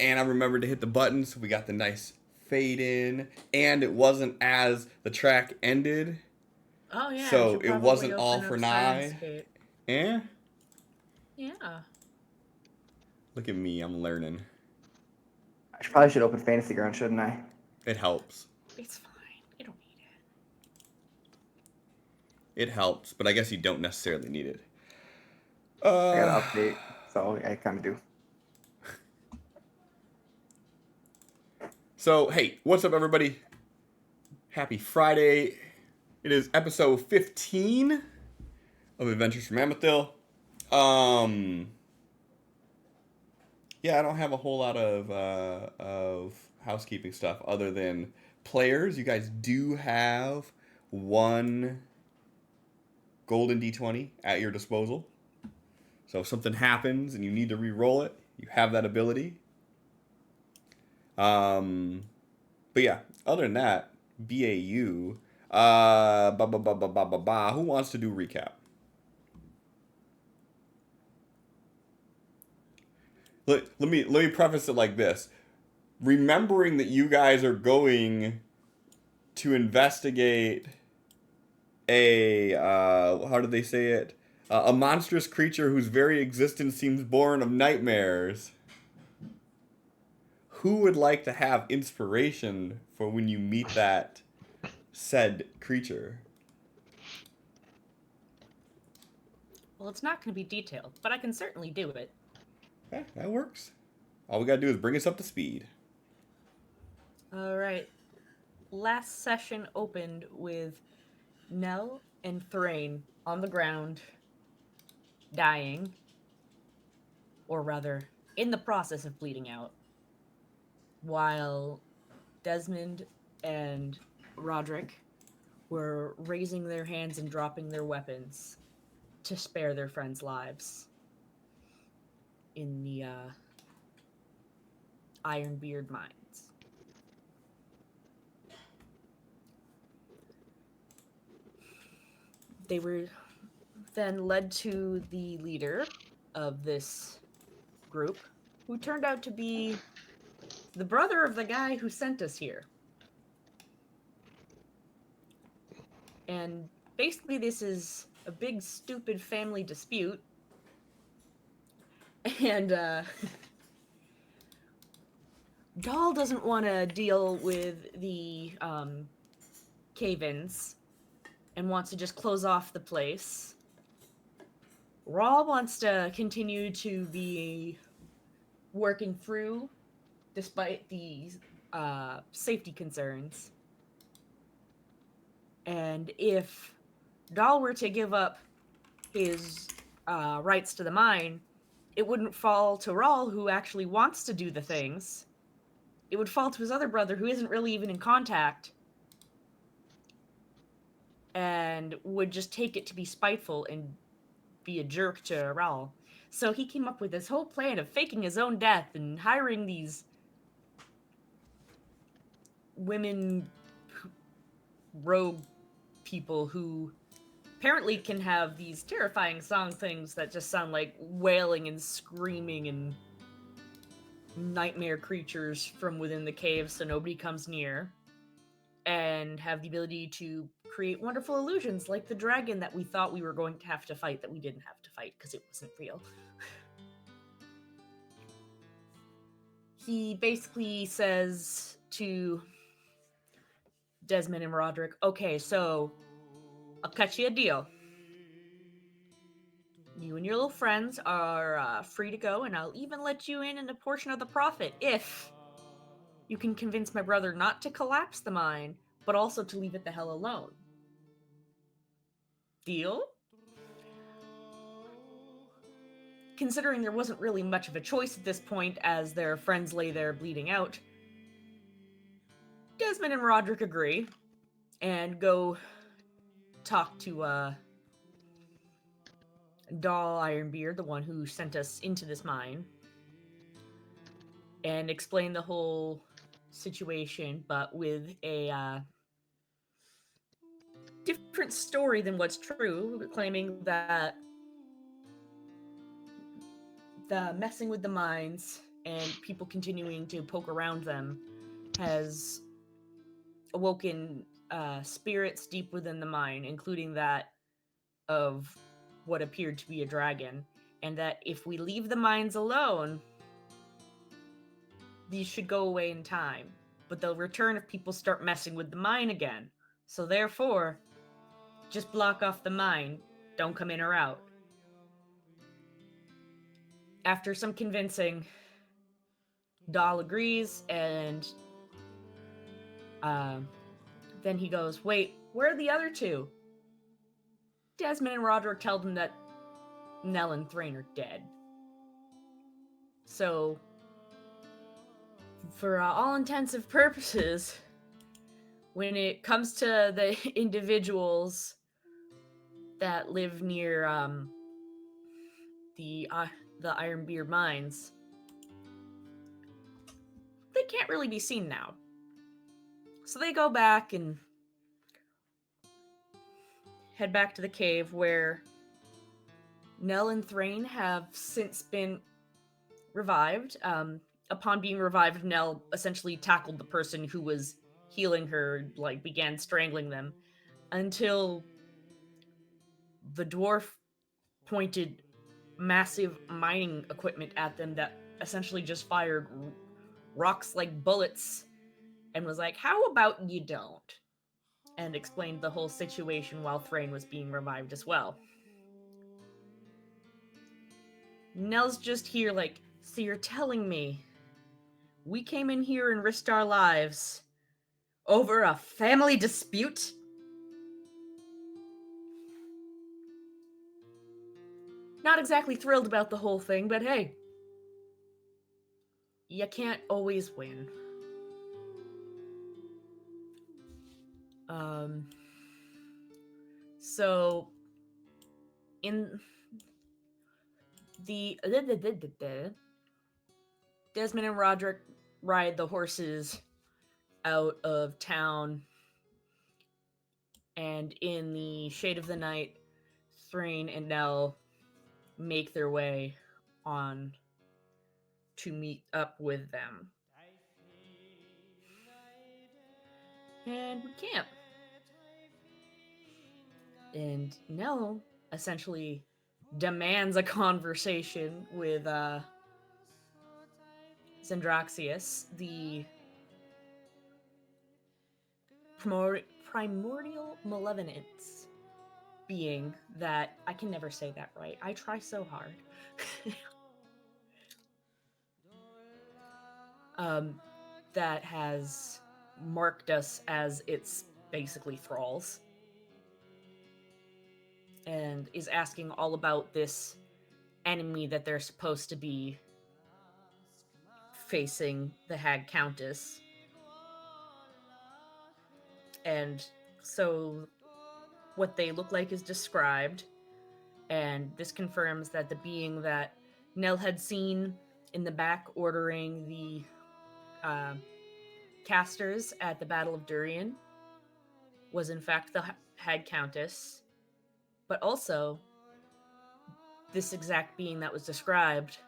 and I remembered to hit the button, so we got the nice fade in, and it wasn't as the track ended, Oh yeah, we so should it probably wasn't all open for up nigh. Sirenscape. Eh? Yeah. Look at me, I'm learning. Probably should open Fantasy Ground, shouldn't I? It helps. It's fine. You don't need it. It helps, but I guess you don't necessarily need it. I got Uh, to update, so I kind of do. so hey, what's up, everybody? Happy Friday. It is episode 15 of Adventures from Amethil. Um, yeah, I don't have a whole lot of housekeeping stuff other than players. You guys do have one golden D20 at your disposal. So if something happens and you need to re-roll it, you have that ability. Um, but yeah, other than that, BAU. Who wants to do recap? Let me preface it like this. Remembering that you guys are going to investigate a how do they say it? A monstrous creature whose very existence seems born of nightmares. Who would like to have inspiration for when you meet that said creature? Well, it's not going to be detailed, but I can certainly do it. Yeah, that works. All we gotta do is bring us up to speed. All right. Last session opened with Nell and Thrain on the ground, dying, or rather, in the process of bleeding out, while Desmond and Roderick were raising their hands and dropping their weapons to spare their friends' lives in the Ironbeard mines. They were then led to the leader of this group, who turned out to be the brother of the guy who sent us here. And basically, this is a big, stupid family dispute. And Dahl doesn't want to deal with the cave ins and wants to just close off the place. Raw wants to continue to be working through despite the safety concerns. And if Dahl were to give up his rights to the mine, it wouldn't fall to Rawl, who actually wants to do the things. It would fall to his other brother, who isn't really even in contact, and would just take it to be spiteful and be a jerk to Rawl. So he came up with this whole plan of faking his own death and hiring these women rogue people who apparently can have these terrifying song things that just sound like wailing and screaming and nightmare creatures from within the cave so nobody comes near, and have the ability to create wonderful illusions like the dragon that we thought we were going to have to fight that we didn't have to fight because it wasn't real. He basically says to Desmond and Roderick, okay, so I'll cut you a deal. You and your little friends are free to go, and I'll even let you in a portion of the profit if you can convince my brother not to collapse the mine, but also to leave it the hell alone. Deal? Considering there wasn't really much of a choice at this point as their friends lay there bleeding out, Desmond and Roderick agree and go talk to Doll Ironbeard, the one who sent us into this mine, and explain the whole situation, but with a different story than what's true, claiming that the messing with the mines and people continuing to poke around them has awoken spirits deep within the mine, including that of what appeared to be a dragon, and that if we leave the mines alone, these should go away in time, but they'll return if people start messing with the mine again. So therefore, just block off the mine, don't come in or out. After some convincing, Dahl agrees, and then he goes, wait, where are the other two? Desmond and Roderick tell them that Nell and Thrain are dead. So, for all intensive purposes, when it comes to the individuals that live near the Ironbeard mines, they can't really be seen now. So they go back and head back to the cave where Nell and Thrain have since been revived. Upon being revived, Nell essentially tackled the person who was healing her, like began strangling them, until the dwarf pointed massive mining equipment at them that essentially just fired rocks like bullets and was like, how about you don't? And explained the whole situation while Thrain was being revived as well. Nell's just here like, so you're telling me we came in here and risked our lives over a family dispute? Not exactly thrilled about the whole thing, but hey, you can't always win. So in the Desmond and Roderick ride the horses out of town, and in the shade of the night, Thrain and Nell make their way on to meet up with them. And we camp. And Nell essentially demands a conversation with Zendraxius, the primordial malevolence being that I can never say that right. I try so hard. That has marked us as its basically thralls, and is asking all about this enemy that they're supposed to be facing, the Hag Countess. And so what they look like is described, and this confirms that the being that Nell had seen in the back ordering the casters at the Battle of Durian was in fact the Hag Countess, but also this exact being that was described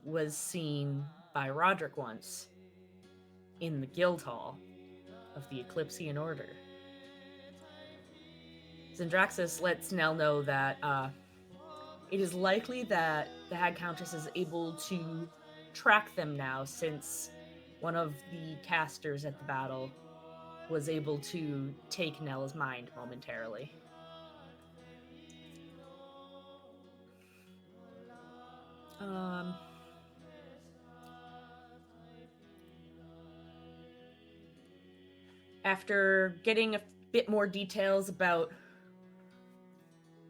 was seen by Roderick once in the guild hall of the Eclipsean Order. Zendraxis lets Nell know that it is likely that the Hag Countess is able to track them now, since one of the casters at the battle was able to take Nell's mind momentarily. After getting a bit more details about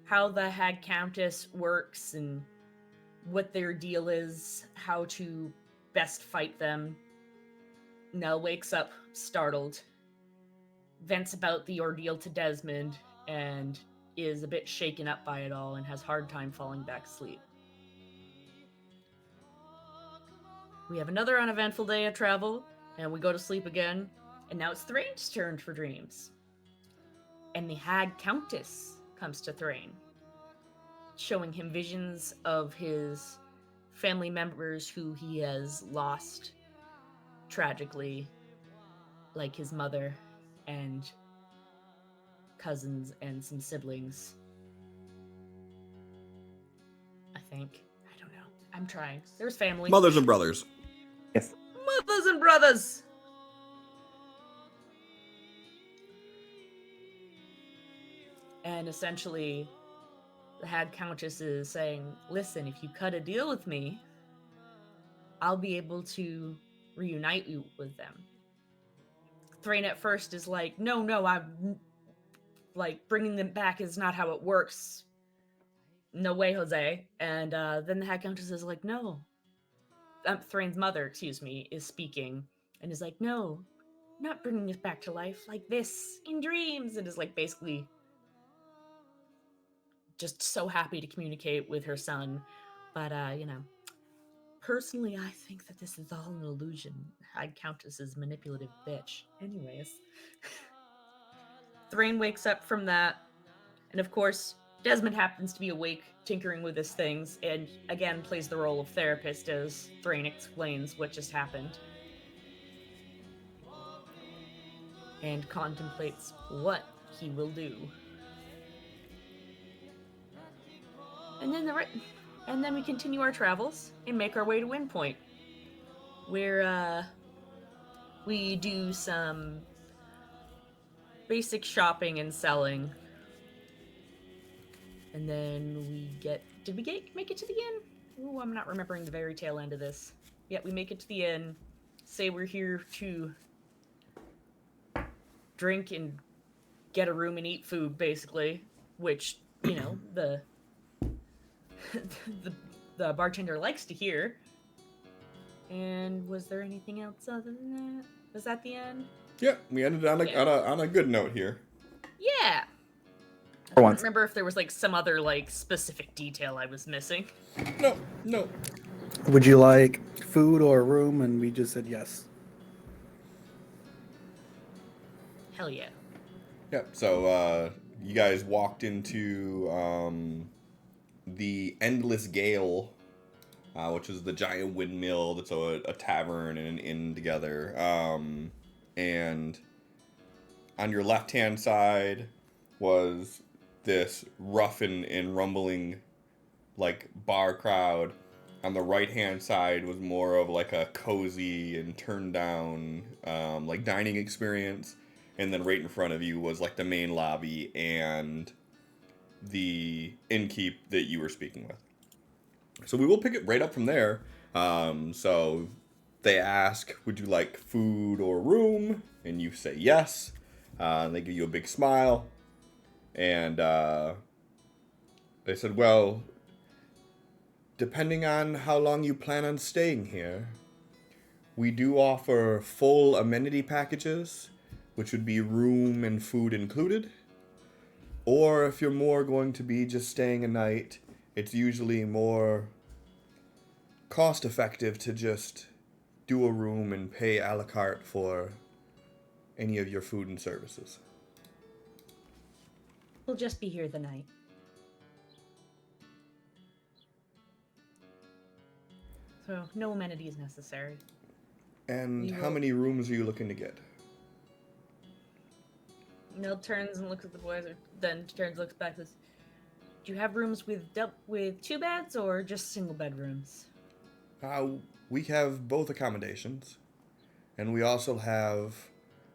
how the Hag Countess works and what their deal is, how to best fight them, Nell wakes up startled, vents about the ordeal to Desmond, and is a bit shaken up by it all and has a hard time falling back asleep. We have another uneventful day of travel, and we go to sleep again, and now it's Thrain's turn for dreams. And the Hag Countess comes to Thrain, showing him visions of his family members who he has lost tragically, like his mother and cousins and some siblings. I think. I don't know. I'm trying. There's family. Mothers and brothers. Yes. Mothers and brothers! And essentially, the Hag Countess is saying, listen, if you cut a deal with me, I'll be able to reunite you with them. Thrain at first is like, no, I'm like, bringing them back is not how it works. No way, Jose. And then the Hag Countess is like, no. Thrain's mother, excuse me, is speaking and is like, no, not bringing us back to life like this in dreams. And is like basically just so happy to communicate with her son. But, personally, I think that this is all an illusion. Hag Countess is a manipulative bitch. Anyways. Thrain wakes up from that. And of course, Desmond happens to be awake, tinkering with his things, and again plays the role of therapist as Thrain explains what just happened. And contemplates what he will do. And then we continue our travels and make our way to Windpoint, where we do some basic shopping and selling. And then did we make it to the inn? Ooh, I'm not remembering the very tail end of this. Yeah, we make it to the inn, say we're here to drink and get a room and eat food, basically, which, the the bartender likes to hear. And was there anything else other than that? Was that the end? Yeah, we ended on a good note here. Yeah. For I once. don't remember if there was some other specific detail I was missing. No. Would you like food or a room? And we just said yes. Hell yeah. Yeah, so you guys walked into the Endless Gale, which is the giant windmill that's a tavern and an inn together. And on your left-hand side was this rough and rumbling bar crowd. On the right-hand side was more of a cozy and turned down dining experience. And then right in front of you was the main lobby and the innkeep that you were speaking with. So we will pick it right up from there. So they ask, would you like food or room? And you say yes. And they give you a big smile. And they said, well, depending on how long you plan on staying here, we do offer full amenity packages, which would be room and food included. Or if you're more going to be just staying a night, it's usually more cost effective to just do a room and pay a la carte for any of your food and services. We'll just be here the night. So, no amenities necessary. And how many rooms are you looking to get? Nell turns and looks at the boys, then turns, looks back, and says, do you have rooms with two beds or just single bedrooms? We have both accommodations. And we also have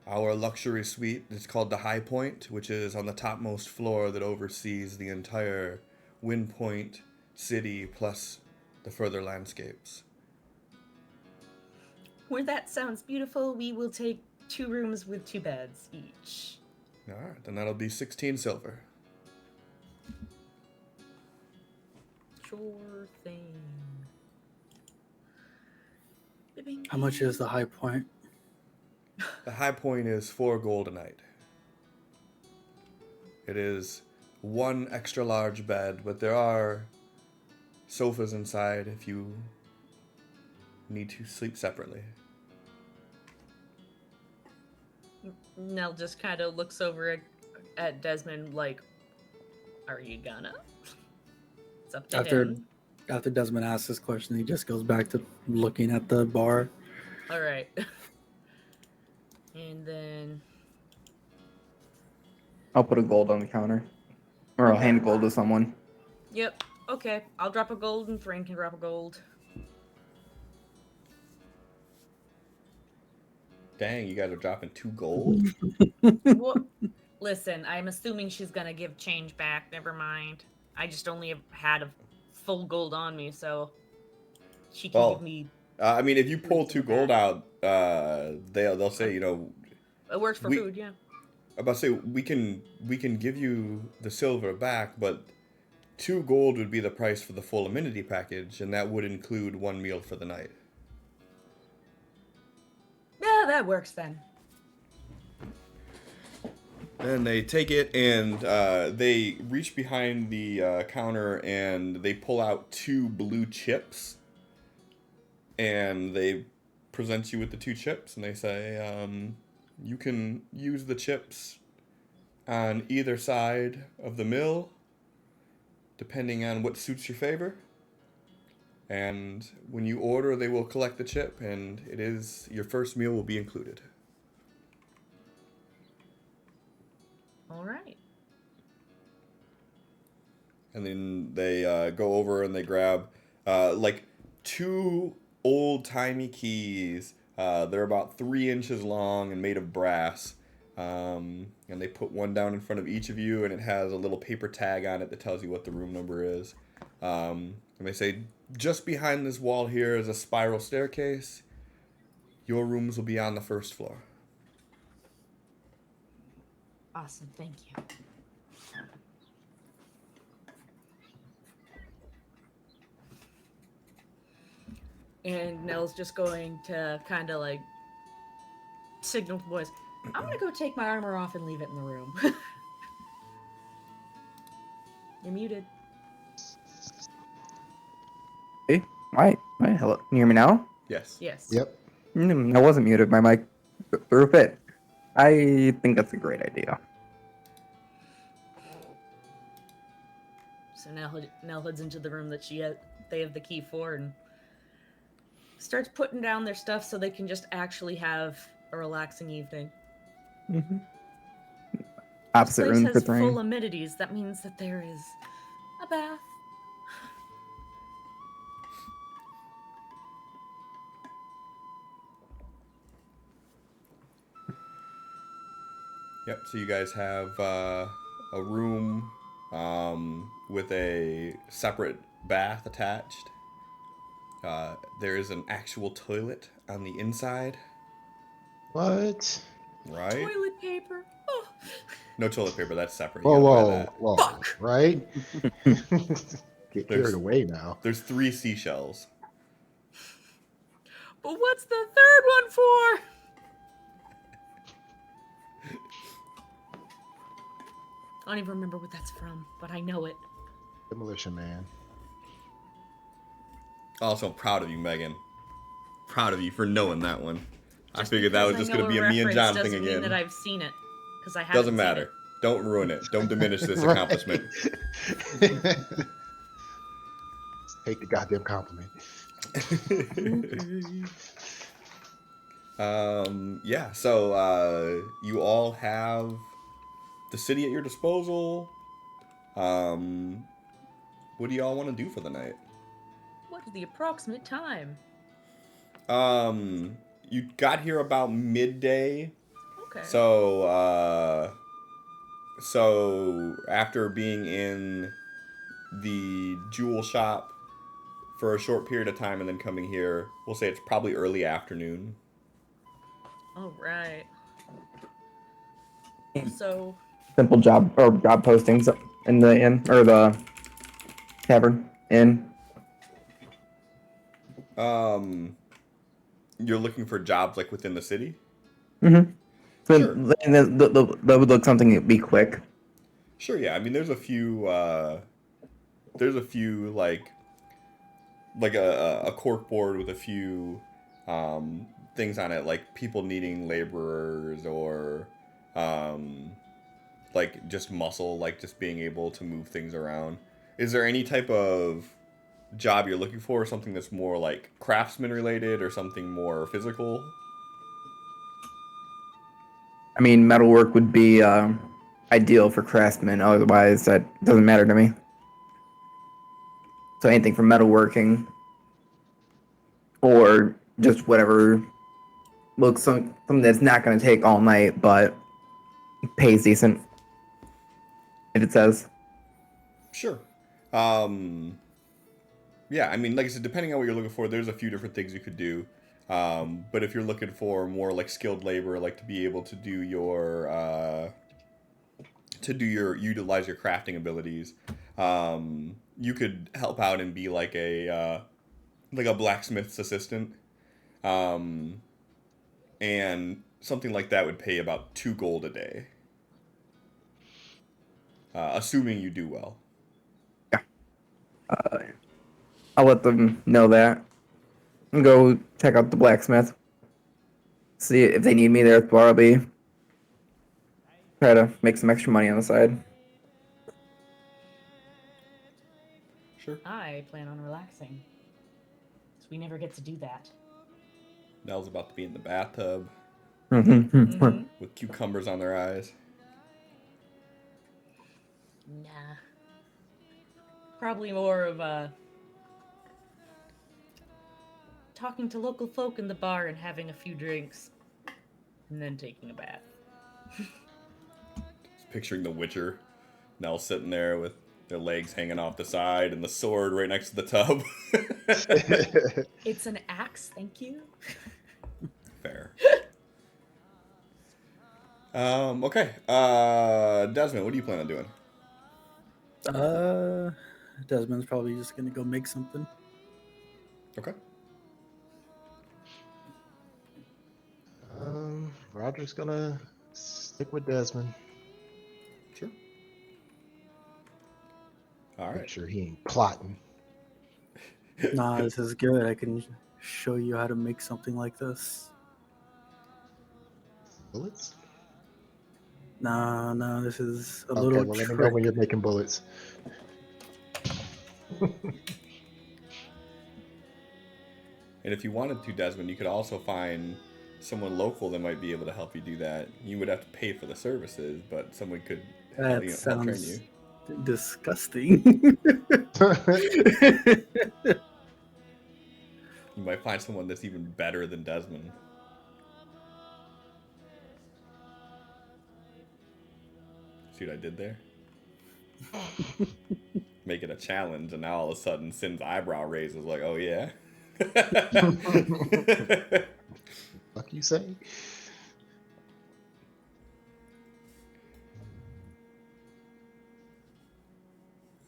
our luxury suite. It's called the High Point, which is on the topmost floor that oversees the entire Windpoint city plus the further landscapes. Well, that sounds beautiful. We will take 2 rooms with 2 beds each. All right, then that'll be 16 silver. Sure thing. How much is the High Point? The High Point is 4 gold a night. It is 1 extra large bed, but there are sofas inside if you need to sleep separately. Nell just kind of looks over at Desmond like, are you gonna? It's up to him. After Desmond asks this question, he just goes back to looking at the bar. All right. And then I'll put a gold on the counter. Or I'll Okay. hand gold to someone. Yep. Okay. I'll drop a gold and Thrain can drop a gold. Dang, you guys are dropping 2 gold? What? Listen, I'm assuming she's gonna give change back. Never mind. I just only have had a full gold on me, so she can give Well, me. I mean, if you pull Reason 2 gold back. out, they'll say, you know, It works for we- food, yeah. I'm about to say we can give you the silver back, but 2 gold would be the price for the full amenity package, and that would include 1 meal for the night. Yeah, that works then. And they take it and they reach behind the counter and they pull out 2 blue chips. And they present you with the 2 chips and they say, you can use the chips on either side of the mill, depending on what suits your favor. And when you order, they will collect the chip, and your first meal will be included. All right. And then they go over and they grab like 2 old-timey keys. They're about 3 inches long and made of brass. And they put one down in front of each of you, and it has a little paper tag on it that tells you what the room number is. And they say, just behind this wall here is a spiral staircase. Your rooms will be on the first floor. Awesome. Thank you. And Nell's just going to kind of like signal to the boys, I'm going to go take my armor off and leave it in the room. You're muted. Hey, why? Hello. Can you hear me now? Yes. Yes. Yep. I wasn't muted. My mic threw a fit. I think that's a great idea. So Nell heads into the room that they have the key for and starts putting down their stuff so they can just actually have a relaxing evening. Mm-hmm. This Opposite place room for has full Thrain. amenities. That means that there is a bath. Yep, so you guys have a room with a separate bath attached. There is an actual toilet on the inside, What? right? Toilet paper. Oh. No toilet paper, that's separate. Whoa, You gotta buy whoa, that. whoa! Fuck. Right? Get There's- carried away now. There's 3 seashells. But what's the third one for? I don't even remember what that's from, but I know it. Demolition Man. Also, I'm proud of you, Megan. Proud of you for knowing that one. I Just figured that was because just I know gonna be a me and reference John doesn't thing mean again. that I've seen it, because I haven't. Doesn't seen matter. it. Don't ruin it. Don't diminish this Right. accomplishment. Take the goddamn compliment. Yeah, so you all have the city at your disposal. What do y'all want to do for the night? What is the approximate time? You got here about midday. Okay. So after being in the jewel shop for a short period of time and then coming here, we'll say it's probably early afternoon. All right. So Simple job postings in the inn or the tavern inn. You're looking for jobs like within the city? Mm-hmm. So Sure. and that would look something that'd be quick. Sure, yeah. I mean, there's a few like a cork board with a few things on it, like people needing laborers or like just muscle, like just being able to move things around. Is there any type of job you're looking for? Something that's more like craftsman related or something more physical? I mean, metalwork would be ideal for craftsmen. Otherwise, that doesn't matter to me. So anything from metalworking or just whatever looks something that's not going to take all night, but pays decent. If it says. Sure. Yeah, I mean, like I said, depending on what you're looking for, there's a few different things you could do. But if you're looking for more like skilled labor, like to be able to do your utilize your crafting abilities, you could help out and be like a blacksmith's assistant. And something like that would pay about 2 gold a day, assuming you do well. I'll let them know that. And go check out the blacksmith. See if they need me there at Barley. Try to make some extra money on the side. Sure. I plan on relaxing. So we never get to do that. Nell's about to be in the bathtub Mm-hmm. with cucumbers on their eyes. Nah. Probably more of talking to local folk in the bar and having a few drinks. And then taking a bath. Just picturing the Witcher. Nell sitting there with their legs hanging off the side and the sword right next to the tub. It's an axe, thank you. Fair. Okay. Desmond, what do you plan on doing? Desmond's probably just gonna go make something. Okay. Roderick's gonna stick with Desmond. Sure. All Make right. sure he ain't plotting. Nah, this is good. I can show you how to make something like this. Bullets? No, this is a Okay, little well, let me know trick. when you're making bullets. And if you wanted to, Desmond, you could also find someone local that might be able to help you do that. You would have to pay for the services, but someone could That help train sounds you. disgusting. You might find someone that's even better than Desmond. See what I did there? Make it a challenge, and now all of a sudden Sin's eyebrow raises like, oh yeah? Fuck you say?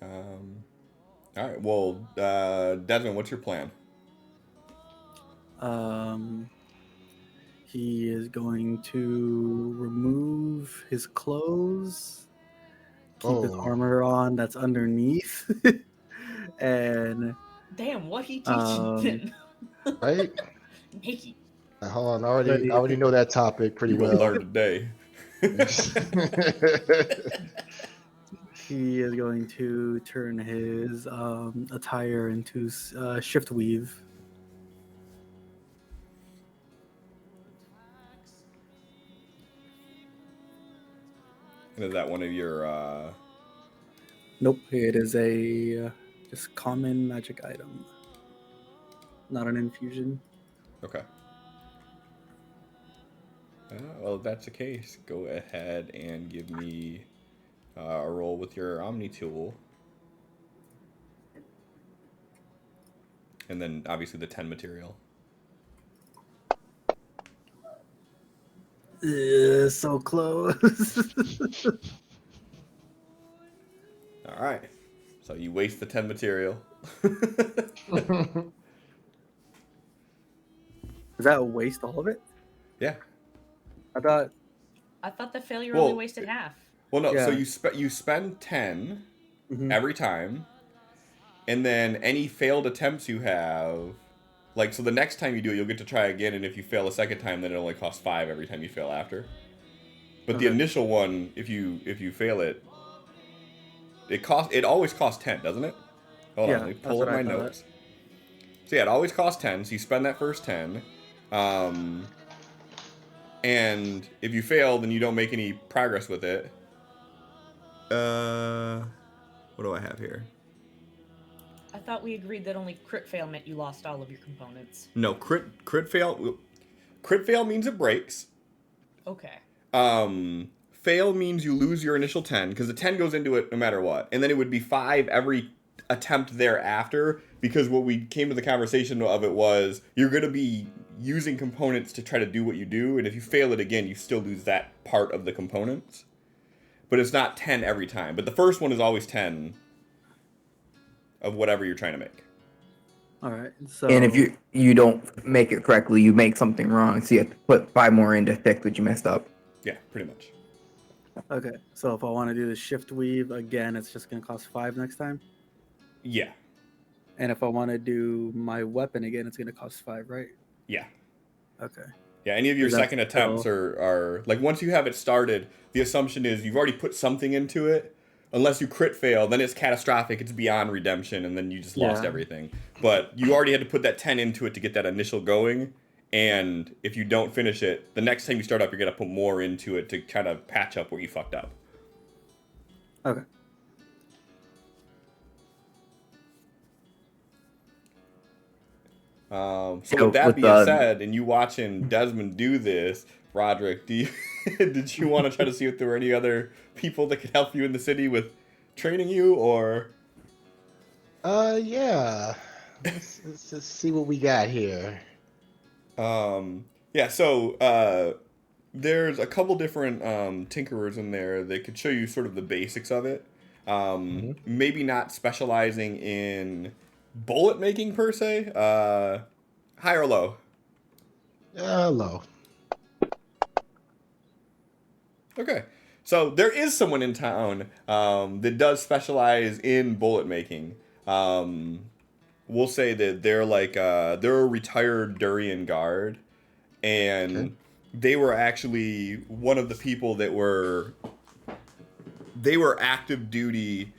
All right, well, Desmond, what's your plan? He is going to remove his clothes, keep his Oh. armor on that's underneath, and Damn, what he teaching then? Right? Nikki. Hold on, I already know that topic pretty You gonna well. learn today. he is going to turn his attire into shift weave. And is that one of your Nope, it is a just common magic item, not an infusion. okay. Well, if that's the case, go ahead and give me a roll with your Omni tool. And then obviously the 10 material. So close. All right. So you waste the 10 material. Does that waste all of it? Yeah. I thought. I thought the failure Well, only wasted half. Well, no. So Yeah. you spend 10 Mhm. every time, and then any failed attempts you have, like, so the next time you do it, you'll get to try again, and if you fail a second time, then it only costs 5 every time you fail after. But the Okay. initial one, if you fail it, it always costs 10, doesn't it? Hold Yeah, on, let me that's pull up what I my thought. notes. So yeah, it always costs 10, so you spend that first 10. And if you fail, then you don't make any progress with it. What do I have here? I thought we agreed that only crit fail meant you lost all of your components. No, crit fail. Crit fail means it breaks. Okay. Fail means you lose your initial 10, because the 10 goes into it no matter what. And then it would be 5 every attempt thereafter, because what we came to the conversation of it was, you're going to be using components to try to do what you do, and if you fail it again, you still lose that part of the components. But it's not 10 every time. But the first one is always 10 of whatever you're trying to make. All right. So And if you don't make it correctly, you make something wrong, so you have to put 5 more in to fix what you messed up. Yeah, pretty much. okay, so if I want to do the shift weave again, it's just going to cost 5 next time. Yeah. And if I want to do my weapon again, it's going to cost 5, right? Yeah. Okay. Yeah, any of your Is that second attempts still- are like, once you have it started, the assumption is you've already put something into it. Unless you crit fail, then it's catastrophic. It's beyond redemption, and then you just lost Yeah. everything. But you already had to put that 10 into it to get that initial going. And if you don't finish it, the next time you start up, you're going to put more into it to kind of patch up where you fucked up. Okay. So Yeah, with that with being the- said, and you watching Desmond do this, Roderick, did you want to try to see if there were any other people that could help you in the city with training you, or? Yeah. Let's just see what we got here. Yeah, so there's a couple different tinkerers in there that could show you sort of the basics of it. Maybe not specializing in bullet making per se. High or low? Low. Okay. So there is someone in town that does specialize in bullet making. We'll say that they're like they're a retired Durian guard, and Okay. they were actually one of the people that were active duty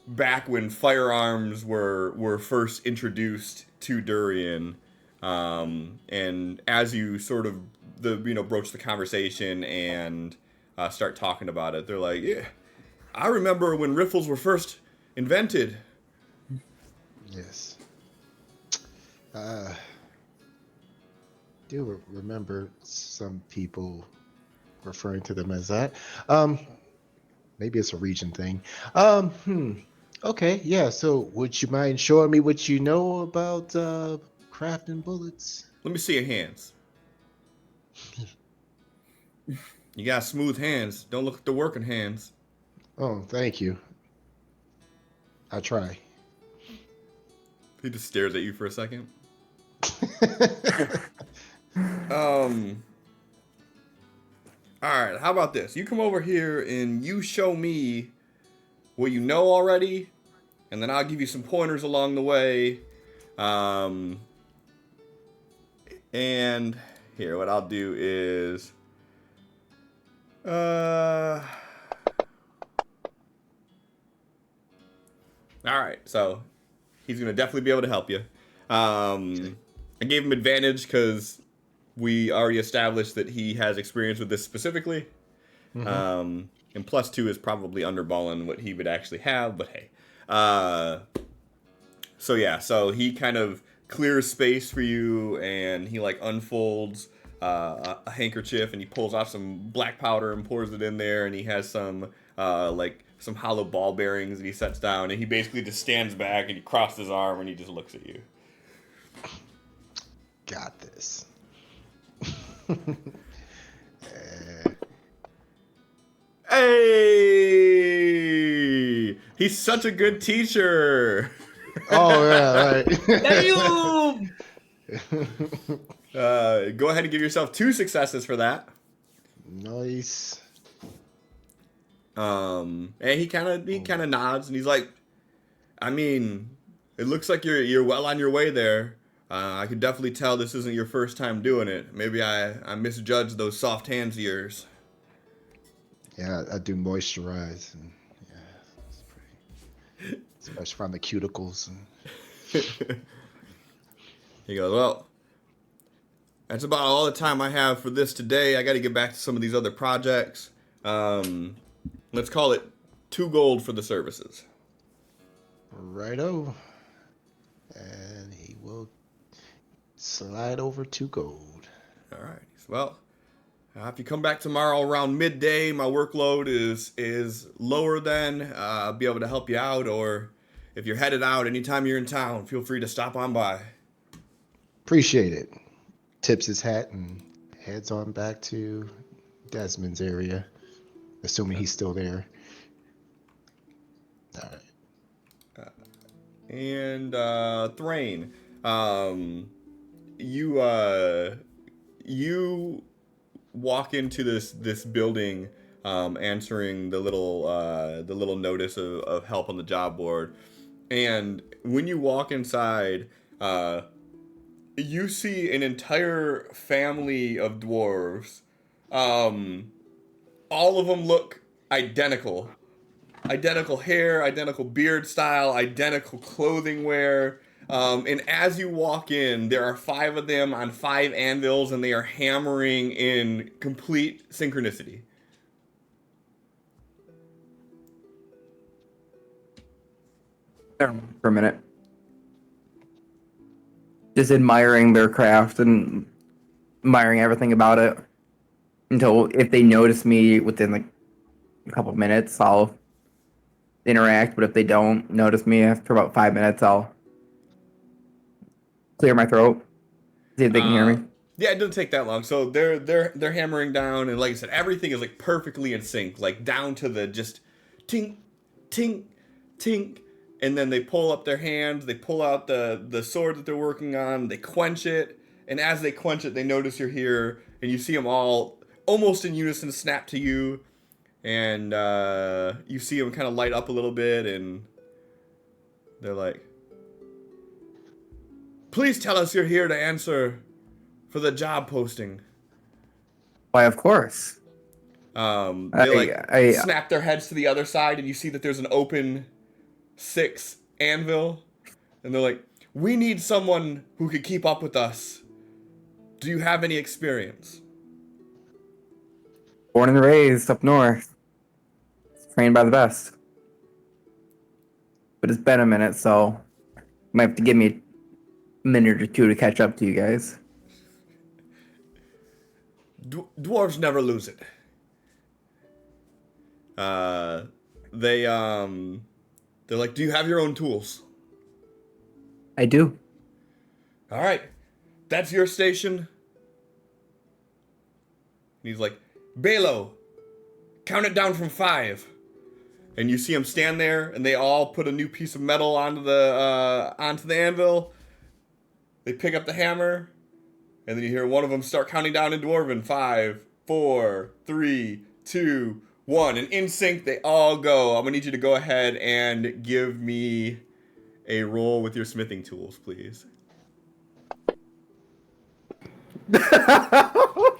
back when firearms were first introduced to Durian. And as you sort of broach the conversation and start talking about it, they're like, yeah, I remember when rifles were first invented. Yes. Do remember some people referring to them as that. Maybe it's a region thing. Okay, yeah. So, would you mind showing me what you know about crafting bullets? Let me see your hands. You got smooth hands. Don't look at the working hands. Oh, thank you. I try. He just stares at you for a second. Alright, how about this? You come over here and you show me what you know already, and then I'll give you some pointers along the way. And here, what I'll do is alright, so he's gonna definitely be able to help you. I gave him advantage because we already established that he has experience with this specifically. And +2 is probably underballing what he would actually have, but hey. So yeah, so he kind of clears space for you, and he like unfolds a handkerchief, and he pulls off some black powder and pours it in there, and he has some some hollow ball bearings that he sets down, and he basically just stands back and he crosses his arm and he just looks at you. Got this. Hey! He's such a good teacher. Oh yeah, right. Go ahead and give yourself 2 successes for that. Nice. And he kind of nods and he's like, I mean, it looks like you're well on your way there. I could definitely tell this isn't your first time doing it. Maybe I misjudged those soft hands of yours. Yeah, I do moisturize. And, yeah, it's pretty. Especially from the cuticles. He goes, well, that's about all the time I have for this today. I got to get back to some of these other projects. Let's call it 2 gold for the services. Righto. And he will slide over 2 gold. All right. Well, if you come back tomorrow around midday, my workload is lower then. I'll be able to help you out, or if you're headed out anytime you're in town, feel free to stop on by. Appreciate it. Tips his hat and heads on back to Desmond's area, assuming he's still there. All right. And Thrain, you walk into this building, answering the little notice of help on the job board, and when you walk inside, you see an entire family of dwarves. All of them look identical. Identical hair, identical beard style, identical clothing wear. And as you walk in, there are 5 of them on 5 anvils, and they are hammering in complete synchronicity. For a minute. Just admiring their craft and admiring everything about it. Until if they notice me within like a couple of minutes, I'll interact. But if they don't notice me after about 5 minutes, I'll clear my throat. See if they can hear me. Yeah, it doesn't take that long. So they're hammering down, and like I said, everything is like perfectly in sync, like down to the just tink, tink, tink. And then they pull up their hands, they pull out the sword that they're working on, they quench it, and as they quench it, they notice you're here, and you see them all almost in unison snap to you, and you see them kind of light up a little bit, and they're like, please tell us you're here to answer for the job posting. Why, of course. They snap their heads to the other side, and you see that there's an open 6 anvil, and they're like, we need someone who could keep up with us. Do you have any experience? Born and raised up north. Trained by the best. But it's been a minute, so you might have to give me a minute or 2 to catch up to you guys. Dwarves never lose it. They're like, do you have your own tools? I do. All right, that's your station. And he's like, Balo, count it down from 5. And you see them stand there, and they all put a new piece of metal onto the anvil. They pick up the hammer, and then you hear one of them start counting down in Dwarven. 5, 4, 3, 2, 1. And in sync, they all go. I'm gonna need you to go ahead and give me a roll with your smithing tools, please.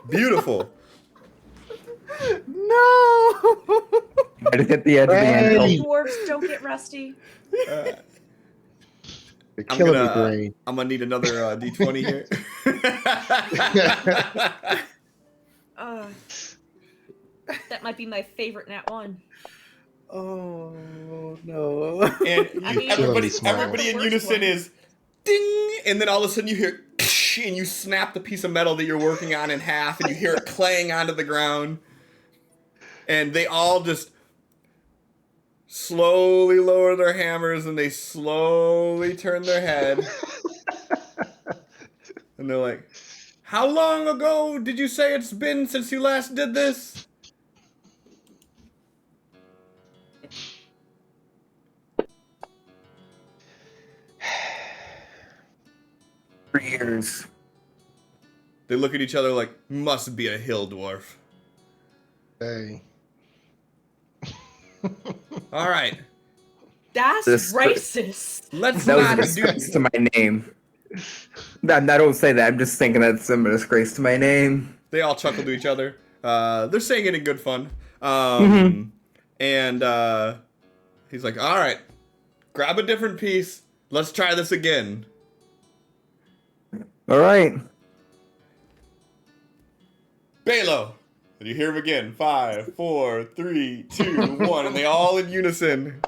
Beautiful. No! I just hit the edge of the anvil. Dwarves don't get rusty. You're killing me, brain. I'm gonna need another D20 here. That might be my favorite nat 1. Oh no! And I mean, everybody in unison is ding, and then all of a sudden you hear and you snap the piece of metal that you're working on in half, and you hear it clang onto the ground, and they all just slowly lower their hammers, and they slowly turn their head, and they're like, how long ago did you say it's been since you last did this? For years. They look at each other like, must be a hill dwarf. Hey. All right. That's racist. Let's That was a not do... disgrace to my name. I don't say that. I'm just thinking that's a disgrace to my name. They all chuckle to each other. They're saying it in good fun. And he's like, all right, grab a different piece. Let's try this again. All right. Balo. And you hear him again. 5, 4, 3, 2, 1, and they all in unison.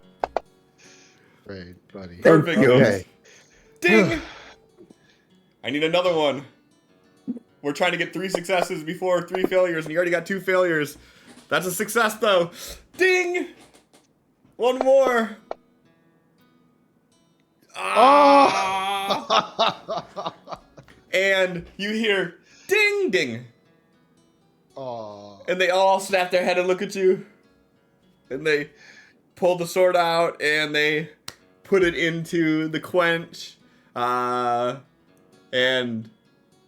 Great, buddy. Perfect. you. Okay. Ding! I need another one. We're trying to get 3 successes before 3 failures, and you already got 2 failures. That's a success, though. Ding! One more. Ah! And you hear ding, ding. Oh. And they all snap their head and look at you. And they pull the sword out and they put it into the quench. And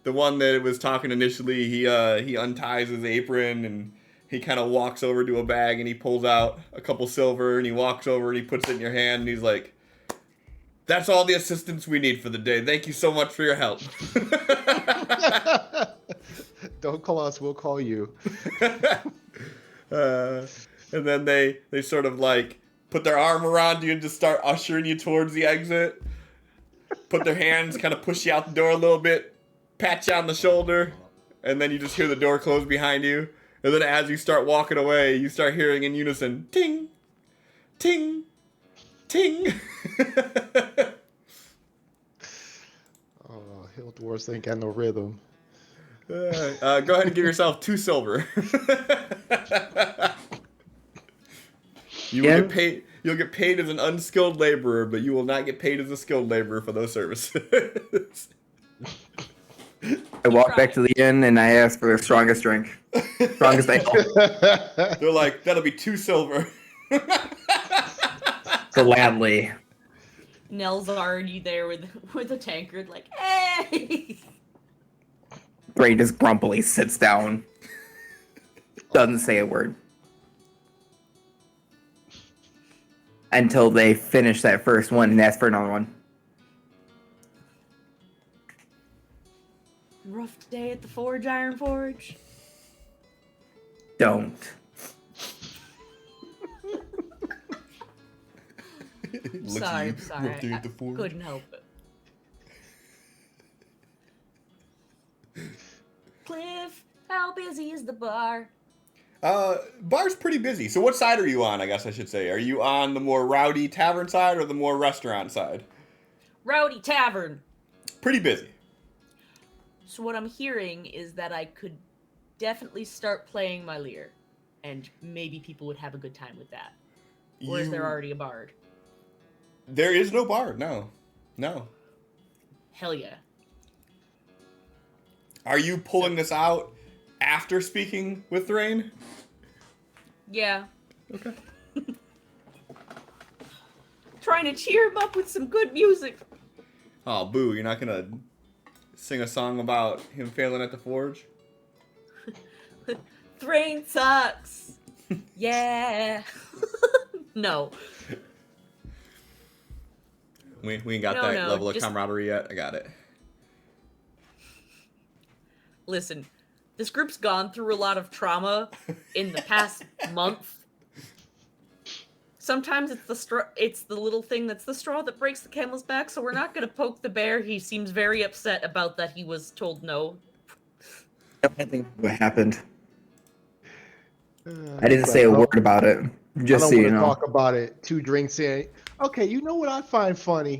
the one that was talking initially, he unties his apron and he kind of walks over to a bag and he pulls out a couple silver and he walks over and he puts it in your hand and he's like, "That's all the assistance we need for the day. Thank you so much for your help." Don't call us, we'll call you. And then they sort of like put their arm around you and just start ushering you towards the exit. Put their hands, kind of push you out the door a little bit, pat you on the shoulder, and then you just hear the door close behind you. And then as you start walking away, you start hearing in unison, ting, ting, ting. Oh, Hill Dwarves ain't got no rhythm. Go ahead and give yourself 2 silver. You will Yeah. get paid. You'll get paid as an unskilled laborer, but you will not get paid as a skilled laborer for those services. I walk back to the inn and I ask for the strongest drink. Strongest ale. They're like, "That'll be 2 silver." Gladly. Nell's already there with a tankard, like, hey! Thrain just grumpily sits down. Doesn't say a word. Until they finish that first one and ask for another one. Rough day at the Forge, Iron Forge. Don't. Sorry, I couldn't help it. Cliff, how busy is the bar? Bar's pretty busy. So what side are you on, I guess I should say? Are you on the more rowdy tavern side or the more restaurant side? Rowdy Tavern. Pretty busy. So what I'm hearing is that I could definitely start playing my lyre, and maybe people would have a good time with that. Or is there already a bard? There is no bard, no. No. Hell yeah. Are you pulling this out after speaking with Thrain? Yeah. Okay. Trying to cheer him up with some good music. Oh, boo, you're not gonna sing a song about him failing at the forge? Thrain sucks. Yeah. No. We ain't got No, that no, level of just- camaraderie yet. I got it. Listen, this group's gone through a lot of trauma in the past month. Sometimes it's the little thing that's the straw that breaks the camel's back, so we're not going to poke the bear. He seems very upset about that he was told no. I think what happened. I didn't say a word about it. Just I so don't you want to know. talk about it. 2 drinks in. Okay, you know what I find funny?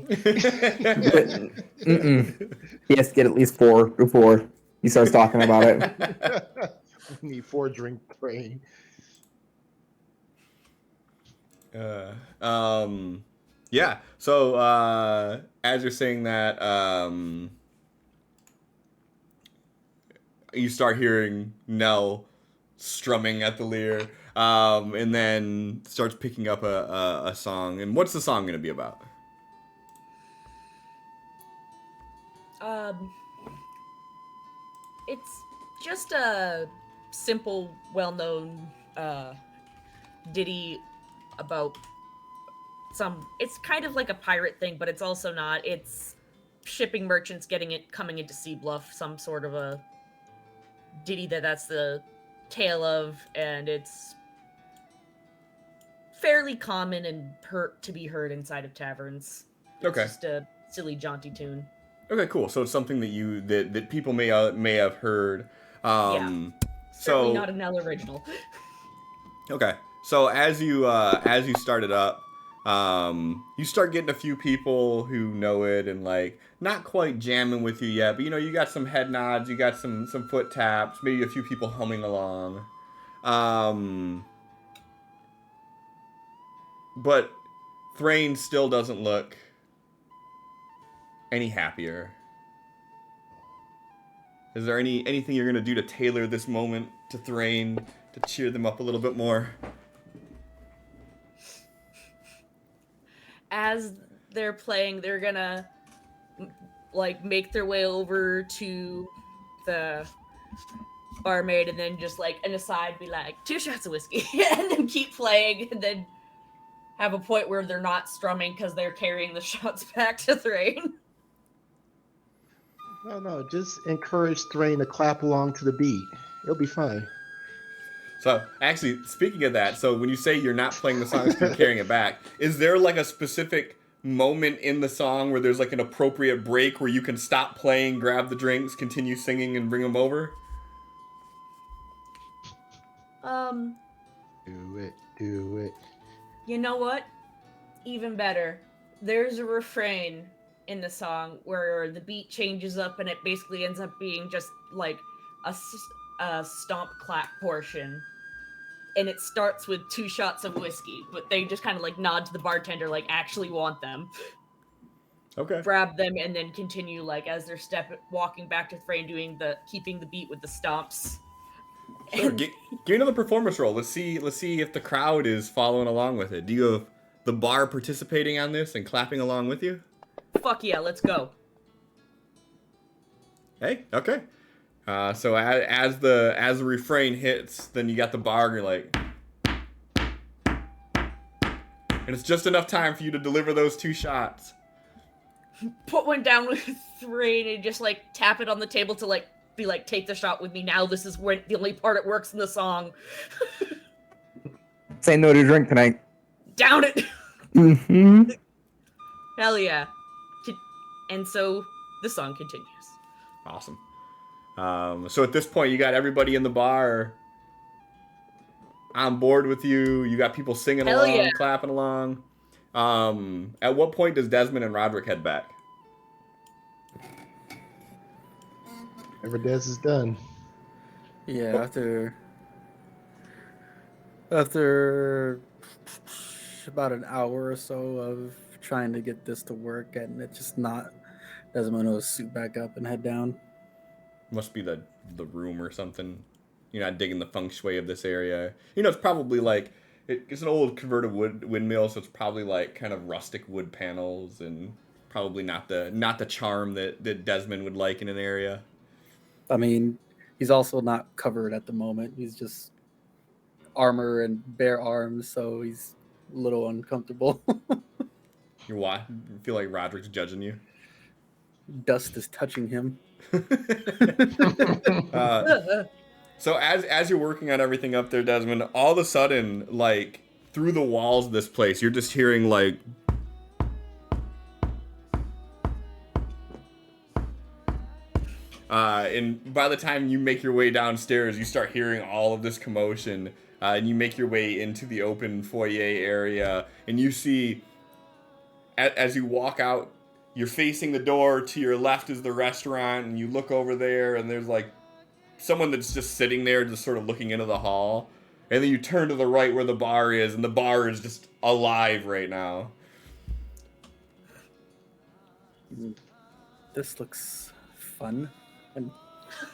Mm-mm. He has to get at least 4 before he starts talking about it. We need 4 drink train. Yeah. So as you're saying that, you start hearing Nell strumming at the lyre, and then starts picking up a song. And what's the song going to be about? It's just a simple, well-known ditty about it's kind of like a pirate thing, but it's also not. It's shipping merchants coming into Sea Bluff, some sort of a ditty that's the tale of, and it's fairly common and to be heard inside of taverns. It's Okay. just a silly, jaunty tune. Okay, cool. So it's something that people may have heard. Certainly So not an L original. okay. So as you start it up, you start getting a few people who know it and like not quite jamming with you yet, but you got some head nods, you got some foot taps, maybe a few people humming along. But Thrain still doesn't look any happier. Is there anything you're gonna do to tailor this moment to Thrain to cheer them up a little bit more? As they're playing, they're gonna like make their way over to the barmaid and then just like an aside be like 2 shots of whiskey and then keep playing and then have a point where they're not strumming because they're carrying the shots back to Thrain. No, just encourage Thrain to clap along to the beat. It'll be fine. So, actually, speaking of that, so when you say you're not playing the songs, you're carrying it back, is there like a specific moment in the song where there's like an appropriate break where you can stop playing, grab the drinks, continue singing, and bring them over? Do it. You know what? Even better. There's a refrain in the song where the beat changes up and it basically ends up being just like a stomp clap portion. And it starts with 2 shots of whiskey, but they just kind of like nod to the bartender like actually want them. Okay. Grab them and then continue like as they're walking back to Thrain doing keeping the beat with the stomps. Sure. Give me another performance roll. Let's see if the crowd is following along with it. Do you have the bar participating on this and clapping along with you? Fuck yeah, let's go. Hey, okay. So as the refrain hits, then you got the bar and you're like, and it's just enough time for you to deliver those 2 shots. Put one down with Thrain and just like tap it on the table to like be like, take the shot with me now. This is where the only part it works in the song. Say no to drink tonight. Down it. Mm-hmm. Hell yeah. And so the song continues. Awesome. So at this point, you got everybody in the bar on board with you. You got people singing Hell along, yeah. clapping along. At what point does Desmond and Roderick head back? Whenever Des is done. Yeah, after about an hour or so of trying to get this to work and it just not, Desmond will suit back up and head down. Must be the room or something. You're not digging the feng shui of this area. It's probably like it's an old converted windmill, so it's probably like kind of rustic wood panels and probably not the charm that Desmond would like in an area. I mean, he's also not covered at the moment. He's just armor and bare arms, so he's a little uncomfortable. You feel like Roderick's judging you? Dust is touching him. So as you're working on everything up there, Desmond, all of a sudden, like through the walls of this place, you're just hearing like and by the time you make your way downstairs, you start hearing all of this commotion, and you make your way into the open foyer area, and you see, as you walk out, you're facing the door. To your left is the restaurant, and you look over there, and there's like someone that's just sitting there, just sort of looking into the hall. And then you turn to the right where the bar is, and the bar is just alive right now. This looks fun. And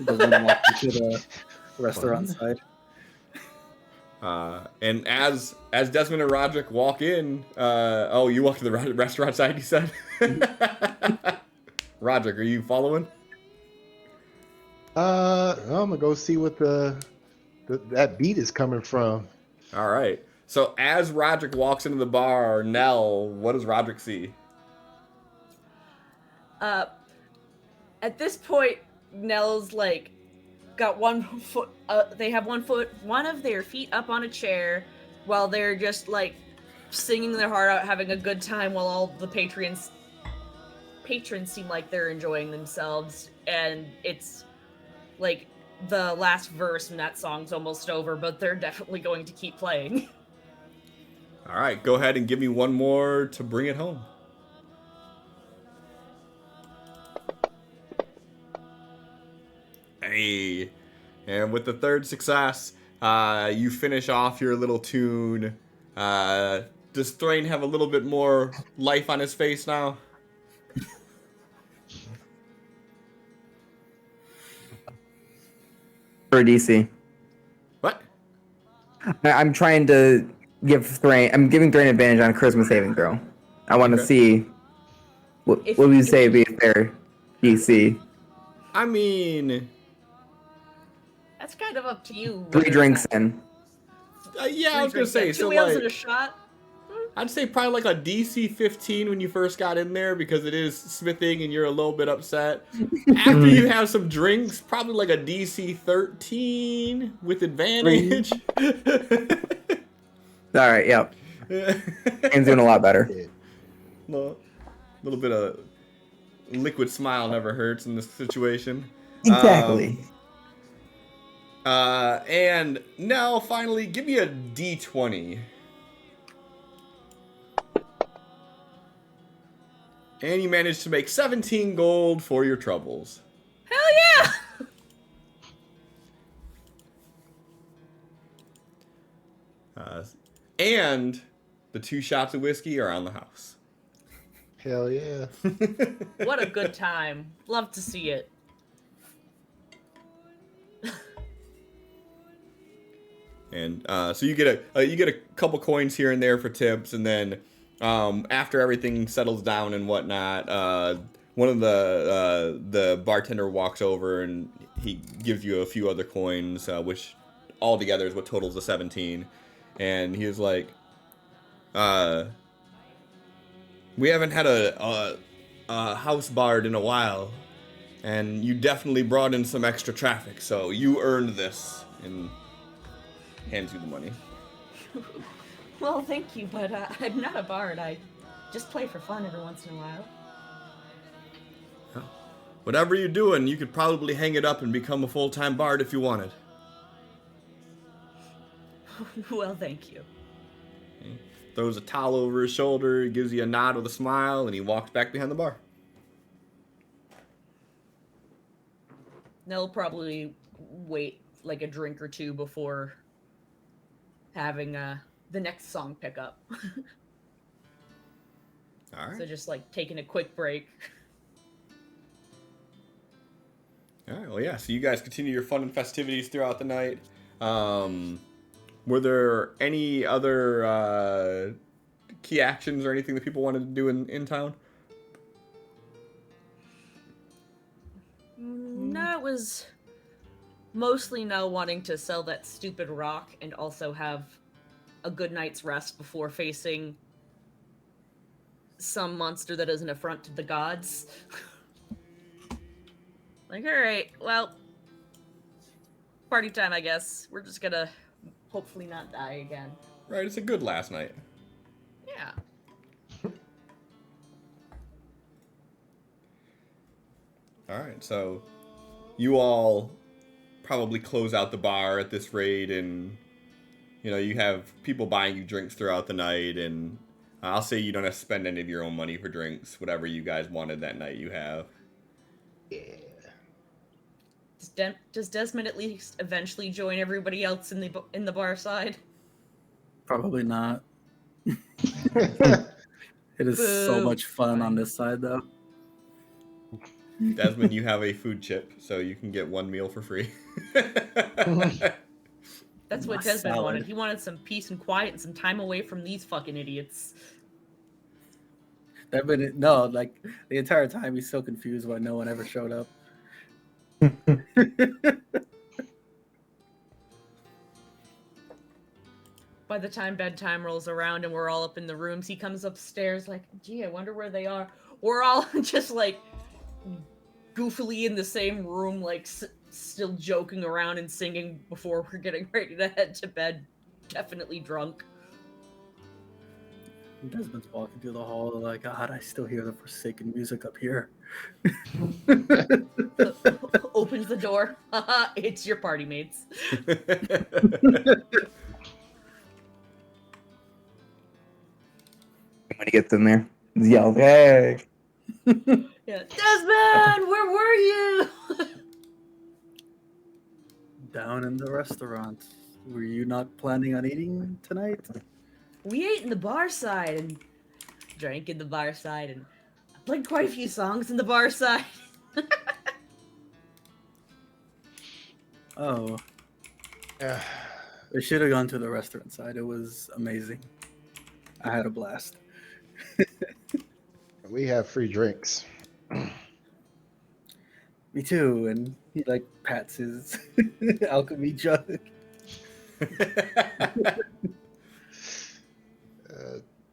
doesn't walk into the restaurant side. And as Desmond and Roderick walk in, you walk to the restaurant side, you said? Roderick, are you following? I'm gonna go see what that beat is coming from. All right. So as Roderick walks into the bar, Nell, what does Roderick see? At this point, Nell's like got one foot. They have one of their feet up on a chair, while they're just like singing their heart out, having a good time while all the patrons seem like they're enjoying themselves, and it's like the last verse in that song's almost over, but they're definitely going to keep playing. All right, go ahead and give me one more to bring it home. Hey, and with the third success, you finish off your little tune. Does Thrain have a little bit more life on his face now? For DC. What? I'm trying to give Thrain. I'm giving Thrain advantage on a charisma saving throw. I want to Okay. see what would you say be fair DC. I mean, That's kind of up to you. 3 whether drinks that- in. yeah, I was gonna drinks say in, so. 2 ales Like, and a shot. I'd say probably like a DC 15 when you first got in there because it is smithing and you're a little bit upset. After you have some drinks, probably like a DC 13 with advantage. All right, yep. Thrain's doing a lot better. Little bit of liquid smile never hurts in this situation. Exactly. And now finally, give me a D20. And you managed to make 17 gold for your troubles. Hell yeah! And the 2 shots of whiskey are on the house. Hell yeah. What a good time. Love to see it. And so you get a couple coins here and there for tips, and then after everything settles down and whatnot, one of the bartender walks over and he gives you a few other coins, which altogether is what totals the 17. And he was like, "We haven't had a house bard in a while, and you definitely brought in some extra traffic, so you earned this." And hands you the money. Well, thank you, but I'm not a bard. I just play for fun every once in a while. Whatever you're doing, you could probably hang it up and become a full-time bard if you wanted. Well, thank you. Throws a towel over his shoulder, gives you a nod with a smile, and he walks back behind the bar. They'll probably wait like a drink or two before having the next song pick up. All right. So just like taking a quick break. All right. Well, yeah. So you guys continue your fun and festivities throughout the night. Were there any other key actions or anything that people wanted to do in town? No, it was mostly now wanting to sell that stupid rock and also have a good night's rest before facing some monster that is an affront to the gods. Like, alright, well, party time, I guess. We're just gonna hopefully not die again. Right. It's a good last night. Yeah. All right. So you all probably close out the bar at this rate, and you have people buying you drinks throughout the night, and I'll say you don't have to spend any of your own money for drinks. Whatever you guys wanted that night, you have. Yeah. Does Desmond at least eventually join everybody else in the bar side? Probably not. It is so Boo. much fun on Fine. this side, though. Desmond, you have a food chip, so you can get one meal for free. That's what My Desmond salad. wanted. He wanted some peace and quiet and some time away from these fucking idiots. The entire time he's so confused why no one ever showed up. By the time bedtime rolls around and we're all up in the rooms, he comes upstairs like, gee, I wonder where they are. We're all just like goofily in the same room, like still joking around and singing before we're getting ready to head to bed, definitely drunk. Desmond's walking through the hall like, God, I still hear the Forsaken music up here. Opens the door. It's your party mates. When he gets in there, he's yells, "Hey!" Yeah. Desmond, where were you? Down in the restaurant. Were you not planning on eating tonight? We ate in the bar side and drank in the bar side and played quite a few songs in the bar side. Oh, Yeah. we should have gone to the restaurant side. It was amazing. I had a blast. We have free drinks. Me too. And he like pats his alchemy jug.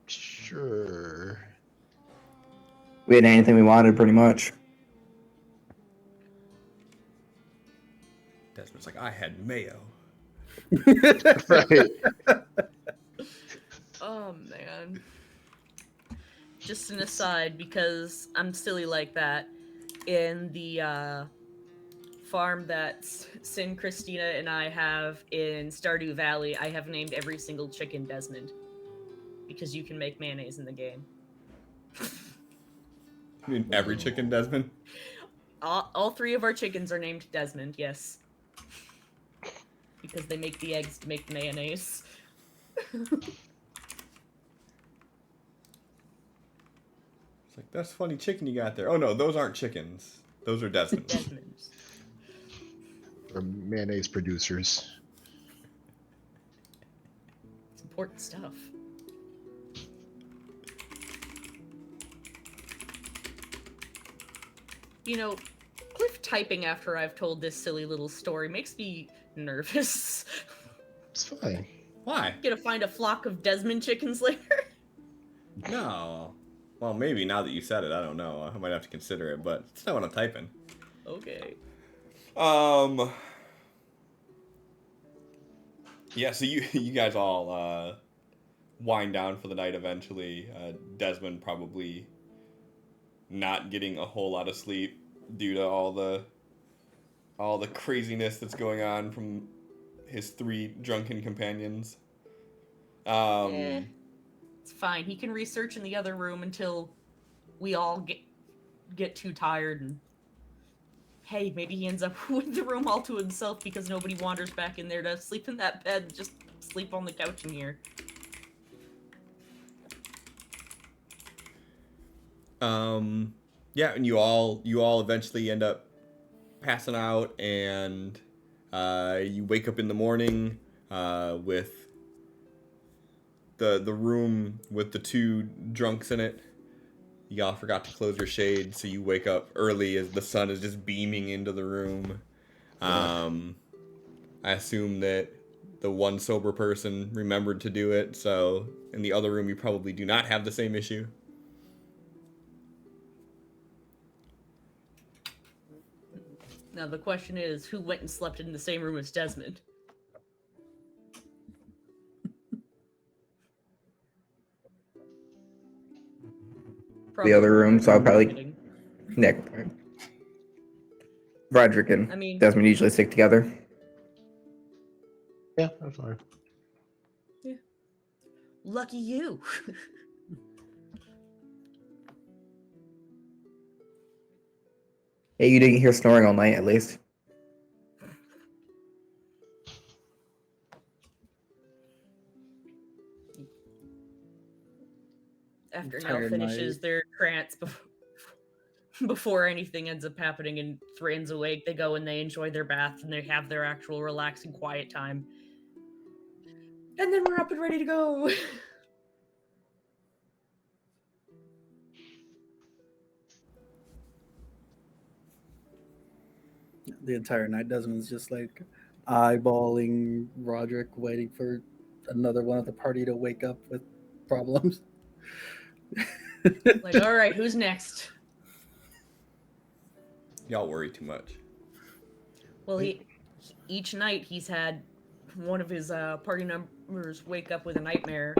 Sure. We had anything we wanted, pretty much. Desmond's like, I had mayo. Right. Oh man. Just an aside, because I'm silly like that. In the farm that Sin, Christina, and I have in Stardew Valley, I have named every single chicken Desmond. Because you can make mayonnaise in the game. I mean, every chicken, Desmond? All three of our chickens are named Desmond, yes. Because they make the eggs to make mayonnaise. It's like, that's funny chicken you got there. Oh no, those aren't chickens. Those are Desmonds. Desmonds. Or mayonnaise producers. It's important stuff. You know, Cliff typing after I've told this silly little story makes me nervous. It's fine. Why? Gonna find a flock of Desmond chickens later? No. Well, maybe now that you said it, I don't know. I might have to consider it, but it's not what I'm typing. Okay. Yeah, so you guys all wind down for the night eventually. Desmond probably not getting a whole lot of sleep due to all the craziness that's going on from his 3 drunken companions. It's fine. He can research in the other room until we all get too tired and hey, maybe he ends up with the room all to himself because nobody wanders back in there to sleep in that bed, just sleep on the couch in here. Yeah, and you all eventually end up passing out, and you wake up in the morning with the room with the 2 drunks in it. You all forgot to close your shade, so you wake up early as the sun is just beaming into the room. I assume that the one sober person remembered to do it, so in the other room you probably do not have the same issue. Now the question is, who went and slept in the same room as Desmond? The other room, so I'll probably Kidding. Nick, Roderick, and I mean- Desmond usually stick together. Yeah, that's fine. Lucky you. Hey, you didn't hear snoring all night, at least. After Nell Tired finishes night. their trance before anything ends up happening and Thran's awake, they go and they enjoy their bath and they have their actual relaxing quiet time. And then we're up and ready to go. The entire night, Desmond's just like eyeballing Roderick, waiting for another one of the party to wake up with problems. Like, all right, who's next? Y'all worry too much. Well, each night he's had one of his party members wake up with a nightmare.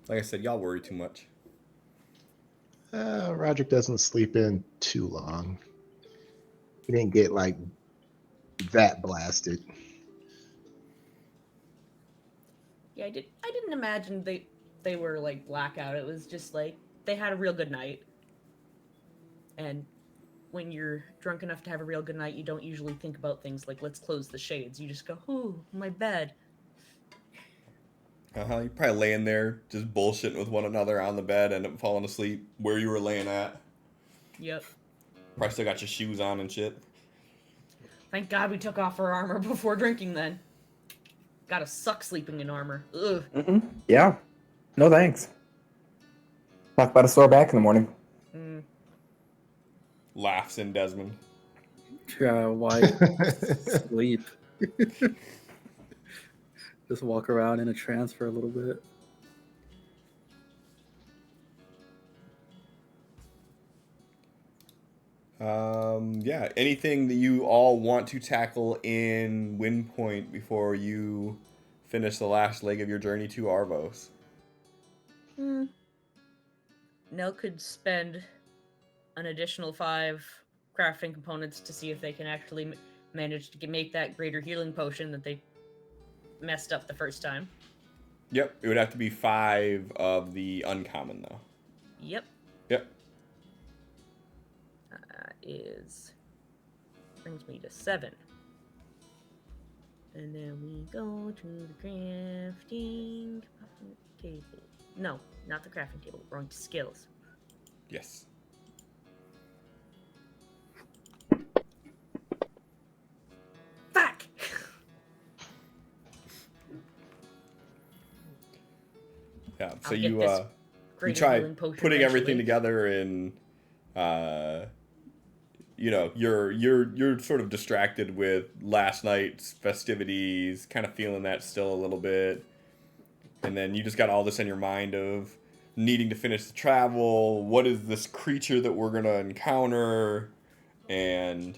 Like I said, y'all worry too much. Roderick doesn't sleep in too long. He didn't get like that blasted. Yeah, I didn't imagine they were like blackout. It was just like they had a real good night. And when you're drunk enough to have a real good night, you don't usually think about things like let's close the shades. You just go, "Ooh, my bed." You're probably laying there just bullshitting with one another on the bed, end up falling asleep where you were laying at. Yep. Probably still got your shoes on and shit. Thank God we took off our armor before drinking then. Gotta suck sleeping in armor. Ugh. Yeah. No thanks. Talk about a sore back in the morning. Mm. Laughs in Desmond. Why sleep? Just walk around in a trance for a little bit. Yeah. Anything that you all want to tackle in Windpoint before you finish the last leg of your journey to Avos? Nell could spend an additional 5 crafting components to see if they can actually manage to make that greater healing potion that they messed up the first time. Yep. It would have to be 5 of the uncommon though. Yep. Yep. Brings me to 7. And then we go to the crafting table. No, not the crafting table. We're going to skills. Yes. Fuck! Yeah. So I'll get you this you greater try healing potion putting everything eventually. together and you know, you're sort of distracted with last night's festivities, kind of feeling that still a little bit. And then you just got all this in your mind of needing to finish the travel. What is this creature that we're gonna encounter? And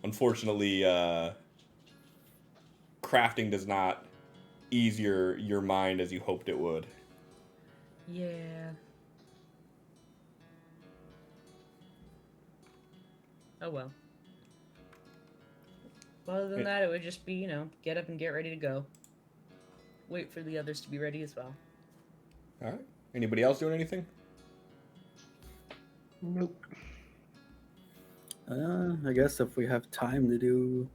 unfortunately, crafting does not ease your mind as you hoped it would. Yeah. Oh well. Other than that, it would just be, get up and get ready to go. Wait for the others to be ready as well. All right. Anybody else doing anything? Nope. I guess if we have time to do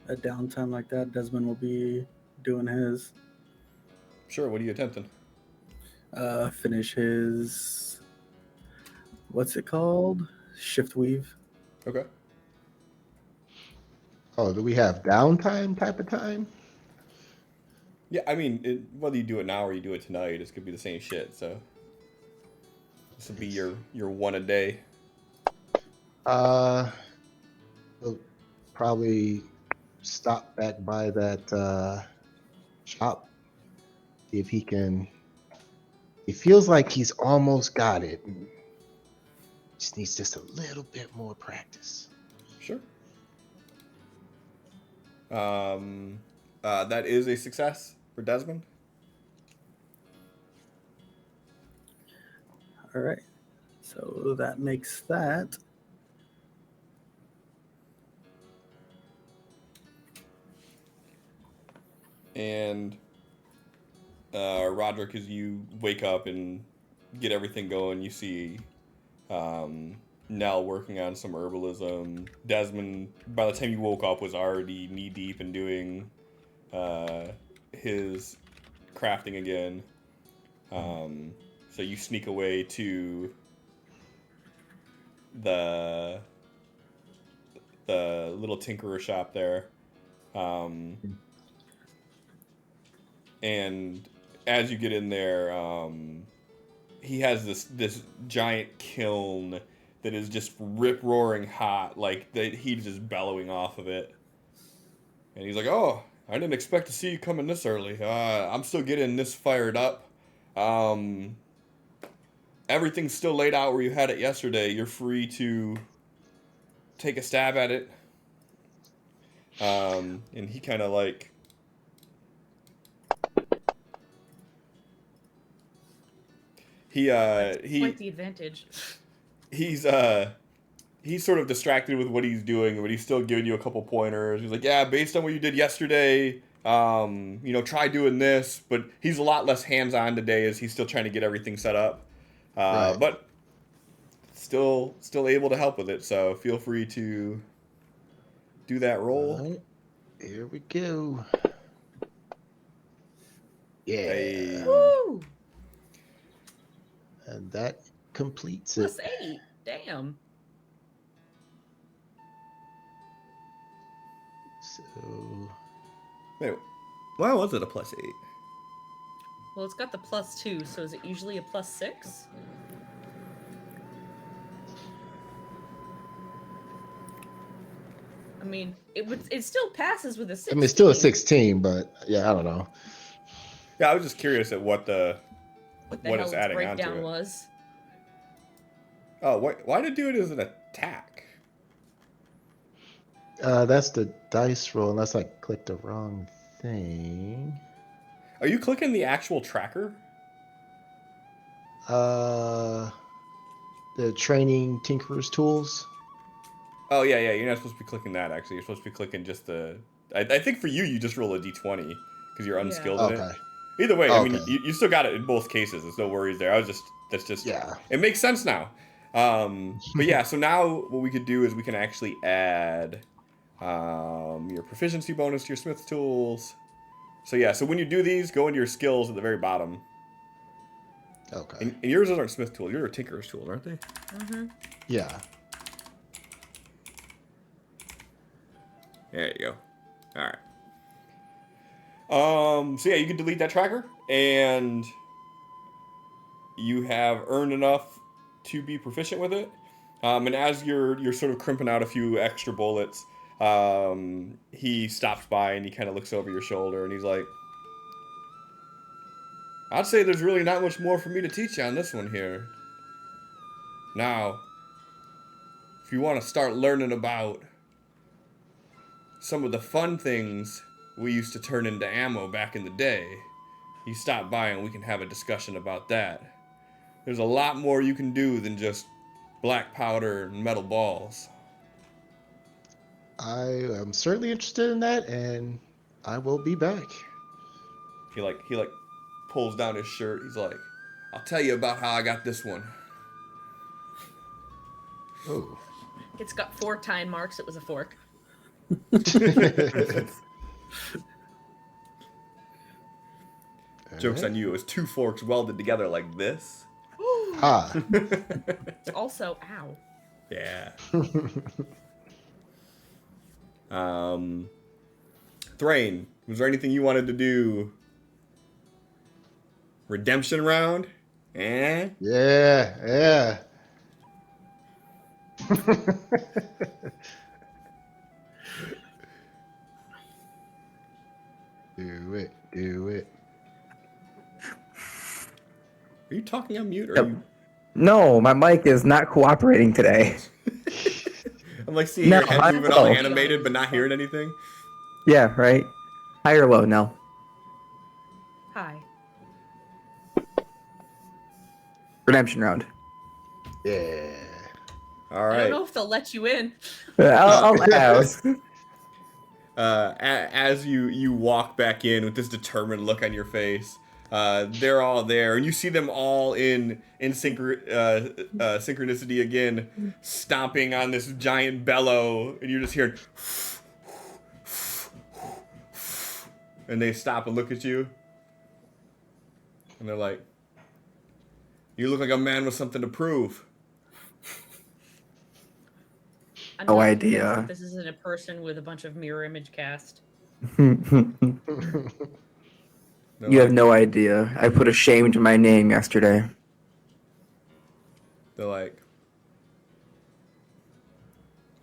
a downtime like that, Desmond will be doing his. Sure. What are you attempting? Finish his. What's it called? Shift weave. Okay. Oh, do we have downtime type of time? Yeah, I mean, whether you do it now or you do it tonight, it's gonna be the same shit. So this will be your one a day. We'll probably stop back by that shop. See if he can. It feels like he's almost got it. Just needs just a little bit more practice. Sure. That is a success for Desmond. All right. So that makes that. And Roderick, as you wake up and get everything going, you see Nell working on some herbalism. Desmond, by the time you woke up, was already knee deep in doing his crafting again. So you sneak away to the little tinkerer shop there. And as you get in there, he has this giant kiln that is just rip roaring hot, like the heat is just bellowing off of it. And he's like, "Oh, I didn't expect to see you coming this early. I'm still getting this fired up. Everything's still laid out where you had it yesterday. You're free to take a stab at it." And he kind of like Quite the advantage. he's sort of distracted with what he's doing, but he's still giving you a couple pointers. He's like, yeah, based on what you did yesterday, try doing this. But he's a lot less hands-on today as he's still trying to get everything set up. Right. But still able to help with it. So feel free to do that roll. All right. Here we go. Yeah. Hey. Woo! And that completes it. +8. Damn. So Wait, why was it a +8? Well, it's got the +2, so is it usually a +6? I mean, it still passes with a 16. I mean, it's still a 16, but yeah, I don't know. Yeah, I was just curious at what What the what hell it's its adding onto breakdown it. was. Oh, why did it do it as an attack? That's the dice roll, unless I clicked the wrong thing. Are you clicking the actual tracker? The training Tinkerer's tools. Oh yeah, you're not supposed to be clicking that actually. You're supposed to be clicking just the. I think for you just roll a d20 because you're unskilled in Okay. it. Either way, I mean, Okay. you still got it in both cases. There's no worries there. That's just. Yeah. It makes sense now. But yeah, so now what we could do is we can actually add your proficiency bonus to your smith's tools. So yeah, so when you do these, go into your skills at the very bottom. Okay. And yours aren't smith tools. Yours are tinkerer's tools, aren't they? Mm-hmm. Yeah. There you go. All right. So yeah, you can delete that tracker, and you have earned enough to be proficient with it. And as you're sort of crimping out a few extra bullets, he stops by and he kind of looks over your shoulder and he's like, "I'd say there's really not much more for me to teach you on this one here. Now, if you want to start learning about some of the fun things we used to turn into ammo back in the day, you stop by and we can have a discussion about that. There's a lot more you can do than just black powder and metal balls." I am certainly interested in that, and I will be back. He pulls down his shirt. He's like, "I'll tell you about how I got this one." Oh. It's got 4 time marks. It was a fork. Joke's on you. It was 2 forks welded together like this. Ah. Also, ow. Yeah. Thrain, was there anything you wanted to do? Redemption round? Eh? Yeah. Do it. Are you talking on mute? Or Yep. are you... No, my mic is not cooperating today. I'm like seeing No, your head I moving all know. animated but not hearing anything. Yeah, right. High or low? No. Hi. Redemption round. Yeah. All I right. don't know if they'll let you in. I'll ask. As you walk back in with this determined look on your face, they're all there, and you see them all in synchronicity again, stomping on this giant bellow, and you're just hearing, and they stop and look at you, and they're like, "You look like a man with something to prove." I'm No not idea. convinced that this isn't a person with a bunch of mirror image cast. They're You have like- no idea. I put a shame to my name yesterday. They're like,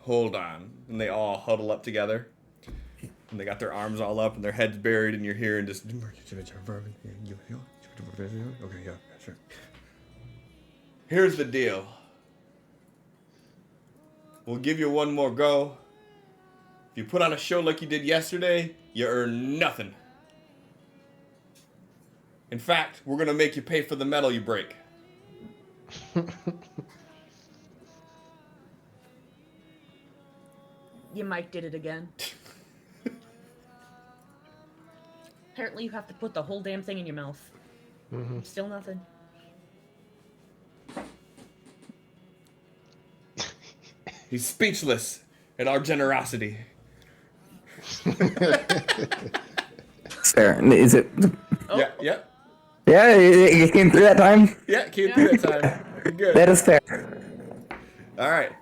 "Hold on," and they all huddle up together, and they got their arms all up and their heads buried, and you're hearing just. Okay, yeah, sure. Here's the deal. We'll give you one more go. If you put on a show like you did yesterday, you earn nothing. In fact, we're gonna make you pay for the metal you break. Your mic did it again. Apparently you have to put the whole damn thing in your mouth. Mhm. Still nothing. He's speechless at our generosity. It's fair. Is it? Oh, Yeah, yeah, Yeah, it came through that time. yeah. Came through that time. You're good. That is fair. All right.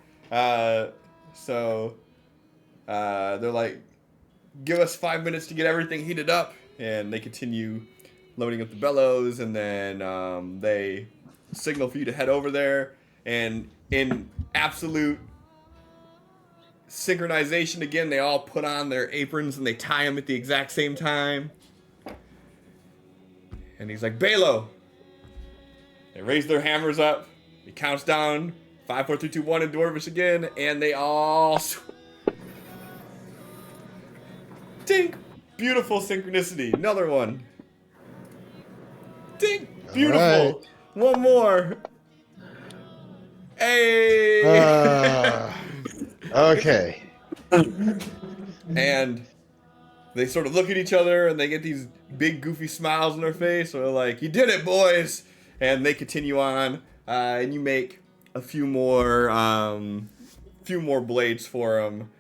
So they're like, give us 5 minutes to get everything heated up, and they continue loading up the bellows, and then they signal for you to head over there, and in absolute synchronization again, they all put on their aprons and they tie them at the exact same time. And he's like, Balo. They raise their hammers up. He counts down 5, 4, 3, 2, 1 in Dwarvish again, and they all Tink! Beautiful synchronicity. Another one. Tink! Beautiful. All right. One more. Hey! Okay. And they sort of look at each other and they get these big goofy smiles on their face. So they're like, you did it, boys! And they continue on. And you make a few more blades for them.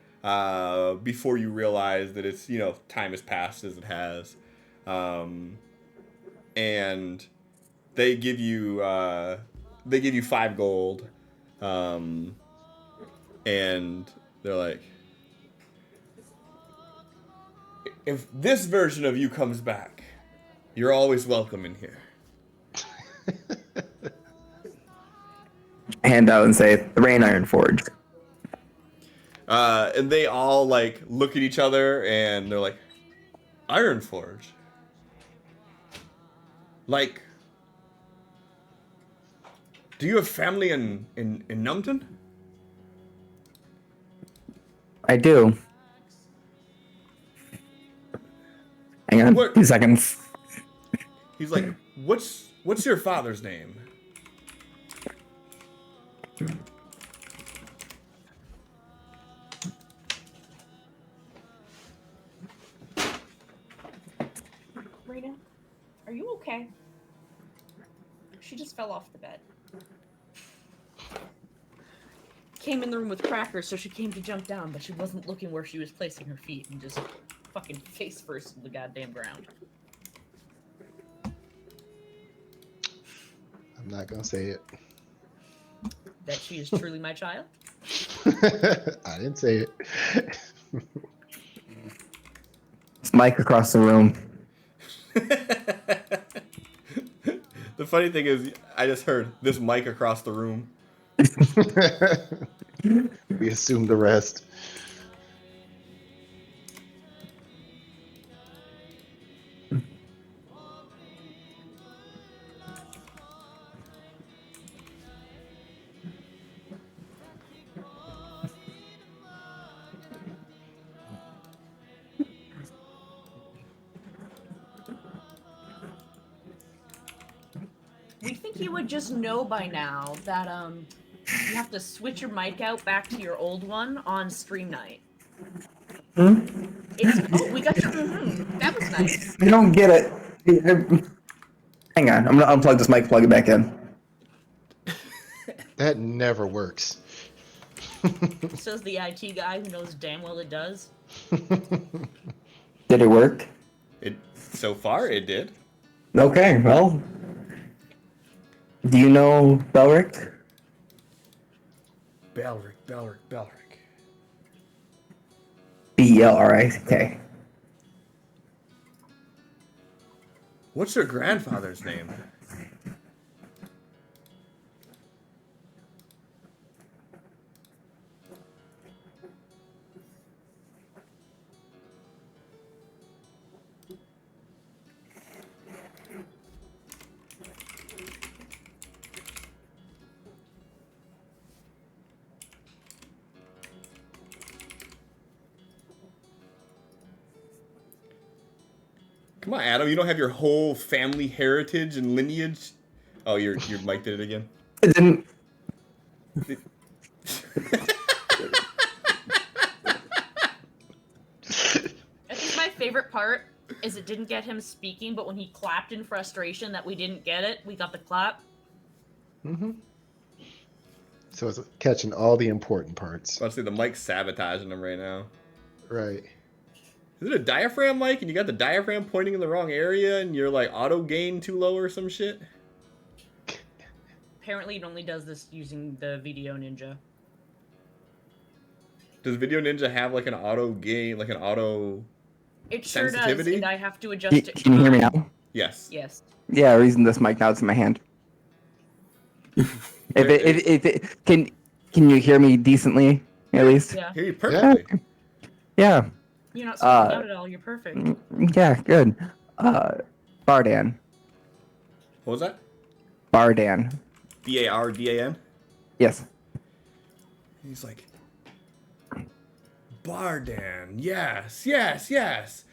Before you realize that it's, time has passed as it has. And they give you 5 gold. And they're like, if this version of you comes back, you're always welcome in here. Hand out and say, the Rain Iron Forge. And they all like look at each other and they're like, Iron Forge? Like, do you have family in Numpton? I do. Hang on, What? 2 seconds. He's like, what's your father's name? Rita, are you okay? She just fell off the bed. Came in the room with crackers, so she came to jump down, but she wasn't looking where she was placing her feet and just fucking face first in the goddamn ground. I'm not gonna say it. That she is truly my child? I didn't say it. It's Mike across the room. The funny thing is, I just heard this mic across the room. We assume the rest. We think you would just know by now that you have to switch your mic out back to your old one on stream night. We got your that was nice. I don't get it. Hang on, I'm gonna unplug this mic, plug it back in. That never works. Says the IT guy who knows damn well it does. Did it work? So far, it did. Okay, well. Do you know Belric? Belric. B-E-L-R-I-C-K. What's your grandfather's name? Come on, Adam. You don't have your whole family heritage and lineage. Oh, your mic did it again. It didn't. I think my favorite part is it didn't get him speaking, but when he clapped in frustration that we didn't get it, we got the clap. Mm-hmm. So it's catching all the important parts. Let's see, the mic's sabotaging him right now. Right. Is it a diaphragm mic and you got the diaphragm pointing in the wrong area and you're like auto gain too low or some shit? Apparently, it only does this using the Video Ninja. Does Video Ninja have like an auto gain, like an auto... It sure does, sensitivity? and I have to adjust it. Can you hear me now? Yes. Yes. Yeah, I'm using this mic now. It's in my hand. if it can you hear me decently at least? Yeah. Hear you perfectly. Yeah. You're not speaking out at all. You're perfect. Yeah. Good. Bardan. What was that? Bardan. Bardan? Yes. He's like, Bardan, yes, yes, yes.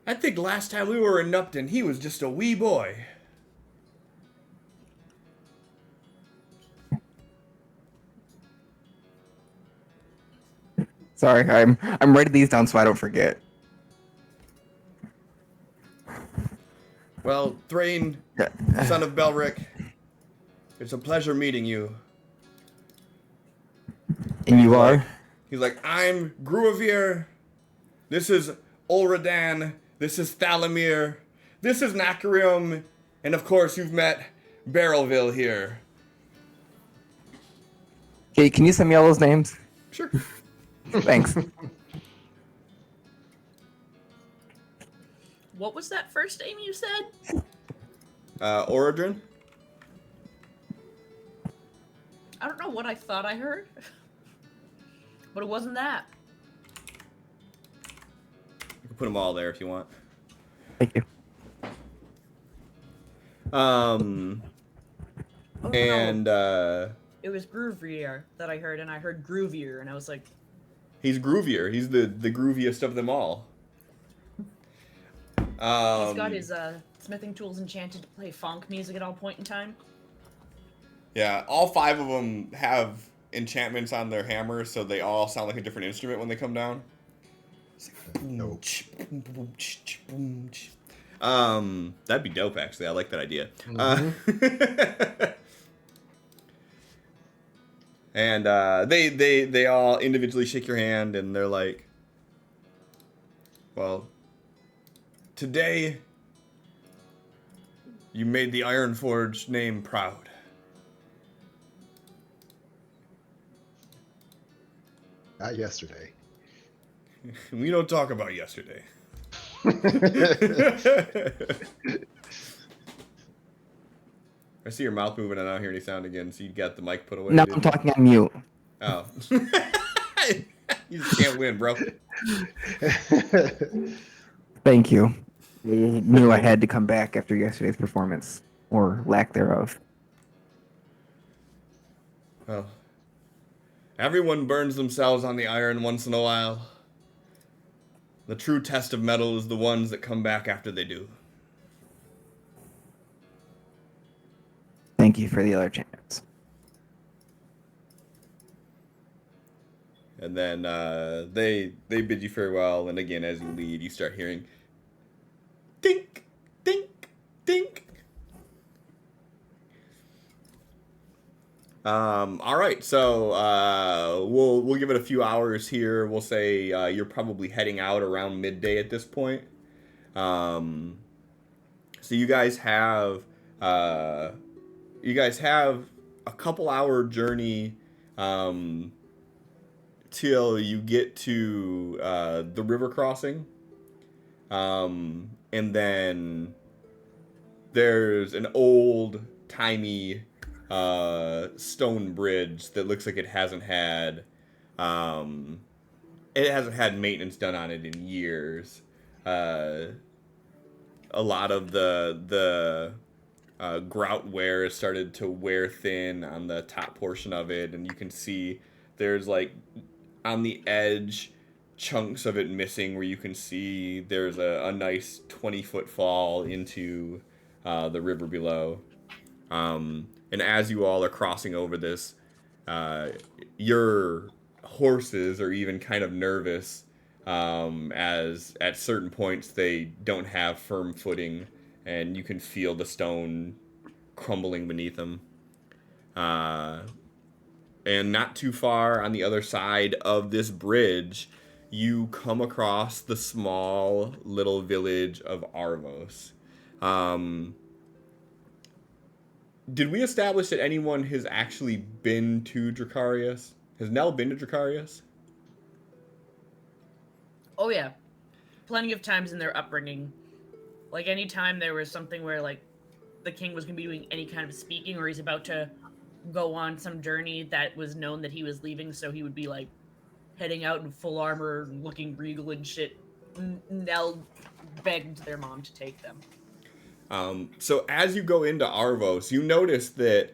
I think last time we were in Upton, he was just a wee boy. Sorry, I'm writing these down so I don't forget. Well, Thrain, son of Belric, it's a pleasure meeting you. And you are? He's like, I'm Gruavir. This is Ulradan. This is Thalamir. This is Nakarium. And of course, you've met Barrelville here. Okay, can you send me all those names? Sure. Thanks. What was that first name you said? Orodrin? I don't know what I thought I heard, but it wasn't that. You can put them all there if you want. Thank you. Oh, And it was Groovier that I heard, and I heard Groovier, and I was like, he's groovier. He's the grooviest of them all. he's got his smithing tools enchanted to play funk music at all point in time. Yeah, all 5 of them have enchantments on their hammers, so they all sound like a different instrument when they come down. It's like boom, Nope. boom, boom, boom. That'd be dope. Actually, I like that idea. And they all individually shake your hand, and they're like, "Well, today you made the Ironforge name proud." Not yesterday. We don't talk about yesterday. I see your mouth moving and I don't hear any sound again, so you got the mic put away. No, didn't I'm you? talking on mute. Oh. You just can't win, bro. Thank you. I knew I had to come back after yesterday's performance, or lack thereof. Well, everyone burns themselves on the iron once in a while. The true test of metal is the ones that come back after they do. Thank you for the other chance. And then they bid you farewell, and again, as you leave, you start hearing dink, dink, dink. All right, so we'll give it a few hours here. We'll say you're probably heading out around midday at this point. So you guys have a couple hour journey till you get to the river crossing, and then there's an old timey stone bridge that looks like it hasn't had maintenance done on it in years. A lot of the grout wear has started to wear thin on the top portion of it, and you can see there's like on the edge chunks of it missing where you can see there's a nice 20-foot fall into the river below. And as you all are crossing over this, your horses are even kind of nervous, as at certain points they don't have firm footing, and you can feel the stone crumbling beneath them. Uh, and not too far on the other side of this bridge, you come across the small little village of Avos. Um, did we establish that anyone has actually been to Dracarius? Has Nell been to Dracarius? Oh yeah, plenty of times in their upbringing. Like anytime there was something where like the king was gonna be doing any kind of speaking, or he's about to go on some journey that was known that he was leaving, so he would be like heading out in full armor, looking regal and shit. Nell begged their mom to take them. So as you go into Arvos, you notice that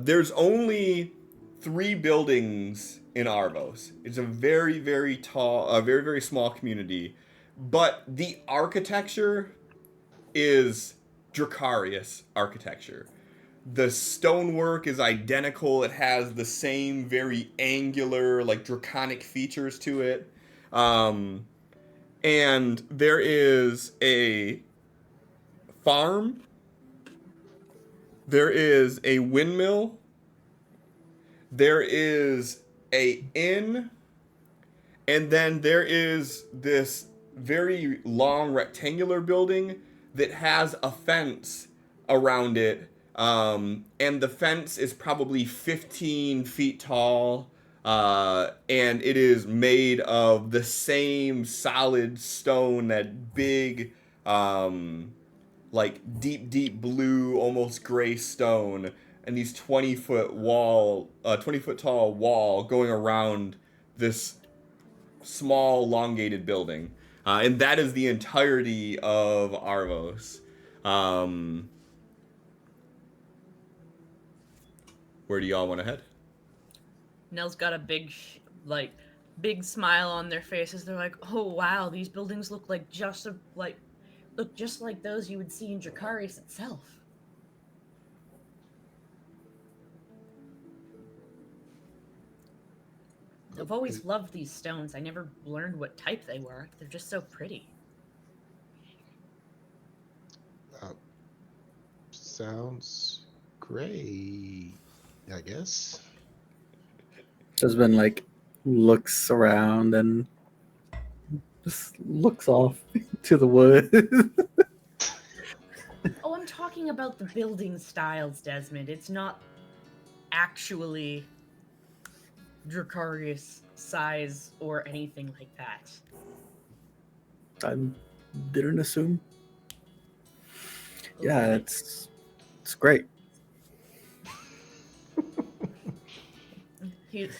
there's only 3 buildings in Arvos. It's a very, very tall, a very, very small community, but the architecture is Dracarius architecture. The stonework is identical. It has the same very angular, like draconic features to it. And there is a farm. There is a windmill. There is a inn. And then there is this very long rectangular building that has a fence around it. And the fence is probably 15 feet tall. And it is made of the same solid stone, that big, like deep blue, almost gray stone, and these 20-foot tall wall going around this small, elongated building. And that is the entirety of Arvos. Where do y'all want to head? Nell's got a big, big smile on their faces. They're like, "Oh wow, these buildings look like look just like those you would see in Dracarius itself." I've always loved these stones. I never learned what type they were. They're just so pretty. Sounds great, I guess. Husband like looks around and just looks off to the wood. Oh, I'm talking about the building styles, Desmond. It's not actually Dracarius size or anything like that. I didn't assume. Yeah, Okay. it's great. He's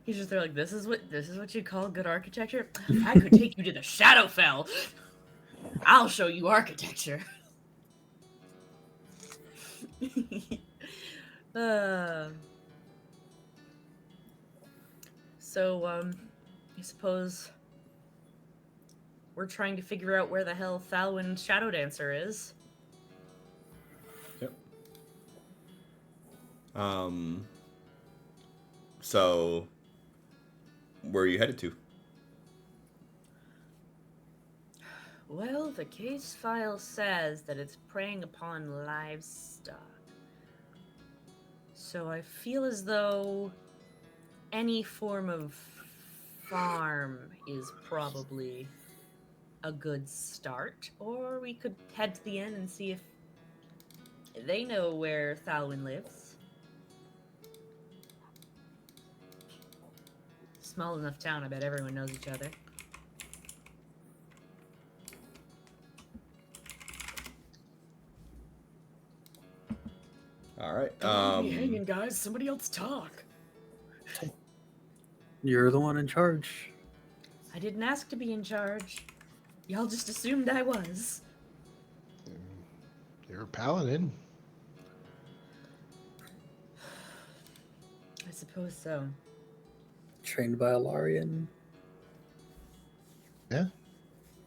just there like, this is what you call good architecture? If I could take you to the Shadowfell, I'll show you architecture. So, I suppose we're trying to figure out where the hell Thalwyn's Shadow Dancer is. Yep. So, where are you headed to? Well, the case file says that it's preying upon livestock. So I feel as though any form of farm is probably a good start. Or we could head to the inn and see if they know where Thalwyn lives. Small enough town, I bet everyone knows each other. All right. Don't leave me hanging, guys. Somebody else talk. You're the one in charge. I didn't ask to be in charge. Y'all just assumed I was. You're a paladin. I suppose so. Trained by a Larian. Yeah.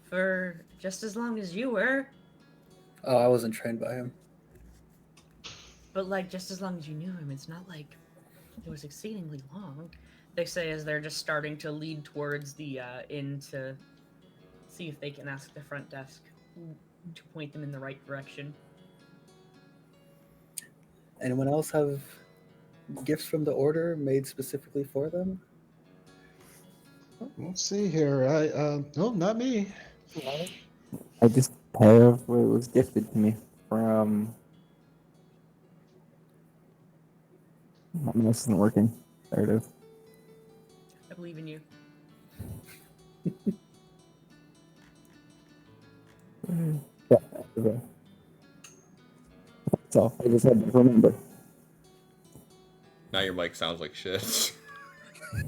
For just as long as you were. Oh, I wasn't trained by him. But like, just as long as you knew him, it's not like it was exceedingly long. They say as they're just starting to lead towards the inn to see if they can ask the front desk to point them in the right direction. Anyone else have gifts from the order made specifically for them? Let's see here. No, not me. I just have what was gifted to me from. My mouse isn't working. There it is. I believe in you. Yeah, okay. So I just had to remember. Now your mic sounds like shit. I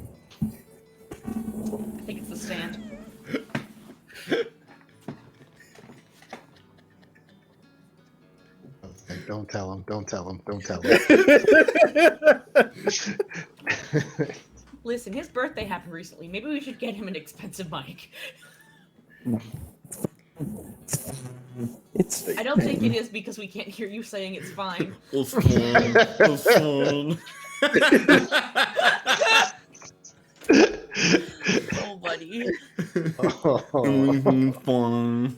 think it's the stand. I was like, don't tell him. Don't tell him. Don't tell him. Listen, his birthday happened recently. Maybe we should get him an expensive mic. It's. I don't think it is because we can't hear you saying it's fine. It's fun. It's fun. Oh, buddy. Mhm, fun.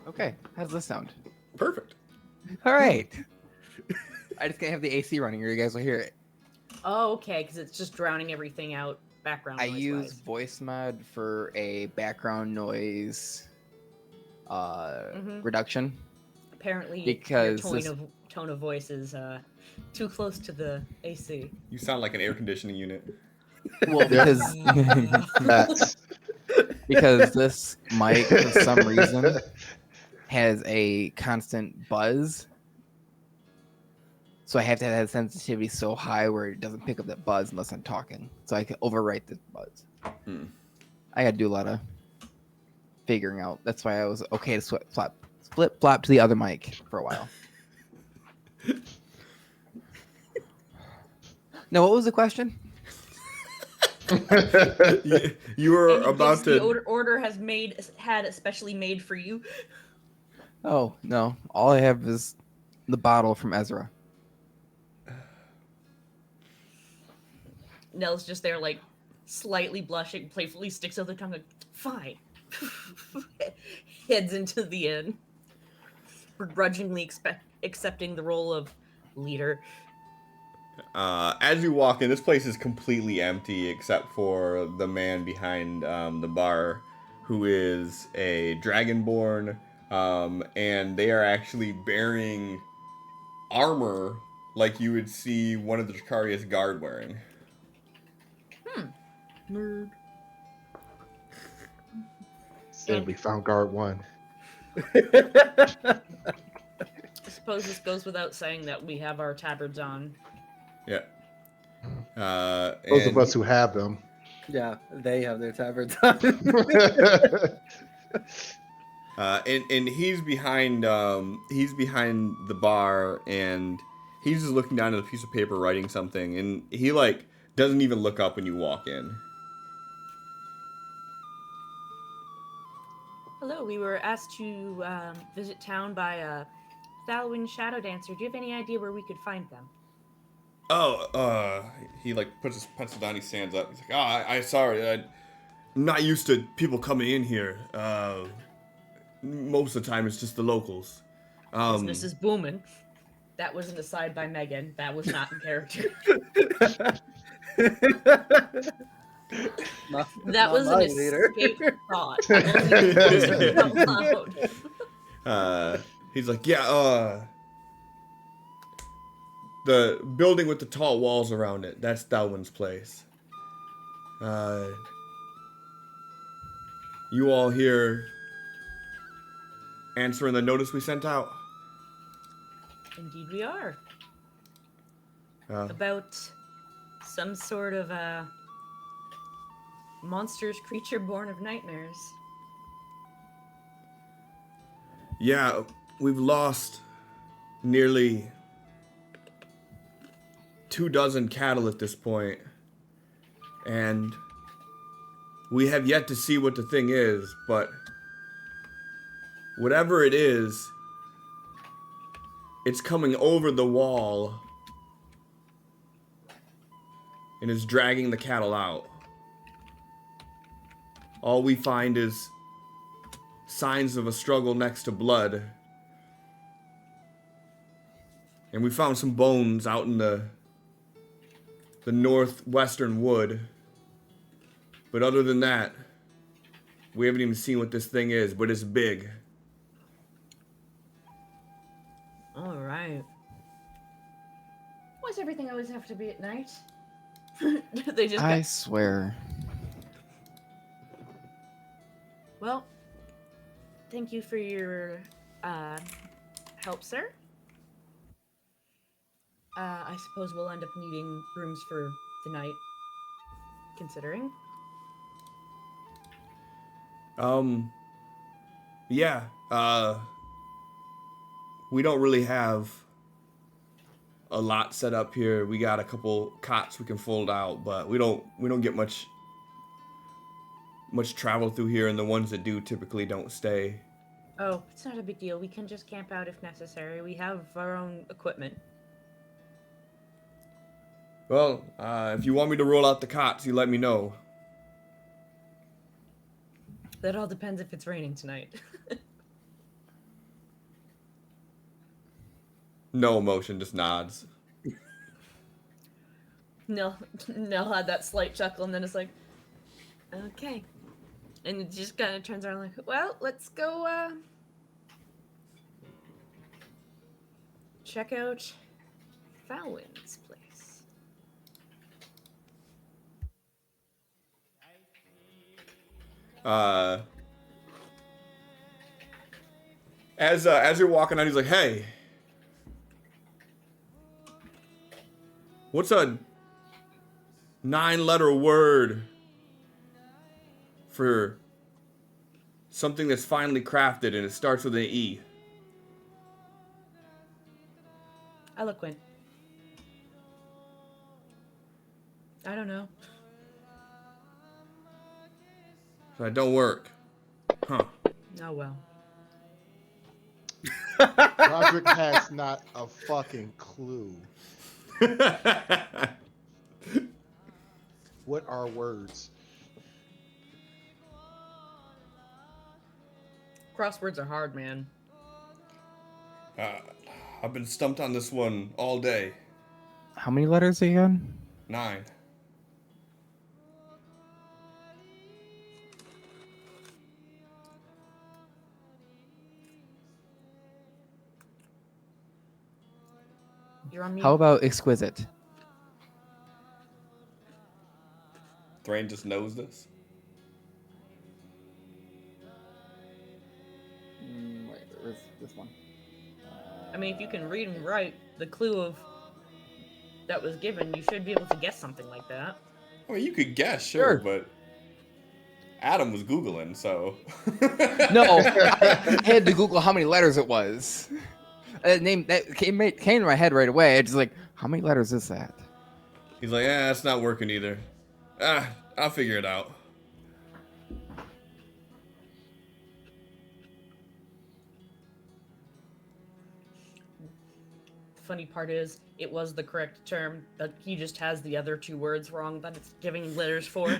Okay, how does this sound? Perfect. All right. I just can't have the AC running, or you guys will hear it. Oh, okay, because it's just drowning everything out background I noise use wise. voice mod for a background noise Mhm. reduction. Apparently, Because your this- tone of voice is too close to the AC. You sound like an air conditioning unit. Well, because That's because this mic for some reason has a constant buzz. So I have to have that sensitivity so high where it doesn't pick up that buzz unless I'm talking. So I can overwrite the buzz. Hmm. I got to do a lot of figuring out. That's why I was okay to flip flop to the other mic for a while. No, what was the question? You were Any about gifts to. the order has had especially made for you. Oh, no. All I have is the bottle from Ezra. Nell's just there, like, slightly blushing, playfully sticks out the tongue, like, fine. Heads into the inn, begrudgingly accepting the role of leader. As you walk in, this place is completely empty except for the man behind the bar, who is a dragonborn, and they are actually bearing armor like you would see one of the Dracaria's guard wearing. Nerd. Said we found guard one. I suppose this goes without saying that we have our tabards on. Yeah. Those of and us who have them. Yeah, they have their tabards on. and he's behind the bar, and he's just looking down at a piece of paper writing something, and he like doesn't even look up when you walk in. Hello, we were asked to visit town by a Thalwyn Shadow Dancer. Do you have any idea where we could find them? He like puts his pencil down, he stands up, he's like, I sorry, I'm not used to people coming in here. Most of the time it's just the locals. Business is booming. That was an aside by Megan. That was not in character. That was an escape thought. That wasn't out loud. He's like, yeah, the building with the tall walls around it, that's Thalwyn's place. You all here answering the notice we sent out? Indeed we are. Uh, About some sort of monstrous creature born of nightmares. yeah, we've lost nearly 24 cattle at this point, and We have yet to see what the thing is, but whatever it is, it's coming over the wall and is dragging the cattle out. All we find is signs of a struggle next to blood. And we found some bones out in the northwestern wood. But other than that, we haven't even seen what this thing is, but it's big. All right. Why does everything always have to be at night? They just I got... swear. Well, thank you for your help, sir. I suppose we'll end up needing rooms for the night, considering. Yeah, we don't really have a lot set up here. We got a couple cots we can fold out, but we don't get much travel through here, and the ones that do typically don't stay. Oh, it's not a big deal. We can just camp out if necessary. We have our own equipment. Well, if you want me to roll out the cots, you let me know. That all depends if it's raining tonight. No emotion, just nods. Nell had that slight chuckle, and then it's like, okay. And it just kind of turns around like, well, let's go check out Fallon's place. As you're walking out, he's like, "Hey, what's a 9-letter word for something that's finely crafted and it starts with an E?" Eloquent. I don't know. So that don't work. Huh. Oh well. Roderick has not a fucking clue. What are words? Crosswords are hard, man. I've been stumped on this one all day. How many letters again? 9. You're on mute. How about exquisite? Thrain just knows this. Wait, where's this one? I mean, if you can read and write the clue of that was given, you should be able to guess something like that. Well, you could guess, sure, Sure. but Adam was Googling, so. No, I had to Google how many letters it was. Name that came to my head right away. I just like, how many letters is that? He's like, it's not working either. I'll figure it out. Funny part is, it was the correct term, but he just has the other 2 words wrong that it's giving letters for.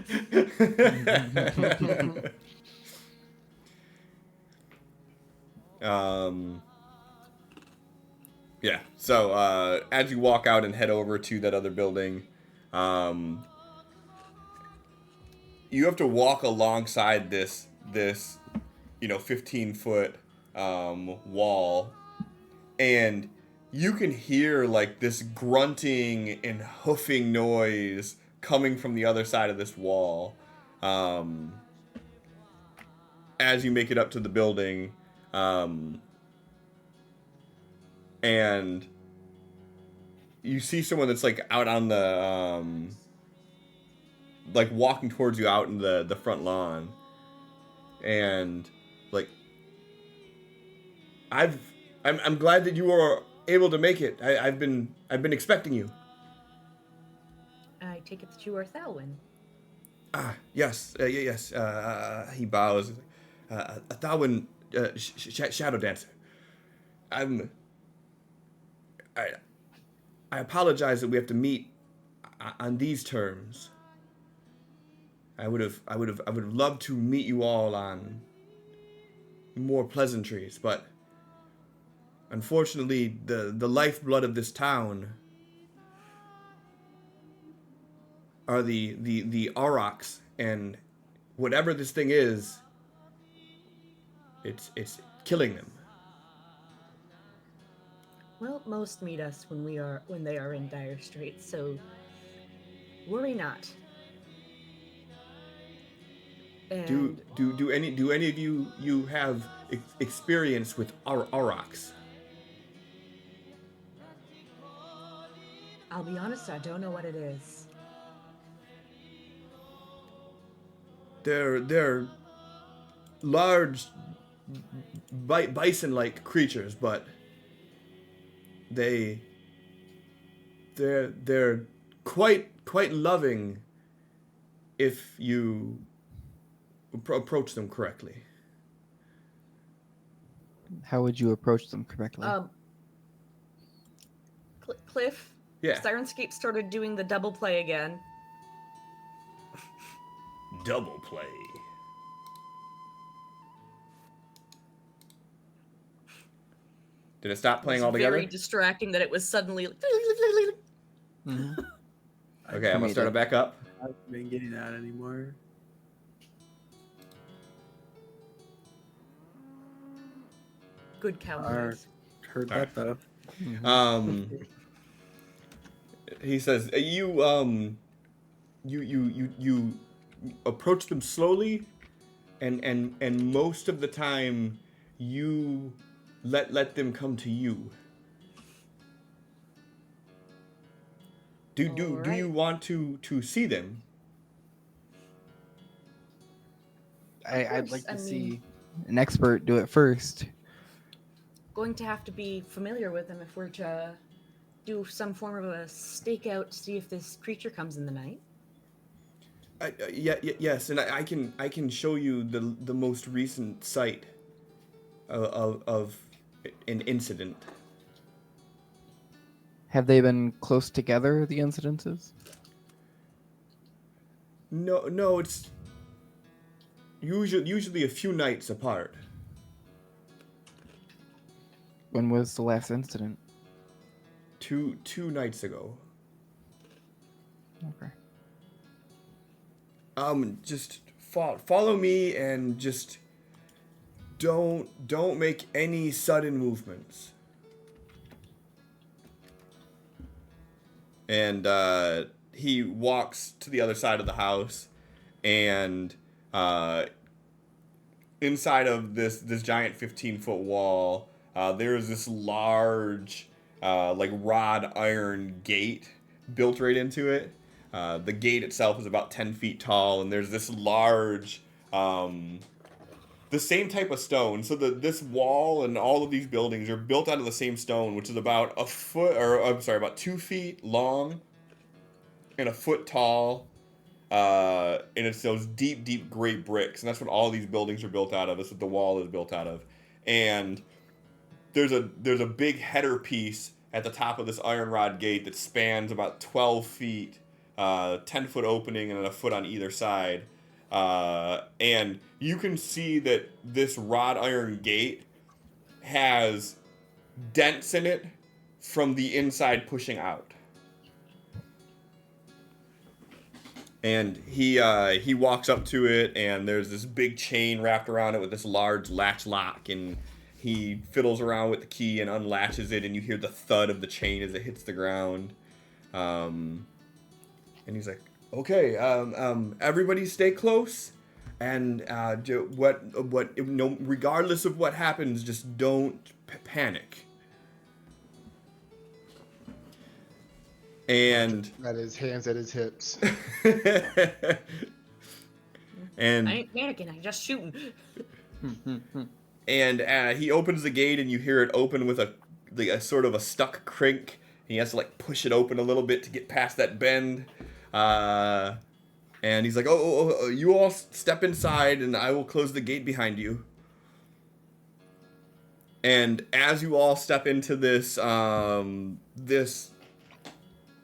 Yeah. So as you walk out and head over to that other building, you have to walk alongside this 15-foot wall, and you can hear like this grunting and hoofing noise coming from the other side of this wall. As you make it up to the building, and you see someone that's like out on the like walking towards you out in the front lawn, and like I'm glad that you were able to make it. I've been expecting you. I take it that you are Thalwyn. Yes. He bows. Thawin, Shadow Dancer. I apologize that we have to meet on these terms. I would have loved to meet you all on more pleasantries, but unfortunately, the lifeblood of this town are the Aurochs, and whatever this thing is, it's killing them. Well, most meet us when they are in dire straits, so worry not. And Do any of you have experience with Aurochs? I'll be honest, I don't know what it is. They're large bison-like creatures, but they're quite loving if you approach them correctly. How would you approach them correctly? Cliff. Yeah. Sirenscape started doing the double play again. Double play. Did it stop playing It was altogether? very distracting that it was suddenly. Mhm. Okay, I'm gonna start it back up. I haven't been getting that anymore. Good cow Alright. noise. Heard Alright. that though. He says you approach them slowly, and most of the time you let them come to you. Do Alright. you want to see them? I'd course, like to I see mean- an expert do it first. Going to have to be familiar with them if we're to do some form of a stakeout to see if this creature comes in the night. Yes, and I can show you the most recent site of an incident. Have they been close together, the incidences? No, it's usually a few nights apart. When was the last incident? Two nights ago. Okay. Just follow me and just don't make any sudden movements. And he walks to the other side of the house, and inside of this giant 15-foot wall, there's this large like wrought iron gate built right into it. The gate itself is about 10 feet tall, and there's this large, the same type of stone. So this wall and all of these buildings are built out of the same stone, which is about about 2 feet long and a foot tall. And it's those deep gray bricks, and that's what all these buildings are built out of. That's what the wall is built out of. And there's a big header piece at the top of this iron rod gate that spans about 12 feet, 10-foot opening and then a foot on either side. And you can see that this wrought iron gate has dents in it from the inside pushing out. And he walks up to it, and there's this big chain wrapped around it with this large latch lock, and he fiddles around with the key and unlatches it, and you hear the thud of the chain as it hits the ground. And he's like, "Okay, everybody stay close, and regardless of what happens, just don't panic." And Got his hands at his hips. and I ain't panicking, I'm just shooting. And he opens the gate, and you hear it open with a sort of a stuck crink. He has to like push it open a little bit to get past that bend. And And he's like, oh, you all step inside and I will close the gate behind you. And as you all step into this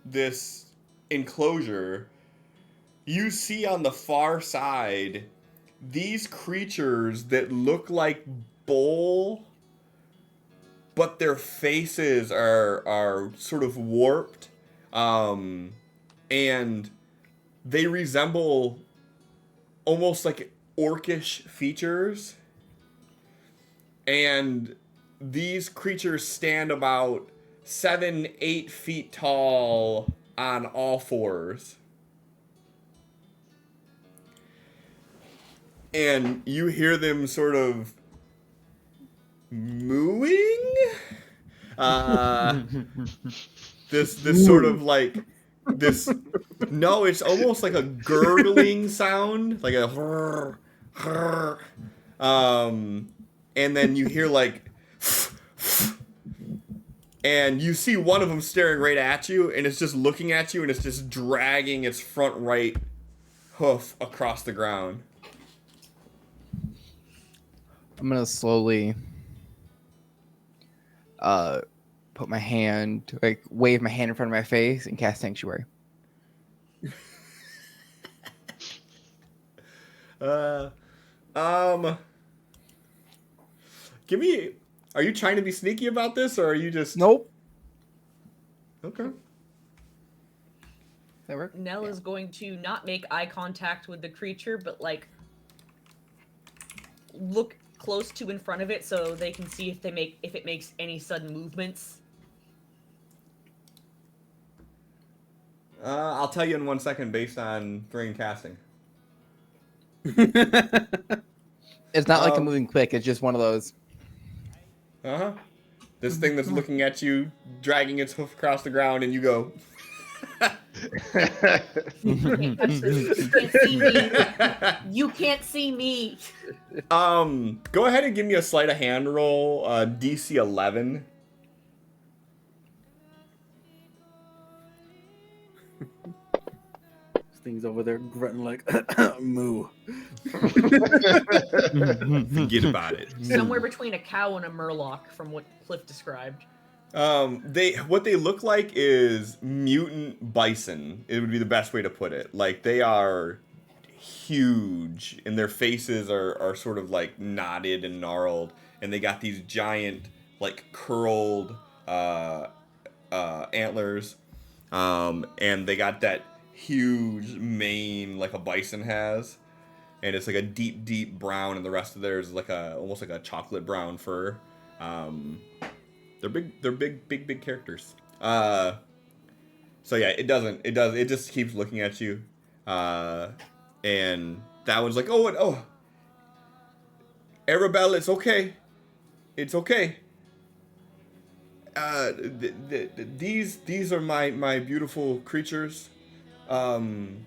this enclosure, you see on the far side these creatures that look like bull, but their faces are sort of warped, and they resemble almost like orcish features. And these creatures stand about 7-8 feet tall on all fours. And you hear them sort of mooing. This sort of like this. No, it's almost like a gurgling sound, like a and then you hear like, and you see one of them staring right at you, and it's just looking at you, and it's just dragging its front right hoof across the ground. I'm gonna slowly put my hand, like wave my hand in front of my face and cast Sanctuary. Give me. Are you trying to be sneaky about this, or are you just? Nope. Okay. That work? Nell is going to not make eye contact with the creature, but like look close to in front of it so they can see if it makes any sudden movements. I'll tell you in 1 second based on bring casting. It's not like a moving quick. It's just one of those. Uh-huh. This thing that's looking at you, dragging its hoof across the ground, and you go. You can't touch this. You can't see me. You can't see me. Go ahead and give me a sleight of hand roll, DC 11. This thing's over there grunting like moo. Forget about it. Somewhere between a cow and a murloc, from what Cliff described. What they look like is mutant bison. It would be the best way to put it. Like, they are huge, and their faces are sort of like knotted and gnarled, and they got these giant, like, curled antlers, and they got that huge mane like a bison has, and it's like a deep brown, and the rest of theirs is like almost like a chocolate brown fur. They're big characters. So yeah, it just keeps looking at you, and that one's like, oh, Arabelle, it's okay. These are my beautiful creatures, and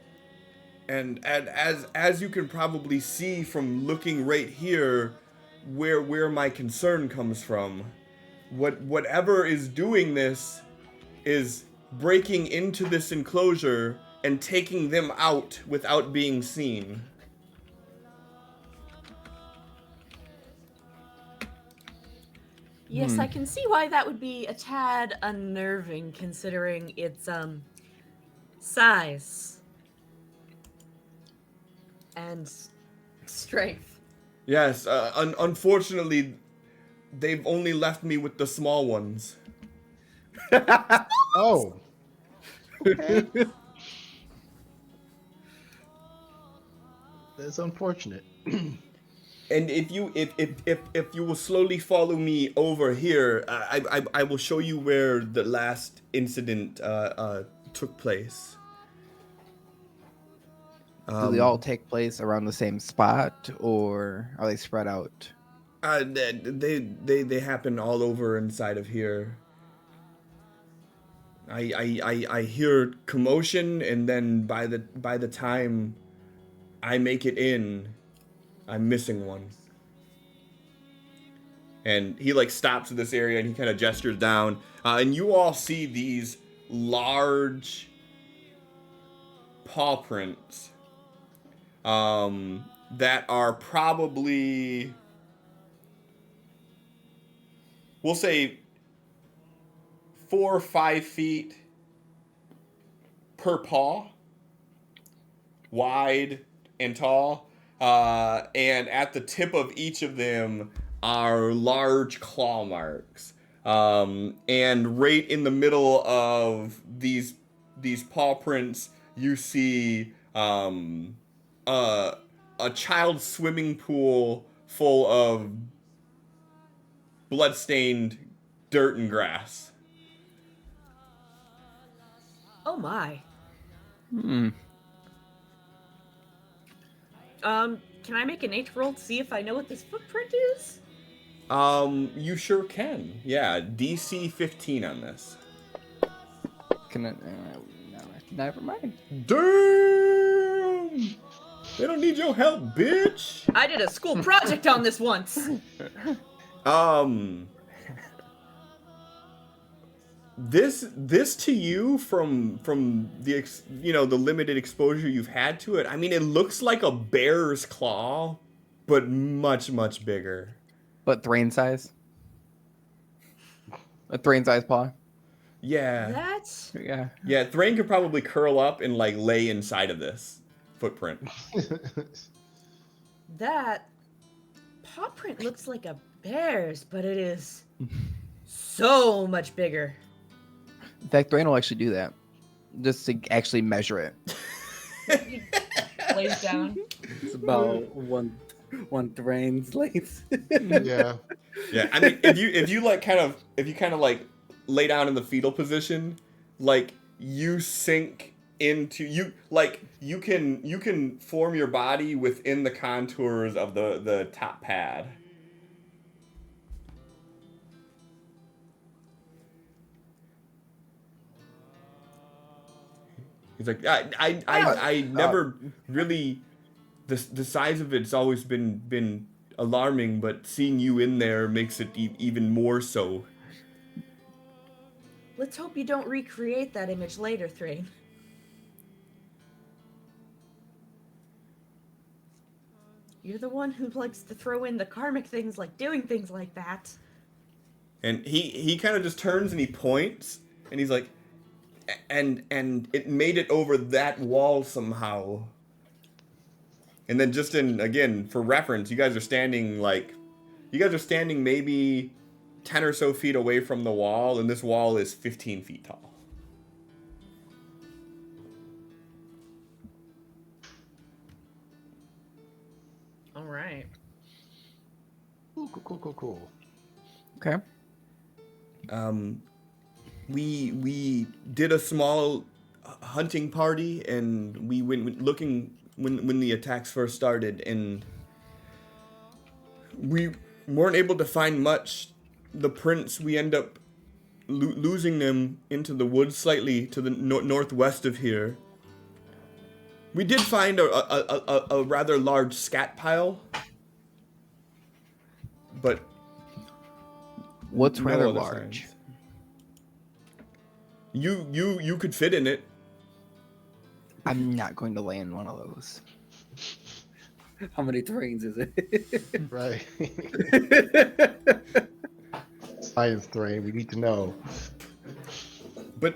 as you can probably see from looking right here, where my concern comes from. Whatever is doing this is breaking into this enclosure and taking them out without being seen. Yes, I can see why that would be a tad unnerving, considering its size and strength. Yes, unfortunately, they've only left me with the small ones. Oh. Okay. That's unfortunate. And if you will slowly follow me over here, I will show you where the last incident took place. Do they all take place around the same spot, or are they spread out? They happen all over inside of here. I hear commotion, and then by the time I make it in, I'm missing one. And he like stops in this area, and he kind of gestures down, and you all see these large paw prints that are probably, we'll say, 4 or 5 feet per paw, wide and tall. And at the tip of each of them are large claw marks. And right in the middle of these paw prints, you see a child's swimming pool full of blood-stained dirt and grass. Oh my. Hmm. Can I make a nature roll to see if I know what this footprint is? You sure can. Yeah, DC 15 on this. Can I? Never mind. Damn! They don't need your help, bitch. I did a school project on this once. This to you from the the limited exposure you've had to it. I mean, it looks like a bear's claw, but much bigger. But Thrain size. A Thrain size paw. Yeah. That's Yeah. Yeah, Thrain could probably curl up and like lay inside of this footprint. that paw print looks like a bear's, but it is so much bigger. In fact, Thrain will actually do that, just to actually measure it. Lays down. It's about one Thrain's length. Yeah. Yeah, I mean, if you kind of like lay down in the fetal position, like you sink into you can form your body within the contours of the top pad. He's like, I never really, the size of it's always been alarming, but seeing you in there makes it even more so. Let's hope you don't recreate that image later, Thrain. You're the one who likes to throw in the karmic things, like doing things like that. And he kind of just turns and he points, and he's like, and it made it over that wall somehow. And then just again, for reference, you guys are standing maybe 10 or so feet away from the wall, and this wall is 15 feet tall. All right. Cool. Okay. We did a small hunting party, and we went looking when the attacks first started, and we weren't able to find much. The prints, we end up losing them into the woods slightly to the northwest of here. We did find a rather large scat pile, but What's no rather other large? signs. You could fit in it. I'm not going to land one of those. How many Thrains is it? Right. Science Thrain, we need to know. But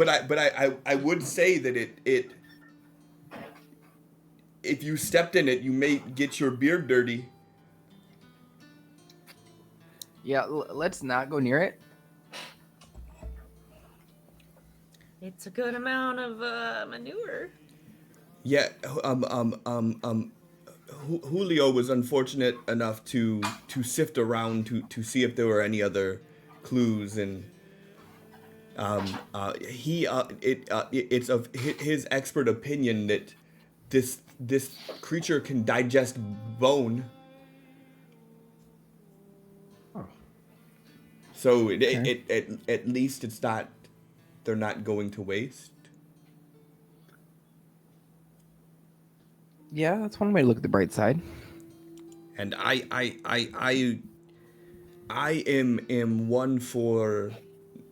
I would say that it if you stepped in it, you may get your beard dirty. Yeah, let's not go near it. It's a good amount of manure. Yeah, Julio was unfortunate enough to sift around to see if there were any other clues, and it's of his expert opinion that this creature can digest bone. Oh. So at least they're not going to waste. Yeah, that's one way to look at the bright side. And I am one for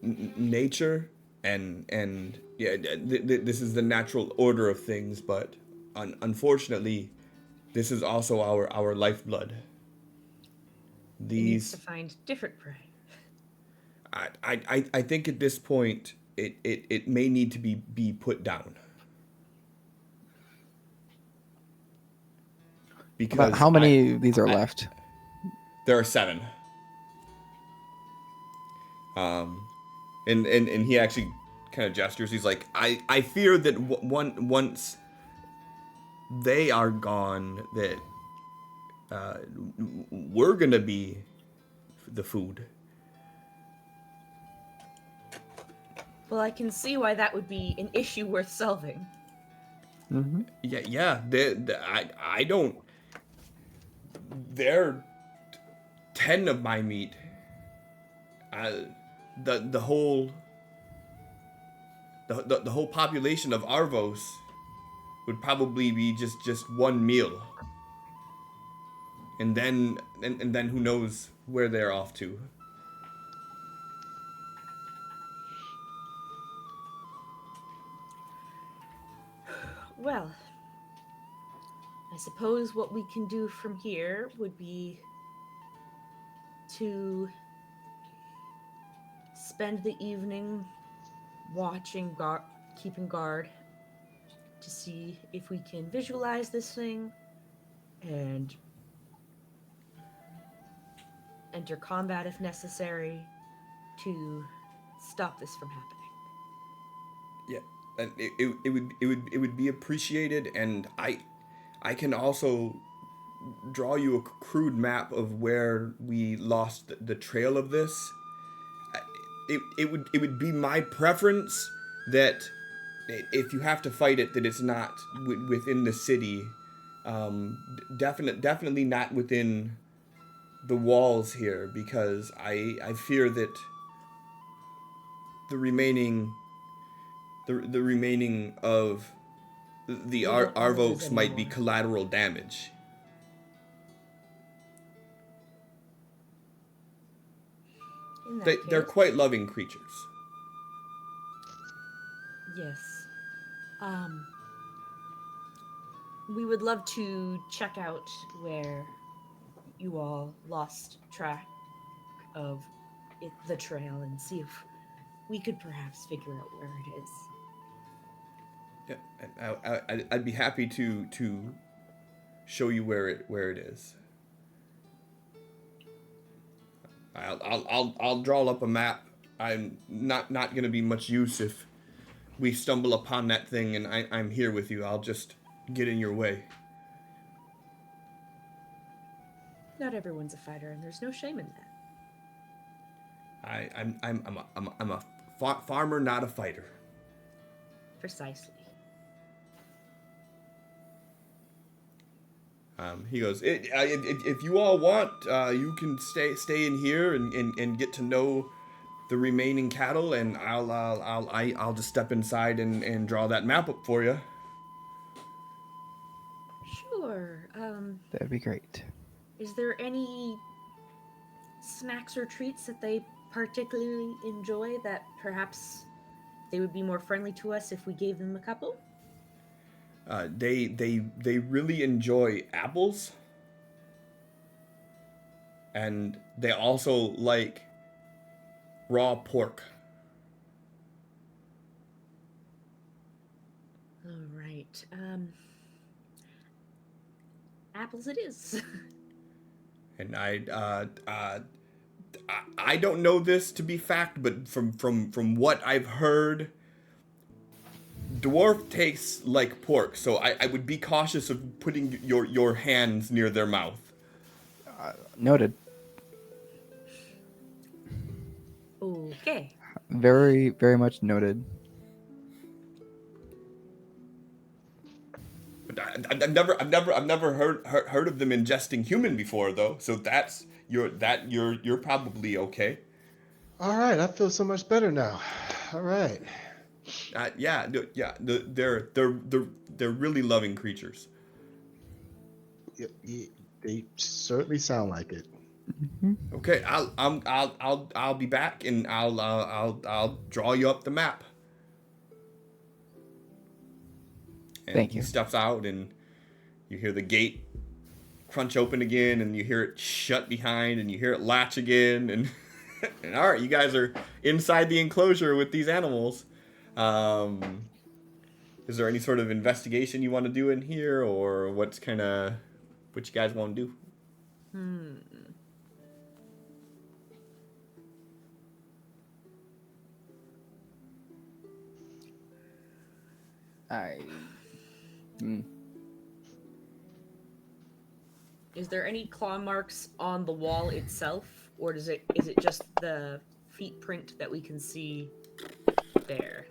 nature, and yeah, this is the natural order of things. But unfortunately, this is also our lifeblood. It needs to These, find different prey. I think at this point it may need to be put down. Because About how many of these are I- left? there are 7. And he actually kind of gestures. He's like, I fear that once they are gone, that we're gonna be the food. Well, I can see why that would be an issue worth solving. Mm-hmm. Yeah. I don't. They're 10 of my meat. The whole population of Avos would probably be just one meal, and then who knows where they're off to. Well, I suppose what we can do from here would be to spend the evening watching, keeping guard, to see if we can visualize this thing and enter combat if necessary to stop this from happening. Yeah, and it would be appreciated, and I can also draw you a crude map of where we lost the trail of this. It would be my preference that if you have to fight it, that it's not within the city. Definitely not within the walls here, because I fear that the remaining of the We don't wanna lose Arvos might be anyone. collateral damage. In that They're case, quite loving creatures. yes. We would love to check out where you all lost track of the trail and see if we could perhaps figure out where it is. Yeah, I'd be happy to show you where it is. I'll draw up a map. I'm not gonna be much use if we stumble upon that thing and I'm here with you. I'll just get in your way. Not everyone's a fighter, and there's no shame in that. I'm a farmer, not a fighter. Precisely. He goes, if you all want, you can stay in here and get to know the remaining cattle, and I'll just step inside and draw that map up for you. Sure. That'd be great. Is there any snacks or treats that they particularly enjoy that perhaps they would be more friendly to us if we gave them a couple? They really enjoy apples, and they also like raw pork. All right. Apples it is. And I don't know this to be fact, but from what I've heard, dwarf tastes like pork, so I would be cautious of putting your hands near their mouth. Noted. Okay. Very, very much noted. But I've never heard of them ingesting human before, though. So you're probably okay. All right, I feel so much better now. All right. They're really loving creatures. They certainly sound like it. Okay, I'll be back, and I'll draw you up the map. And Thank he you. steps out, and you hear the gate crunch open again, and you hear it shut behind, and you hear it latch again, and and all right, you guys are inside the enclosure with these animals. Is there any sort of investigation you want to do in here, or what you guys want to do? I. Is there any claw marks on the wall itself, or is it just the feet print that we can see there?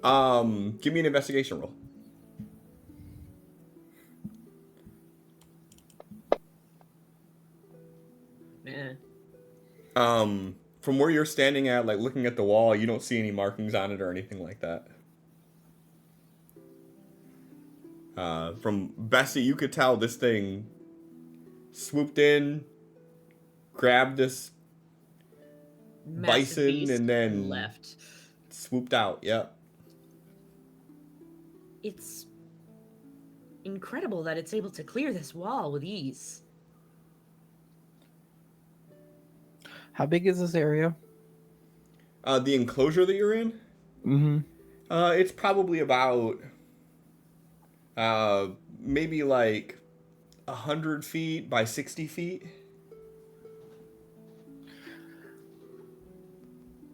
Give me an investigation roll. Eh. From where you're standing at, like looking at the wall, you don't see any markings on it or anything like that. From Bessie, you could tell this thing swooped in, grabbed this Massive bison, beast and then left. swooped out. Yep. It's incredible that it's able to clear this wall with ease. How big is this area? The enclosure that you're in, Mm-hmm. it's probably about maybe like 100 feet by 60 feet.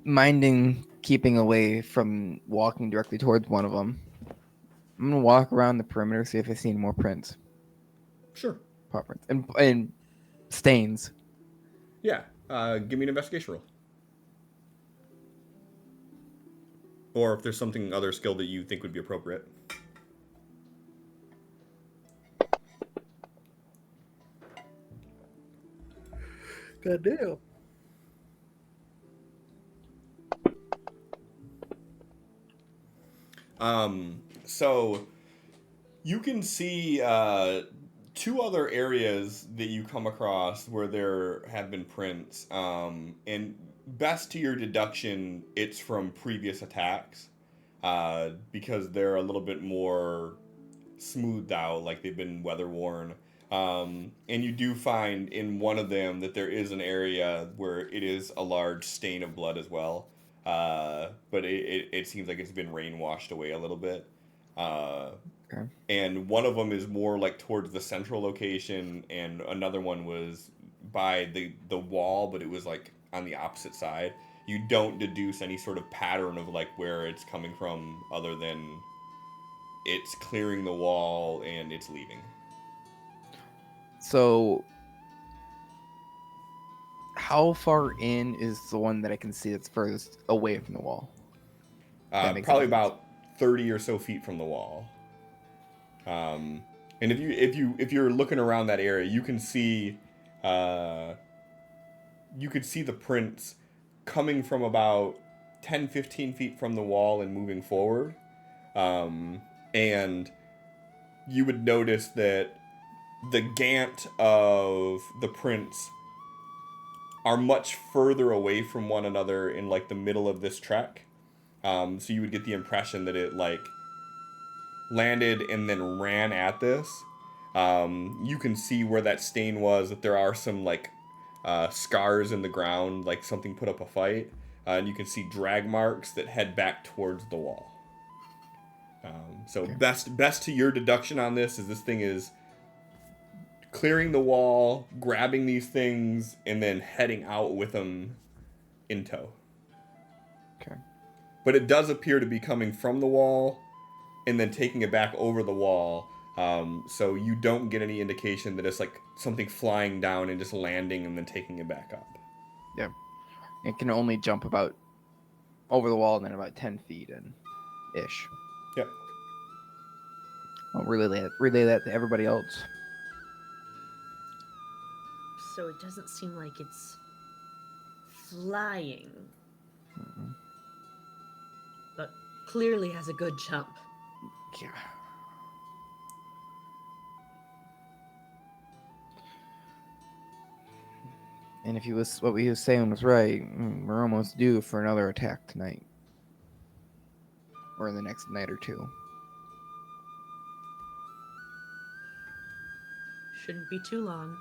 Minding keeping away from walking directly towards one of them. I'm gonna walk around the perimeter, see if I see any more prints, Sure. paw prints, and stains. Yeah. Give me an investigation roll. Or if there's something other skill that you think would be appropriate. Good deal. So you can see two other areas that you come across where there have been prints. And best to your deduction, it's from previous attacks because they're a little bit more smoothed out, like they've been weather worn. And you do find in one of them that there is an area where it is a large stain of blood as well. But it seems like it's been rain washed away a little bit. Okay. And one of them is more like towards the central location, and another one was by the wall, but it was like on the opposite side. You don't deduce any sort of pattern of like where it's coming from other than it's clearing the wall and it's leaving. So, how far in is the one that I can see that's furthest away from the wall? That makes Probably sense. about 30 or so feet from the wall. And if you're looking around that area, you can see you could see the prints coming from about 10-15 feet from the wall and moving forward. And you would notice that the gant of the prints are much further away from one another in like the middle of this trek. So you would get the impression that it like landed and then ran at this. You can see where that stain was, that there are some like scars in the ground, like something put up a fight. And you can see drag marks that head back towards the wall. So Okay. best to your deduction on this is this thing is clearing the wall, grabbing these things, and then heading out with them in tow. Okay. But it does appear to be coming from the wall and then taking it back over the wall. So you don't get any indication that it's like something flying down and just landing and then taking it back up. Yeah. It can only jump about over the wall and then about 10 feet and ish. Yep. I'll relay that to everybody else. So it doesn't seem like it's flying, but clearly has a good jump. Yeah. And if what he was saying was right, we're almost due for another attack tonight. Or in the next night or two. Shouldn't be too long.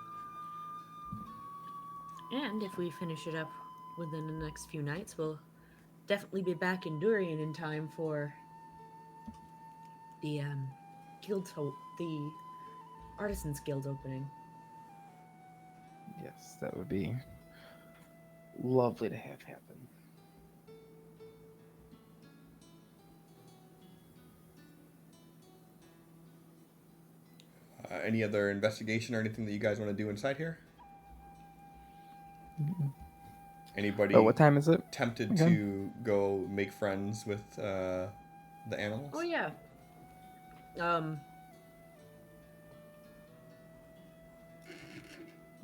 And if we finish it up within the next few nights, we'll definitely be back in Durian in time for the the Artisans Guild opening. Yes, that would be lovely to have happen. Any other investigation or anything that you guys want to do inside here? Anybody Oh, what time is it? tempted Okay. to go make friends with the animals? Oh yeah.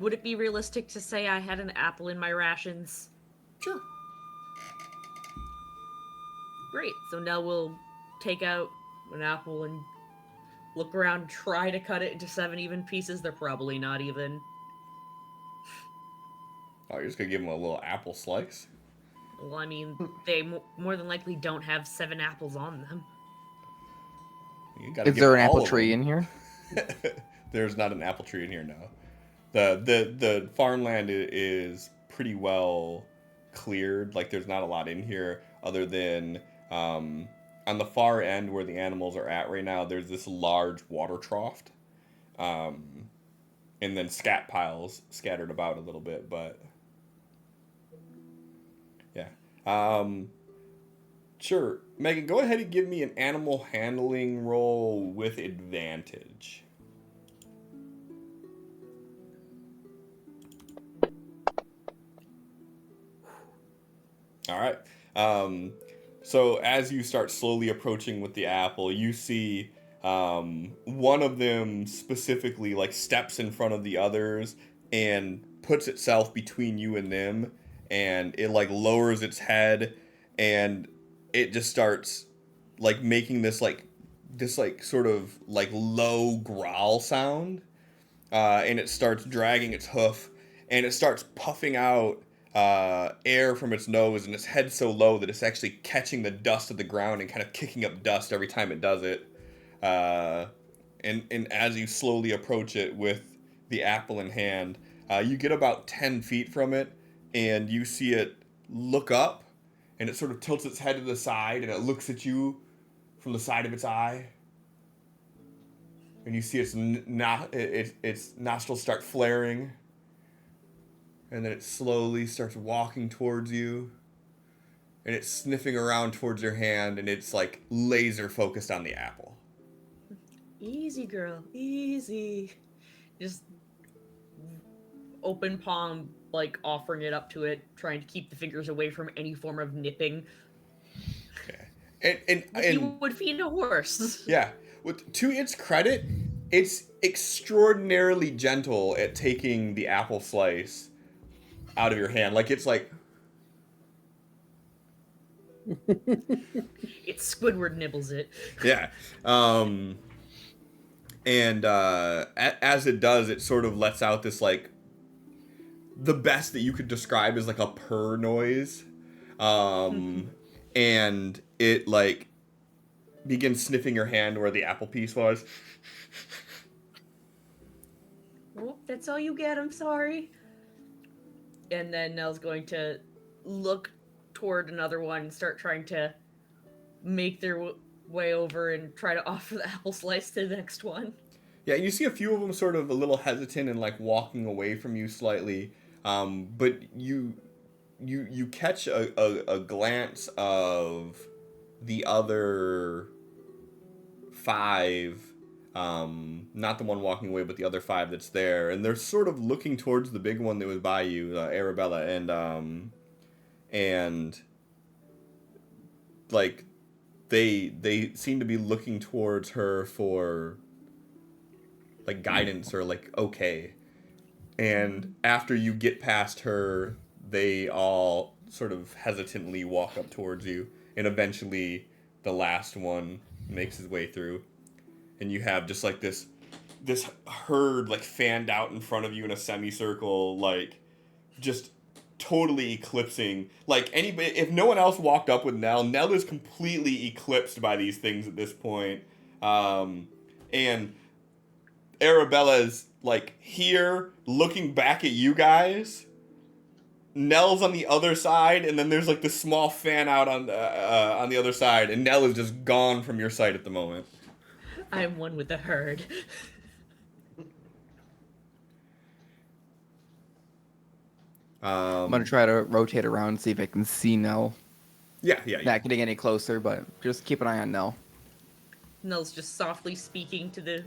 Would it be realistic to say I had an apple in my rations? Sure. Great. So now we'll take out an apple and look around, try to cut it into 7 even pieces. They're probably not even. Oh, you're just gonna give them a little apple slice? Well, I mean, they more than likely don't have 7 apples on them. You gotta Is give there an all apple of tree them. in here? There's not an apple tree in here, no. The farmland is pretty well cleared. Like, there's not a lot in here other than on the far end where the animals are at right now, there's this large water trough. And then scat piles scattered about a little bit, but yeah. Sure. Megan, go ahead and give me an animal handling roll with advantage. All right. So as you start slowly approaching with the apple, you see one of them specifically like steps in front of the others and puts itself between you and them, and it like lowers its head, and it just starts like making this like sort of like low growl sound, and it starts dragging its hoof, and it starts puffing out air from its nose, and its head's so low that it's actually catching the dust of the ground and kind of kicking up dust every time it does it. And as you slowly approach it with the apple in hand, you get about 10 feet from it, and you see it look up, and it sort of tilts its head to the side, and it looks at you from the side of its eye. And you see its nostrils start flaring. And then it slowly starts walking towards you. And it's sniffing around towards your hand, and it's like laser focused on the apple. Easy, girl. Easy. Just open palm, like offering it up to it, trying to keep the fingers away from any form of nipping. Okay. Like you would feed a horse. Yeah. To its credit, it's extraordinarily gentle at taking the apple slice out of your hand. Like, it's like... It's Squidward nibbles it. Yeah. And as it does, it sort of lets out this, like, the best that you could describe as, like, a purr noise. And it, like, begins sniffing your hand where the apple piece was. Oh, that's all you get, I'm sorry. And then Nell's going to look toward another one and start trying to make their way over and try to offer the apple slice to the next one. Yeah, you see a few of them sort of a little hesitant and like walking away from you slightly, but you catch a glance of the other 5, not the one walking away, but the other 5 that's there, and they're sort of looking towards the big one that was by you, Arabella, and like they seem to be looking towards her for like guidance or like okay. And after you get past her, they all sort of hesitantly walk up towards you, and eventually the last one makes his way through, and you have just like this herd like fanned out in front of you in a semicircle, like just totally eclipsing like anybody. If no one else walked up with Nell is completely eclipsed by these things at this point. And Arabella's like here looking back at you guys. Nell's on the other side, and then there's like this small fan out on the other side, and Nell is just gone from your sight at the moment. I'm one with the herd. I'm gonna try to rotate around and see if I can see Nell. Yeah. Not getting any closer, but just keep an eye on Nell. Nell's just softly speaking to the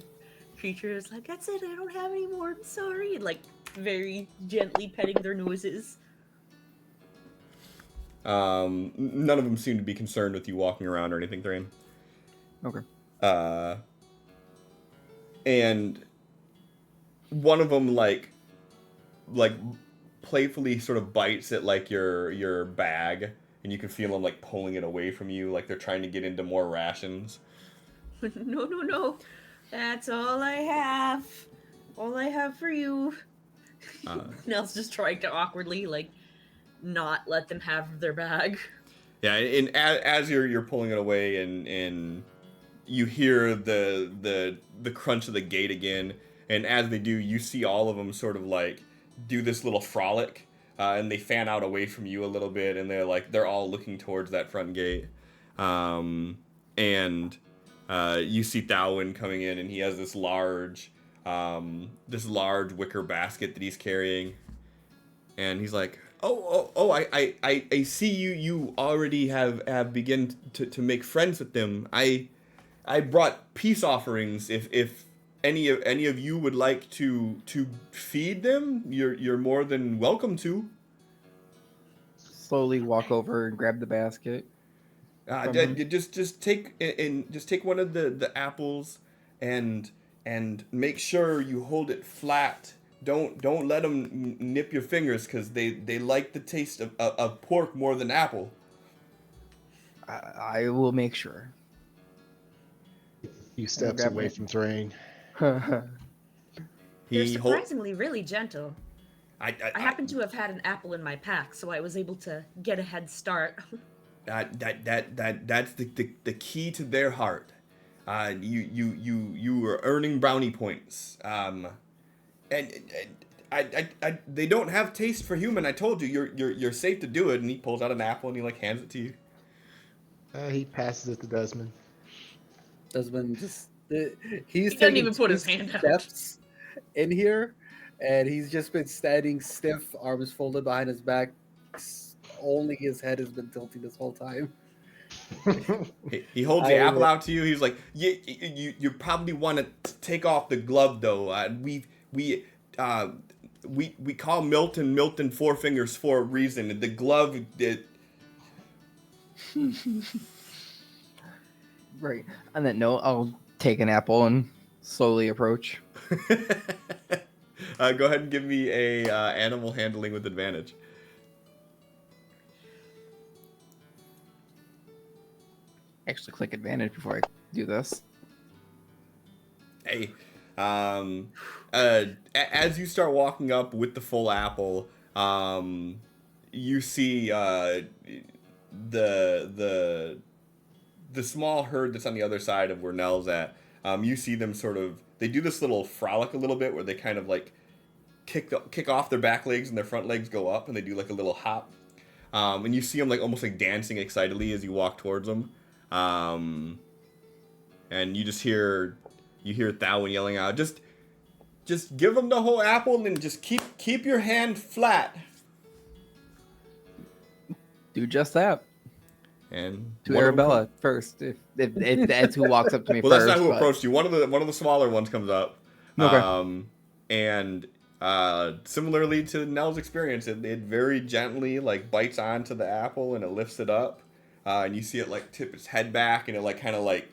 creatures, like, that's it, I don't have any more, I'm sorry. Like, very gently petting their noses. None of them seem to be concerned with you walking around or anything, Thrain. Okay. And one of them like playfully sort of bites at like your bag, and you can feel them like pulling it away from you, like they're trying to get into more rations. No. That's all I have. All I have for you. Nell's just trying to awkwardly, like, not let them have their bag. Yeah, and as you're pulling it away, and you hear the crunch of the gate again, and as they do, you see all of them sort of like do this little frolic, and they fan out away from you a little bit, and they're all looking towards that front gate, and you see Thawin coming in, and he has this large wicker basket that he's carrying, and he's like, I see you already have begun to make friends with them. I brought peace offerings. If any of you would like to feed them, you're more than welcome to. Slowly walk over and grab the basket. Just take one of the apples and make sure you hold it flat. Don't let them nip your fingers, because they like the taste of pork more than apple. I will make sure. Few steps grab away it. from Thrain. They're He hol- surprisingly really gentle. I happen to have had an apple in my pack, so I was able to get a head start. that's the key to their heart. You are earning brownie points. And they don't have taste for human. I told you, you're safe to do it. And he pulls out an apple and he like hands it to you. He passes it to Desmond. Desmond just He he's doesn't taking even put 2 his hand out. steps in here, and he's just been standing stiff, arms folded behind his back. Only his head has been tilting this whole time. He holds the apple out to you. He's like, you probably want to take off the glove though. We call Milton Four Fingers for a reason. The glove Right. On that note, I'll take an apple and slowly approach. Go ahead and give me a animal handling with advantage. Actually, click advantage before I do this. Hey, as you start walking up with the full apple, you see the small herd that's on the other side of where Nell's at. You see them sort of, they do this little frolic a little bit where they kind of like kick off their back legs and their front legs go up, and they do like a little hop. And you see them like almost like dancing excitedly as you walk towards them. And you just hear Thawin yelling out, just give them the whole apple and just keep your hand flat. Do just that. And To one of them Arabella first, if that's who walks up to me well, first. that's not who but- approached you. One of the smaller ones comes up. Okay. And similarly to Nell's experience, it very gently like bites onto the apple and it lifts it up. And you see it like tip its head back, and it like kind of like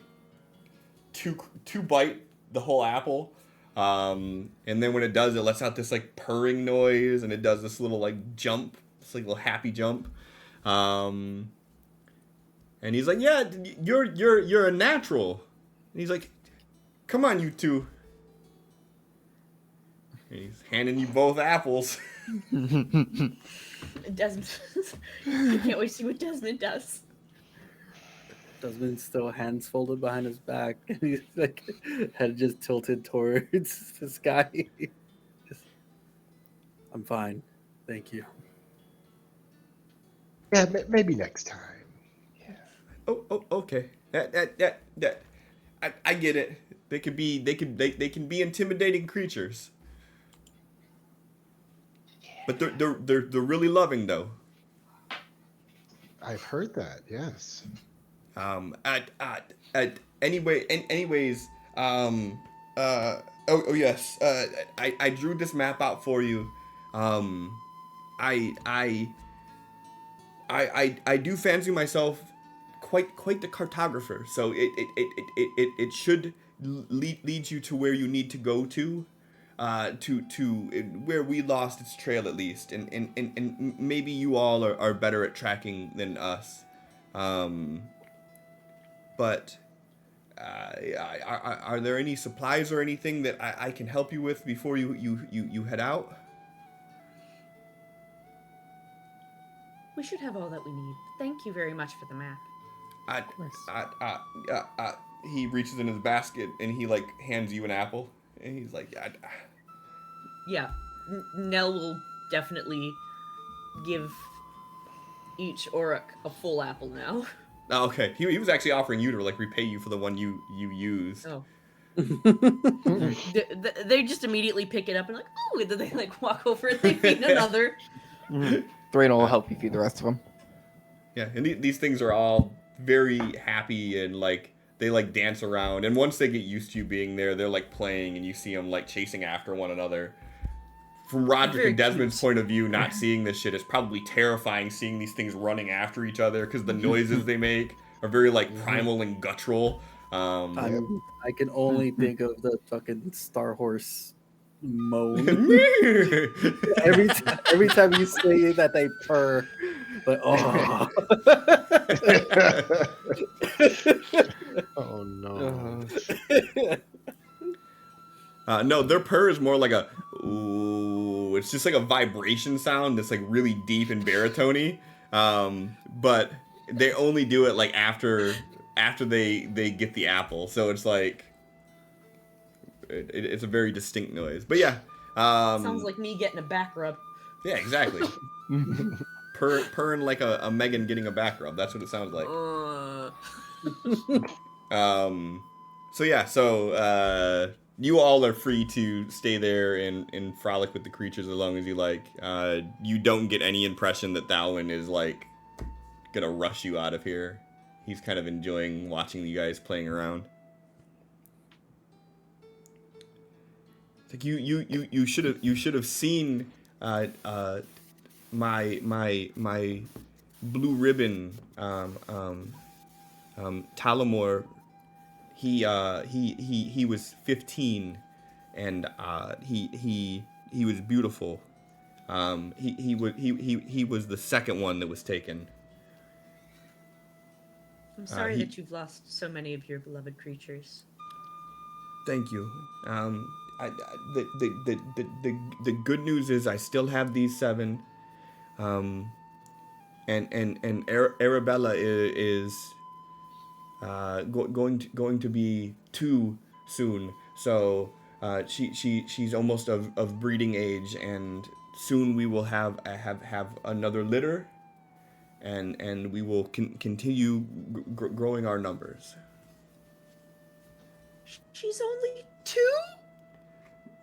two bite the whole apple. And then when it does, it lets out this like purring noise, and it does this little like jump, this like little happy jump. And he's like, "Yeah, you're a natural." And he's like, "Come on, you two." And he's handing you both apples. Desmond, I can't wait to see what Desmond does. Desmond's still hands folded behind his back, and he's like head just tilted towards the sky. I'm fine, thank you. Yeah, maybe next time. Oh, okay. That. I get it. They can be intimidating creatures. But they're really loving though. I've heard that. Yes. Anyways, oh yes, I drew this map out for you. I do fancy myself quite the cartographer, so it should lead you to where you need to go to where we lost its trail at least, and maybe you all are better at tracking than us, but are there any supplies or anything that I can help you with before you head out? We should have all that we need. Thank you very much for the map. He reaches in his basket and he like hands you an apple, and he's like, Yeah, Nell will definitely give each Auric a full apple now. Oh, okay. He was actually offering you to like repay you for the one you used. Oh. They just immediately pick it up and like, oh, and then they like walk over and they feed another. Thrain will help you feed the rest of them. Yeah, and these things are all very happy and like they like dance around. And once they get used to you being there, they're like playing, and you see them like chasing after one another. From Roderick Very and Desmond's cute. point of view, not seeing this shit is probably terrifying. Seeing these things running after each other because the noises they make are very like primal and guttural. I can only think of the fucking Star Horse moan. every time you say that they purr, but oh. Oh no. No, their purr is more like a ooh. It's just like a vibration sound that's like really deep and baritone-y. But they only do it like after they get the apple, so it's like it's a very distinct noise. But yeah, Sounds like me getting a back rub. yeah, exactly. Purring like a Megan getting a back rub. That's what it sounds like. So yeah, you all are free to stay there and frolic with the creatures as long as you like. You don't get any impression that Thalwyn is like gonna rush you out of here. He's kind of enjoying watching you guys playing around. It's like you should have seen my blue ribbon Talamor. He was 15, and he was beautiful. He was the second one that was taken. I'm sorry he- that you've lost so many of your beloved creatures. Thank you. The good news is I still have these 7. And Arabella is going to be 2 soon. So she's almost of breeding age, and soon we will have another litter, and we will continue growing our numbers. She's only 2?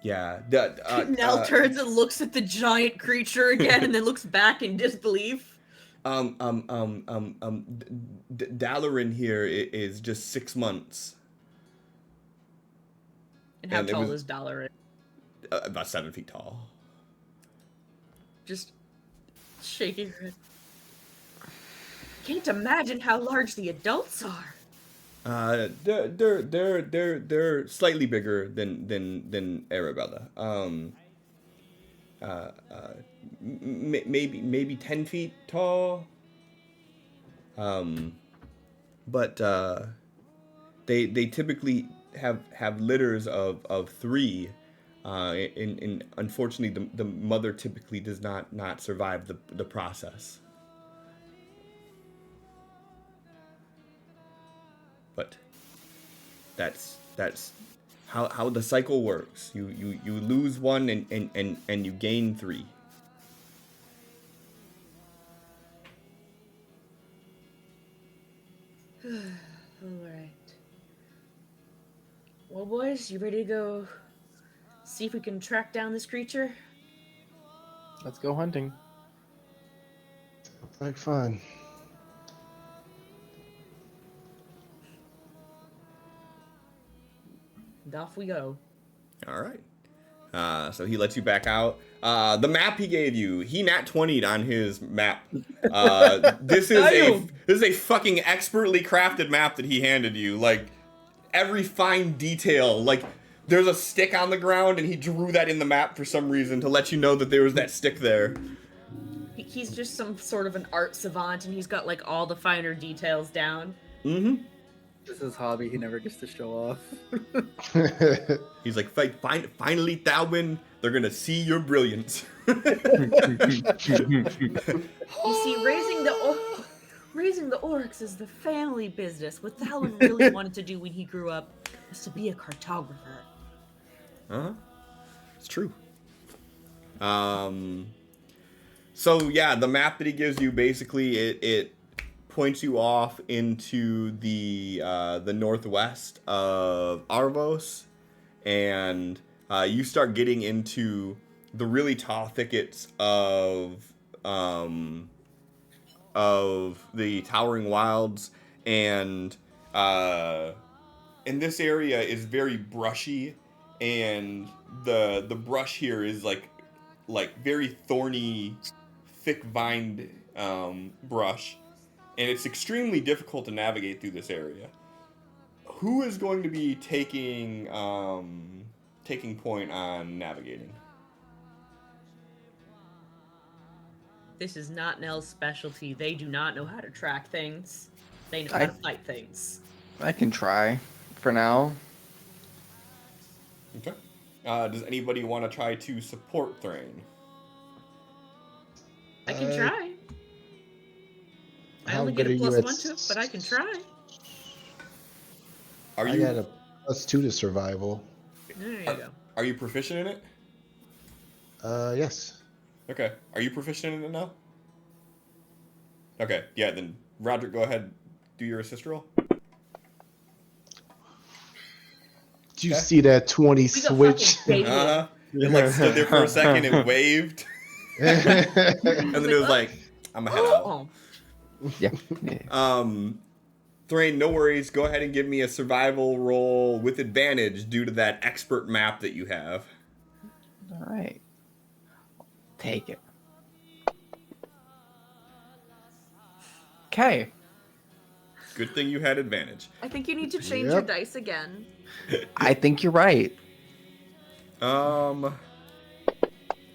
Yeah. Nell turns and looks at the giant creature again and then looks back in disbelief. Dalaran here is just 6 months. And how And it tall was- is Dollar? About 7 feet tall. Just shaking her head. Can't imagine how large the adults are. They're slightly bigger than Arabella. Maybe 10 feet tall. But they typically have litters of 3. And unfortunately, the mother typically does not survive the process. That's how the cycle works. You lose one and you gain 3. All right. Well, boys, you ready to go see if we can track down this creature? Let's go hunting. Sounds like fun. And off we go. All right. So he lets you back out. The map he gave you, he nat 20'd on his map. This is a fucking expertly crafted map that he handed you. Like every fine detail. Like there's a stick on the ground, and he drew that in the map for some reason to let you know that there was that stick there. He's just some sort of an art savant, and he's got like all the finer details down. Mm-hmm. This is his hobby. He never gets to show off. He's like, finally, Thalwyn, they're gonna see your brilliance. You see, raising the orcs is the family business. What Thalwyn really wanted to do when he grew up was to be a cartographer. Uh-huh. It's true. So yeah, the map that he gives you, basically it points you off into the northwest of Avos, and you start getting into the really tall thickets of the Towering Wilds, and this area is very brushy, and the brush here is like very thorny, thick vined brush, and it's extremely difficult to navigate through this area. Who is going to be taking point on navigating? This is not Nell's specialty. They do not know how to track things. They know how to fight things. I can try for now. Okay. Does anybody want to try to support Thrain? I can try. I How only get good a are you +1 at to it, but I can try. Are I you got a +2 to survival. There you go. are you proficient in it? Yes. Okay. Are you proficient in it now? Okay. Yeah. Then Roderick, go ahead. Do your assist roll. Do you Okay. see that 20 We got switch? fucking baited. Uh-huh. It like stood there for a second. It waved, and then it was like, "I'm gonna head out." Oh, Yeah. Thrain, no worries. Go ahead and give me a survival roll with advantage due to that expert map that you have. All right. Take it. Okay. Good thing you had advantage. I think you need to change your Yep. dice again. I think you're right. The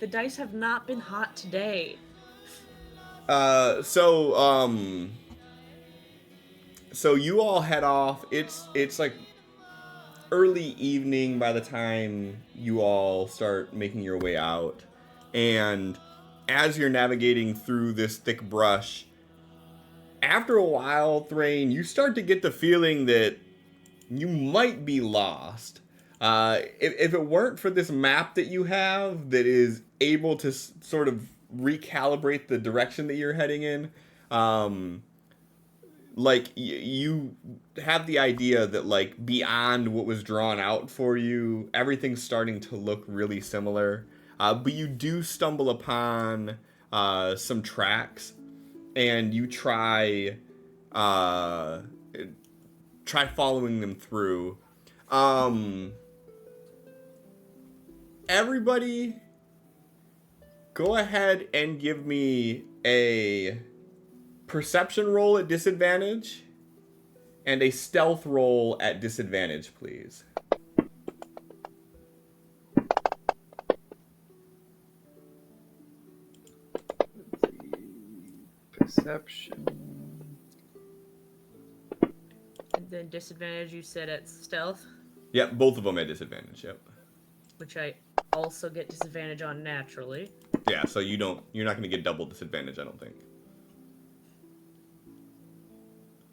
dice have not been hot today. So you all head off. It's like early evening by the time you all start making your way out. And as you're navigating through this thick brush, after a while, Thrain, you start to get the feeling that you might be lost. If it weren't for this map that you have that is able to sort of recalibrate the direction that you're heading in, like you have the idea that like beyond what was drawn out for you, everything's starting to look really similar. But you do stumble upon some tracks, and you try following them through. Everybody, go ahead and give me a perception roll at disadvantage and a stealth roll at disadvantage, please. Perception. And then disadvantage you said at stealth, Yep, both of them at disadvantage. Yep. which I also get disadvantage on naturally. Yeah, so you're not going to get double disadvantage, I don't think.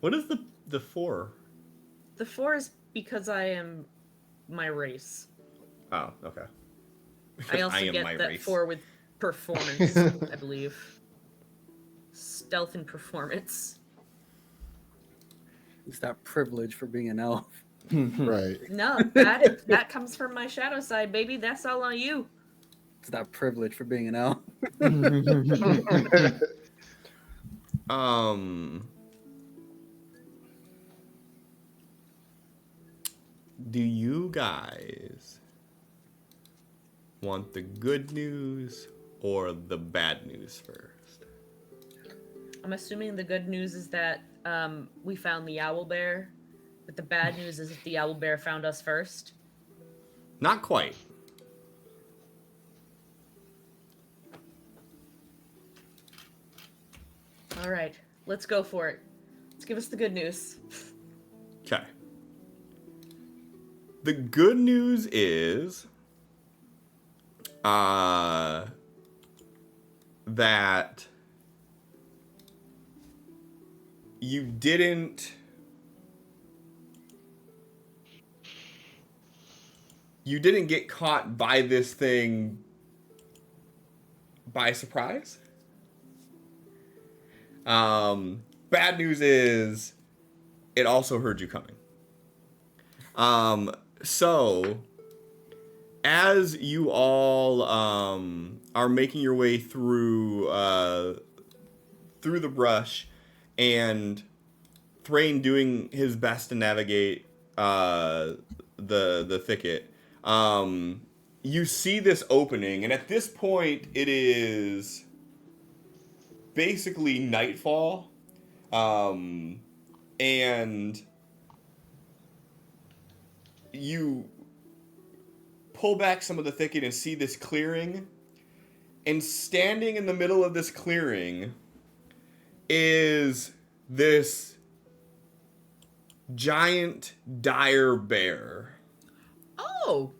What is the 4? The 4 is Because I am my race. Oh, okay. I also am get my that race. 4 with performance, I believe. Stealth and performance. It's that privilege for being an elf. Right. No, that comes from my shadow side, baby. That's all on you. It's that privilege for being an elf. Do you guys want the good news or the bad news first? I'm assuming the good news is that we found the owl bear, but the bad news is that the owl bear found us first. Not quite. All right, let's go for it. Let's give us the good news. Okay. The good news is that you didn't get caught by this thing by surprise. Bad news is it also heard you coming. So as you all are making your way through the brush, and Thrain doing his best to navigate the thicket, you see this opening, and at this point it is basically nightfall, and you pull back some of the thicket and see this clearing, and standing in the middle of this clearing is this giant dire bear. Oh,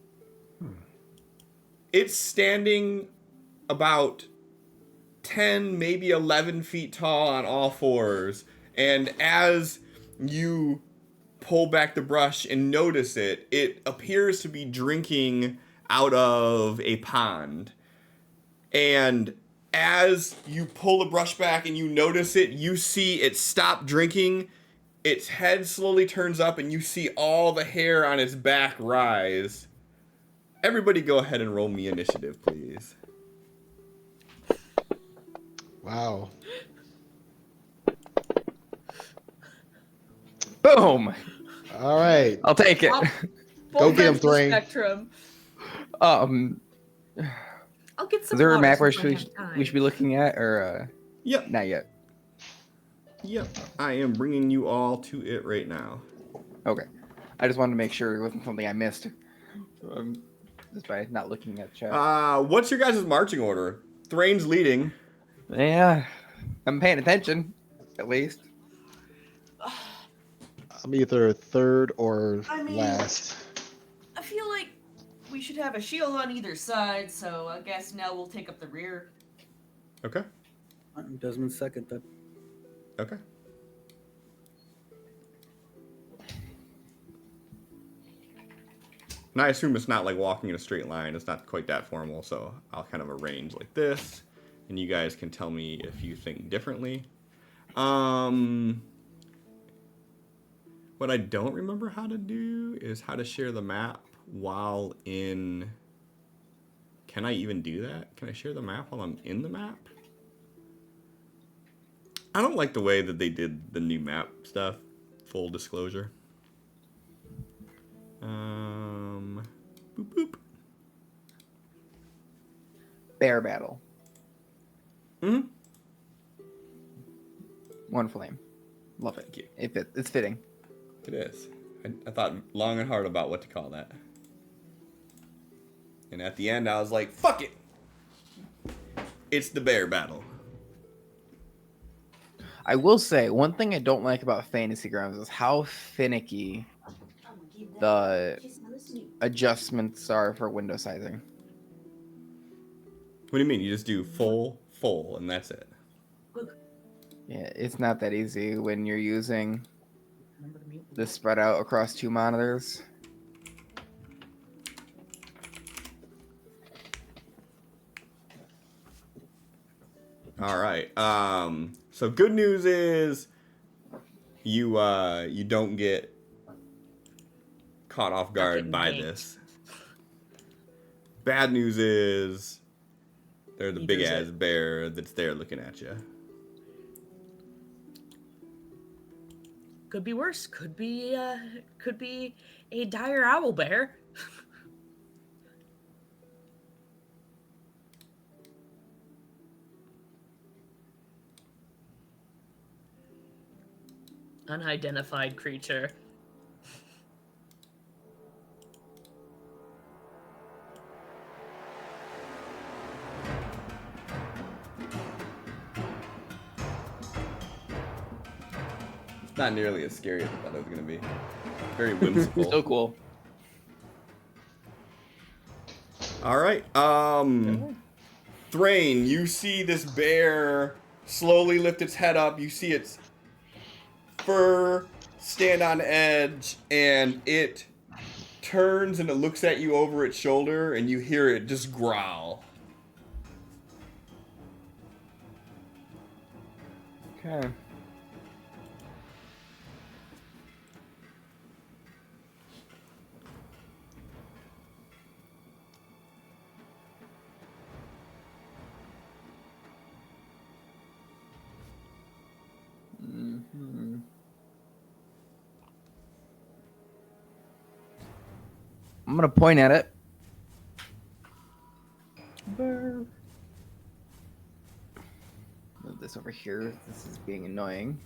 It's standing about 10, maybe 11 feet tall on all fours, and as you pull back the brush and notice it, it appears to be drinking out of a pond. And as you pull the brush back and you notice it, you see it stop drinking. Its head slowly turns up and you see all the hair on its back rise. Everybody go ahead and roll me initiative, please. Wow. Boom. All right. I'll take it. both get him, ends of the Thrain. spectrum. Um, I'll get some. is there a water map where since I have time. we should be looking at, or Yep. not yet? Yep. I am bringing you all to it right now. Okay. I just wanted to make sure it wasn't something I missed. Just by not looking at the chat. What's your guys' marching order? Thrain's leading. Yeah, I'm paying attention, at least. I'm either third or I mean- last. I feel like we should have a shield on either side, so I guess now we'll take up the rear. Okay. Desmond second then. Okay. And I assume it's not like walking in a straight line. It's not quite that formal, so I'll kind of arrange like this, and you guys can tell me if you think differently. What I don't remember how to do is how to share the map while in... Can I even do that? Can I share the map while I'm in the map? I don't like the way that they did the new map stuff. Full disclosure. Boop boop. Bear battle. Mm-hmm. One flame. Love it. Thank you. It's fitting. It is. I thought long and hard about what to call that. And at the end, I was like, fuck it. It's the bear battle. I will say, one thing I don't like about Fantasy Grounds is how finicky the adjustments are for window sizing. What do you mean? You just do full, and that's it. Yeah, it's not that easy when you're using this spread out across 2 monitors. All right. So good news is you don't get caught off guard getting by ganked. this. Bad news is there's a He big does ass it. bear that's there looking at you. Could be worse. Could be a dire owl bear. Unidentified creature. It's not nearly as scary as I thought it was gonna be. Very whimsical. So cool. All right. Thrain, you see this bear slowly lift its head up. You see its fur stand on edge, and it turns and it looks at you over its shoulder, and you hear it just growl. Okay. I'm gonna point at it. Move this over here. This is being annoying.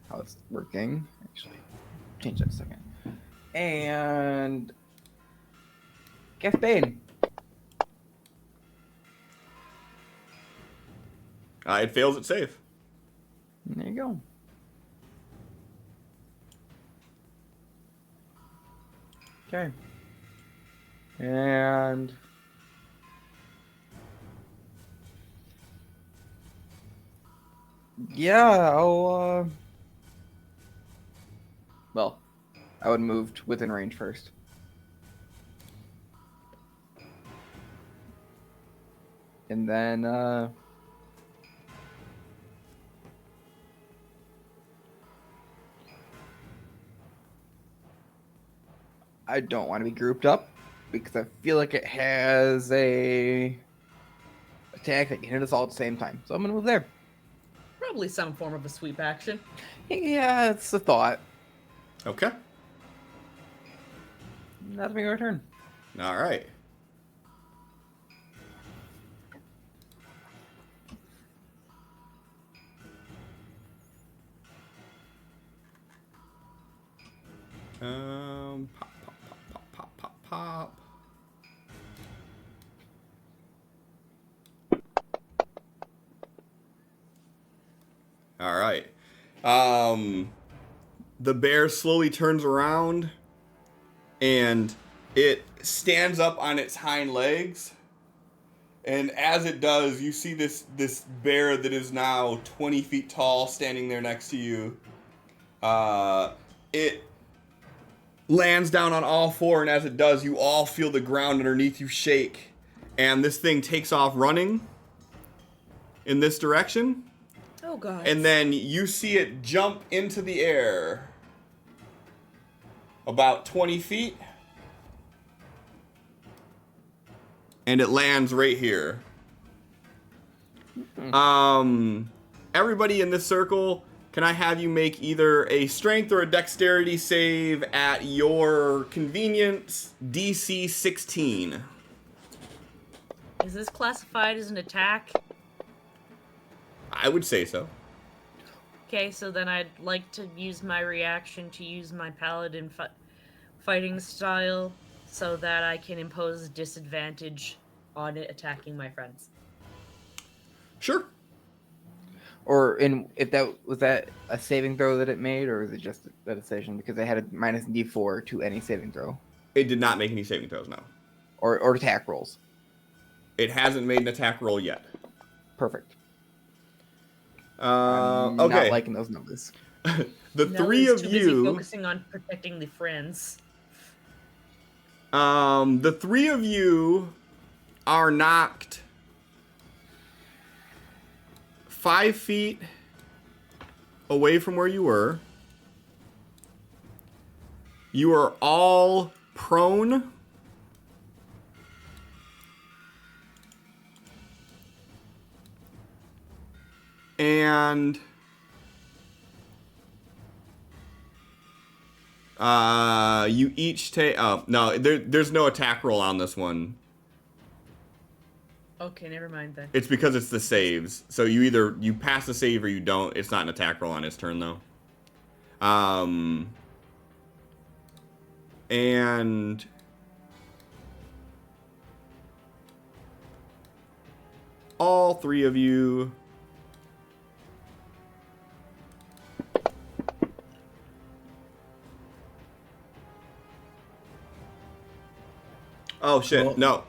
How it's working. Actually, change that a second. And Bane. It fails its save. There you go. Okay. And yeah, well, I would move within range first. And then I don't want to be grouped up because I feel like it has a attack that can hit us all at the same time. So I'm gonna move there. Probably some form of a sweep action. Yeah, it's a thought. Okay. That'll be my turn. All right. Pop, pop, pop, pop, pop, pop. All right. The bear slowly turns around and it stands up on its hind legs. And as it does, you see this bear that is now 20 feet tall standing there next to you. It lands down on all four, and as it does, you all feel the ground underneath you shake. And this thing takes off running in this direction. Oh god. And then you see it jump into the air about 20 feet. And it lands right here. Everybody in this circle, can I have you make either a strength or a dexterity save at your convenience, DC 16? Is this classified as an attack? I would say so. Okay, so then I'd like to use my reaction to use my paladin fighting style so that I can impose disadvantage on it attacking my friends. Sure. Or if that was that a saving throw that it made, or is it just a decision because they had a minus D4 to any saving throw, It did not make any saving throws, no. or attack rolls? It hasn't made an attack roll yet. Perfect. I'm Okay. not liking those numbers. The three Nellie's of too busy you, focusing on protecting the friends. the three of you are knocked 5 feet away from where you were. You are all prone. And you each take. Oh no, there's no attack roll on this one. Okay, never mind then. It's because it's the saves. So you pass the save or you don't. It's not an attack roll on his turn though. And all three of you. Oh shit! Well, No.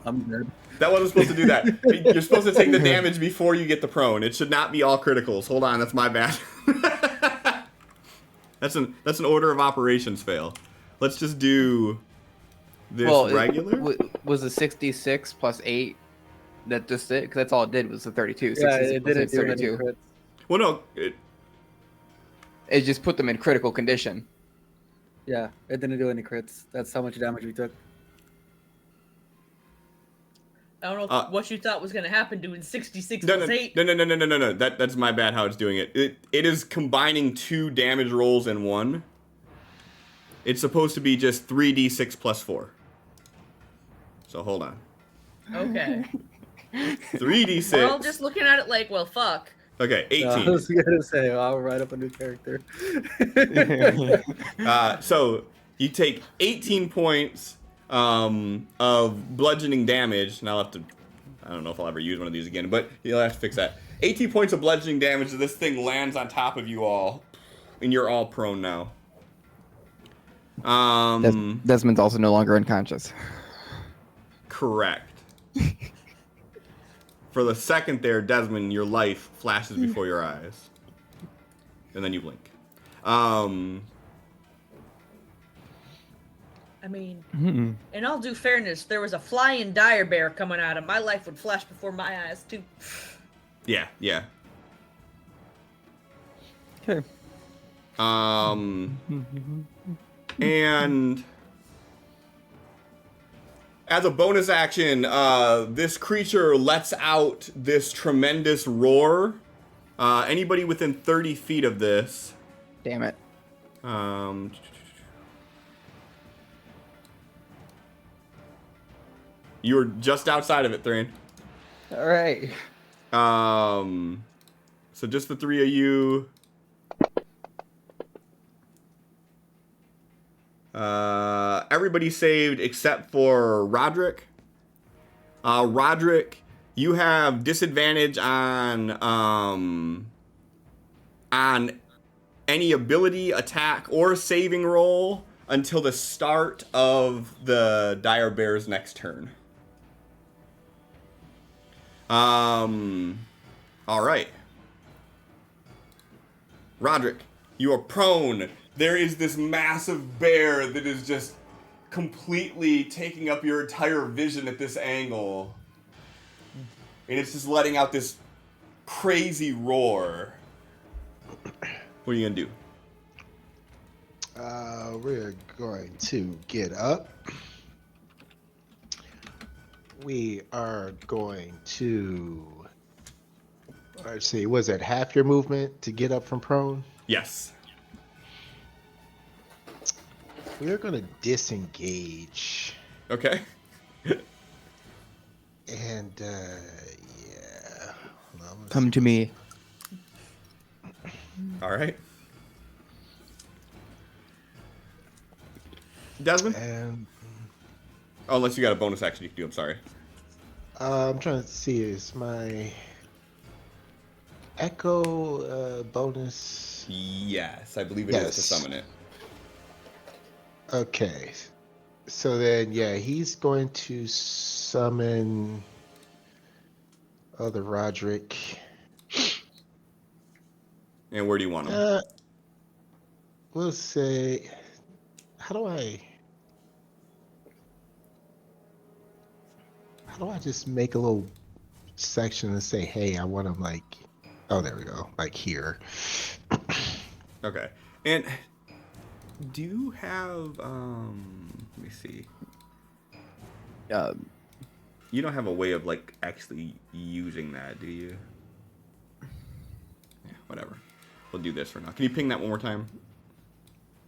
I'm dead. That wasn't supposed to do that. You're supposed to take the damage before you get the prone. It should not be all criticals. Hold on, that's my bad. That's an order of operations fail. Let's just do this regular. Was the 66 plus 8 that just it? Because that's all it did was the 32. Yeah, 66 it plus didn't 8 's do any 32. crits. Well, no. It just put them in critical condition. Yeah, it didn't do any crits. That's how much damage we took. I don't know what you thought was going to happen doing 66 No, plus 8. no. That's my bad how it's doing it. It is combining 2 damage rolls in one. It's supposed to be just 3d6 plus 4. So hold on. Okay. 3d6. We're all just looking at it like, well, fuck. Okay, 18. I was gonna say, I'll write up a new character. So you take 18 points of bludgeoning damage, and I don't know if I'll ever use one of these again, but you'll have to fix that. 18 points of bludgeoning damage. This thing lands on top of you all, and you're all prone now. Desmond's also no longer unconscious. Correct. For the second there, Desmond, your life flashes before your eyes, and then you blink. I mean, in all due fairness, there was a flying dire bear coming at him. My life would flash before my eyes, too. Yeah. Okay. And as a bonus action, this creature lets out this tremendous roar. Anybody within 30 feet of this. Damn it. You were just outside of it, Thrain. All right. So just the 3 of you. Everybody saved except for Roderick. Roderick, you have disadvantage on any ability, attack, or saving roll until the start of the dire bear's next turn. All right. Roderick, you are prone. There is this massive bear that is just completely taking up your entire vision at this angle. And it's just letting out this crazy roar. What are you gonna do? We're going to get up. We are going to... Let's see, was that half your movement to get up from prone? Yes. We're going to disengage. Okay. And, yeah. Come to me. All right. Desmond? And Oh, unless you got a bonus action you can do. I'm sorry. I'm trying to see, is my echo bonus? Yes, I believe it is to Yes. summon it. Okay. So then, yeah, he's going to summon other Roderick. And where do you want him? we'll say, how do I just make a little section and say, hey, I want them like, oh, there we go, like here. Okay. And do you have let me see. You don't have a way of like actually using that, do you? Yeah, whatever. We'll do this for now. Can you ping that one more time?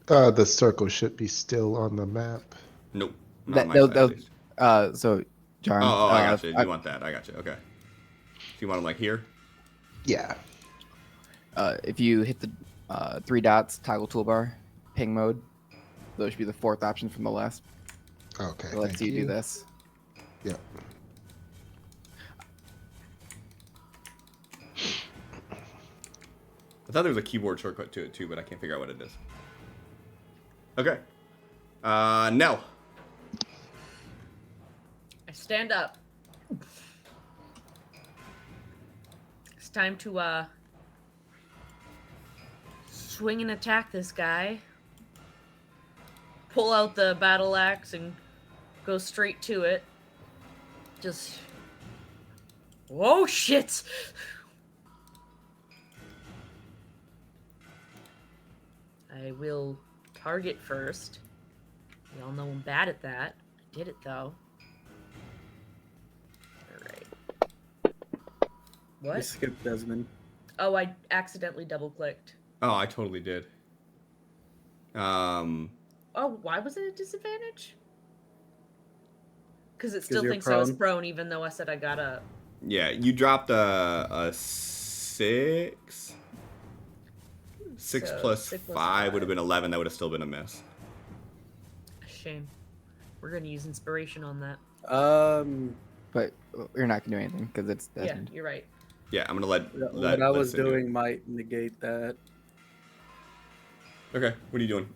The circle should be still on the map. Nope. Not on my side, at least. So, John. Oh, I got you. You want that? I got you. Okay. So you want them like here? Yeah. If you hit the 3 dots, toggle toolbar, ping mode, those should be the 4th option from the left. Okay. So let's see you do this. Yep. I thought there was a keyboard shortcut to it too, but I can't figure out what it is. Okay. Nell. I stand up. It's time to swing and attack this guy. Pull out the battle axe and go straight to it. Just... Whoa, shit! I will target first. Y'all know I'm bad at that. I did it, though. Alright. You What? skipped Desmond. Oh, I accidentally double-clicked. Oh, I totally did. Oh, why was it a disadvantage? Because it 'Cause still you're thinks I was prone. prone, even though I said I got up. Yeah, you dropped a 6. 6 So, plus 6 plus 5 would have five. been 11. That would have still been a miss. Shame. We're gonna use inspiration on that. But you're not gonna do anything because it's Desmond. Yeah, you're right. Yeah, I'm gonna let what I was Sid do it. doing might negate that. Okay, what are you doing?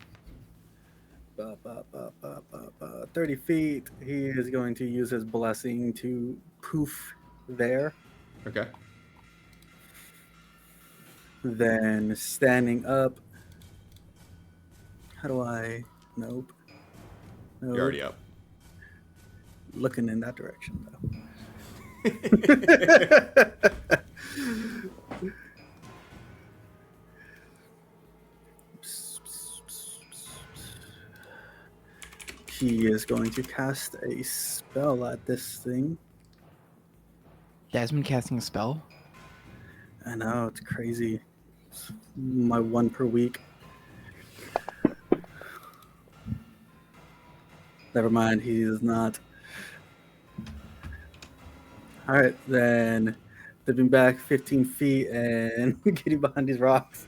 30 feet. He is going to use his blessing to poof there. Okay. Then standing up. How do I? Nope. You're already up. Looking in that direction, though. He is going to cast a spell at this thing. Desmond casting a spell? I know, it's crazy. It's my one per week. Never mind, he is not. Alright, then dipping back 15 feet and getting behind these rocks.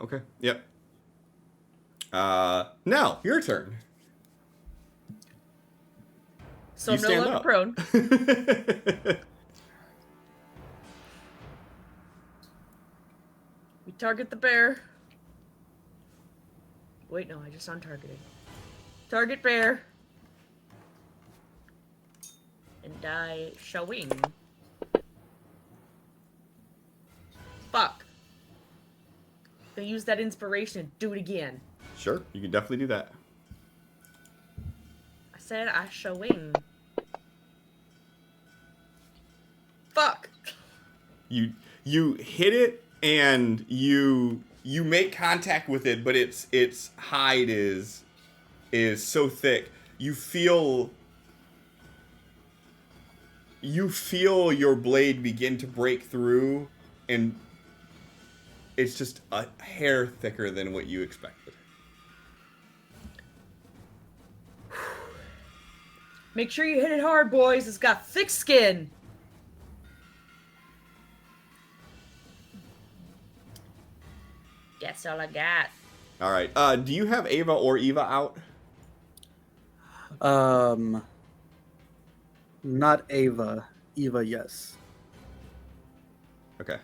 Okay. Yep. Now, your turn. So You I'm no stand longer up. prone. We target the bear. Wait, no, I just untargeted. Target bear. And die showing. Fuck. Gonna use that inspiration and do it again. Sure, you can definitely do that. I said I showing. Fuck. You hit it and you make contact with it, but its hide is so thick. You feel your blade begin to break through, and it's just a hair thicker than what you expected. Make sure you hit it hard, boys. It's got thick skin. That's all I got. All right. Do you have Ava or Eva out? Not Ava. Eva, yes. Okay.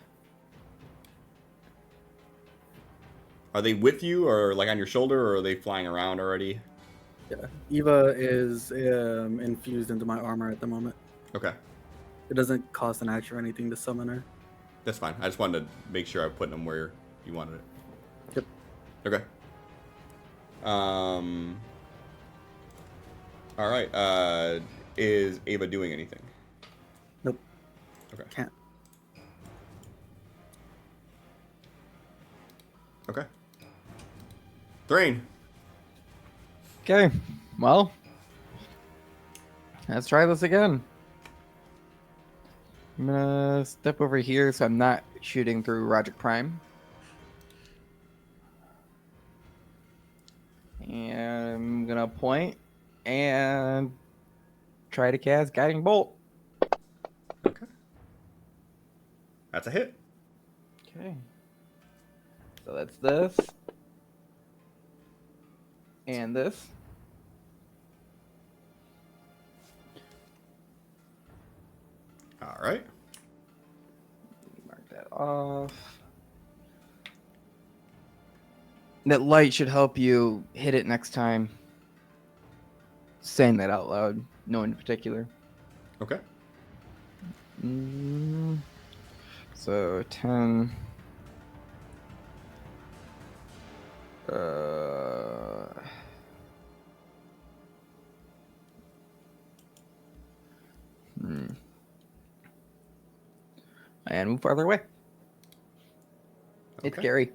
Are they with you, or like on your shoulder, or are they flying around already? Yeah. Eva is infused into my armor at the moment. Okay, It doesn't cost an action or anything to summon her. that's fine. I just wanted to make sure I put them where you wanted it. Yep. Okay. All right. Is Ava doing anything? Nope. Okay. Can't. Okay. Thrain. Okay, well, let's try this again. I'm gonna step over here so I'm not shooting through Roger Prime. And I'm gonna point and try to cast Guiding Bolt. Okay. That's a hit. Okay. So that's this. And this. All right. Mark that off. That light should help you hit it next time. Saying that out loud, no one in particular. Okay. So 10. And move farther away. It's Okay. scary.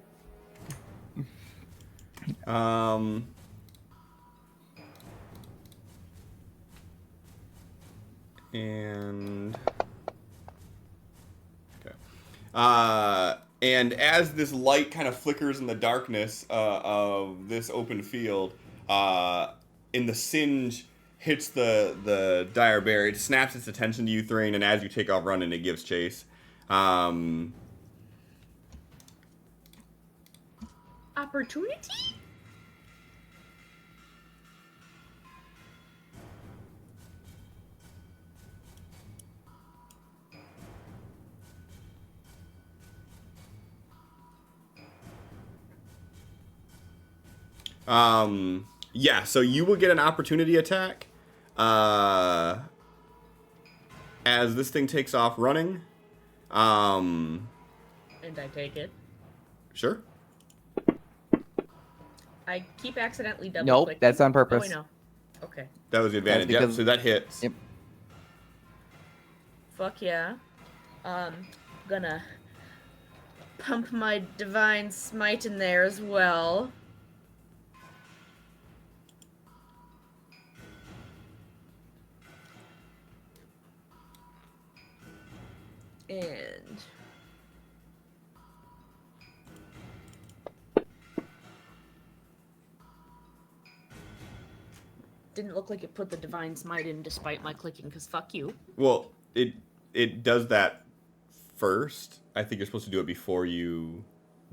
And okay. And as this light kind of flickers in the darkness of this open field, and the singe hits the dire bear, it snaps its attention to you, Thrain, and as you take off running, it gives chase. Opportunity? Yeah, so you will get an opportunity attack as this thing takes off running. And I take it. Sure. I keep accidentally double Nope, clicking. that's on Oh, purpose. wait, no. Okay. That was the advantage. Yep, because- so that hits. Yep. Fuck yeah. Gonna pump my divine smite in there as well. And didn't look like it put the divine smite in despite my clicking, because fuck you. Well, it does that first. I think you're supposed to do it before you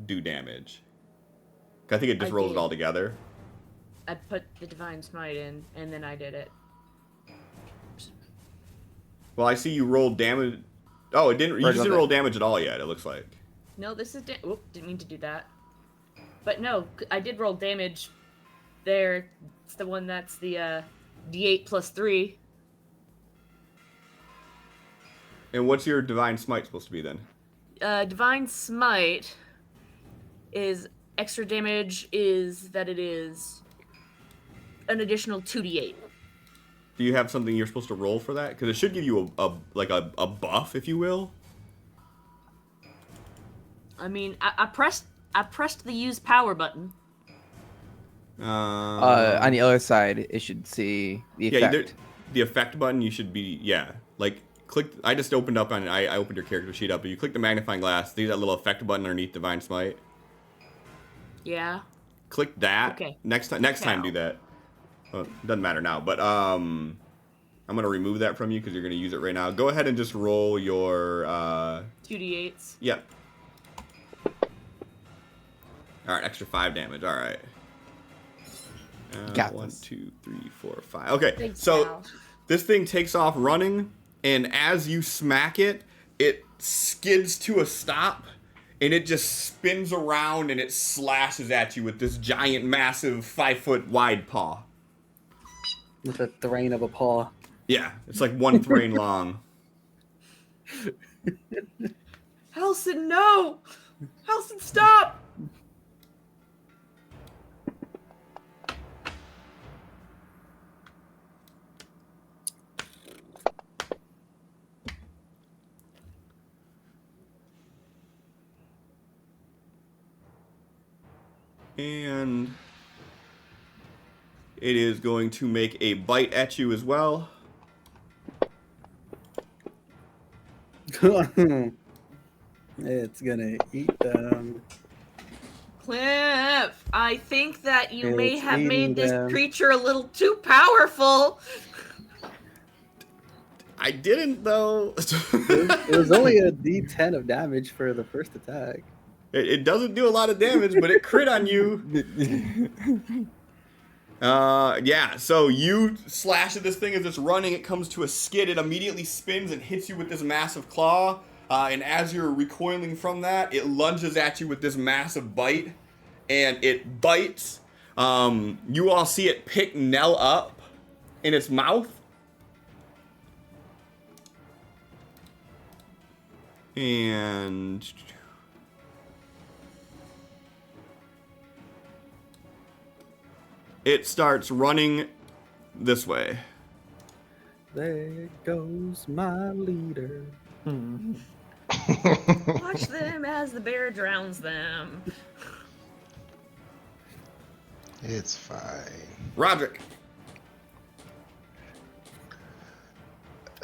do damage. I think it just I rolls it did. all together. I put the divine smite in, and then I did it. Well, I see you rolled damage. Oh, it didn't. You Where just does didn't it? roll damage at all yet. It looks like. No, this is... Oop, didn't mean to do that. But no, I did roll damage there. It's the one that's the D8 plus 3. And what's your divine smite supposed to be then? Divine smite is... Extra damage is that it is an additional 2d8. Do you have something you're supposed to roll for that? Because it should give you a buff, if you will. I mean, I pressed the use power button. On the other side, it should see the yeah, effect. the effect button. You should be like click. I just opened up on. I opened your character sheet up. But you click the magnifying glass. There's that little effect button underneath divine smite. Yeah. Click that. Okay. Next time, do that. Well, it doesn't matter now, but I'm gonna remove that from you because you're gonna use it right now. Go ahead and just roll your 2d8s. Yep. All right, extra 5 damage. All right. Got 1, this. 2, 3, 4, 5. Okay, Thanks, so pal. this thing takes off running, and as you smack it, it skids to a stop, and it just spins around and it slashes at you with this giant, massive 5-foot wide paw. With the terrain of a paw. Yeah, it's like 1 thrain long. Halson, no! Halson, stop! And it is going to make a bite at you as well. It's gonna eat them. Cliff, I think that you may It's have eating made this them. creature a little too powerful. I didn't, though. It was only a D10 of damage for the first attack. It doesn't do a lot of damage, but it crit on you. Yeah, so you slash at this thing as it's running. It comes to a skid. It immediately spins and hits you with this massive claw. And as you're recoiling from that, it lunges at you with this massive bite. And it bites. You all see it pick Nell up in its mouth. And it starts running this way. There goes my leader. Watch them as the bear drowns them. It's fine. Roderick.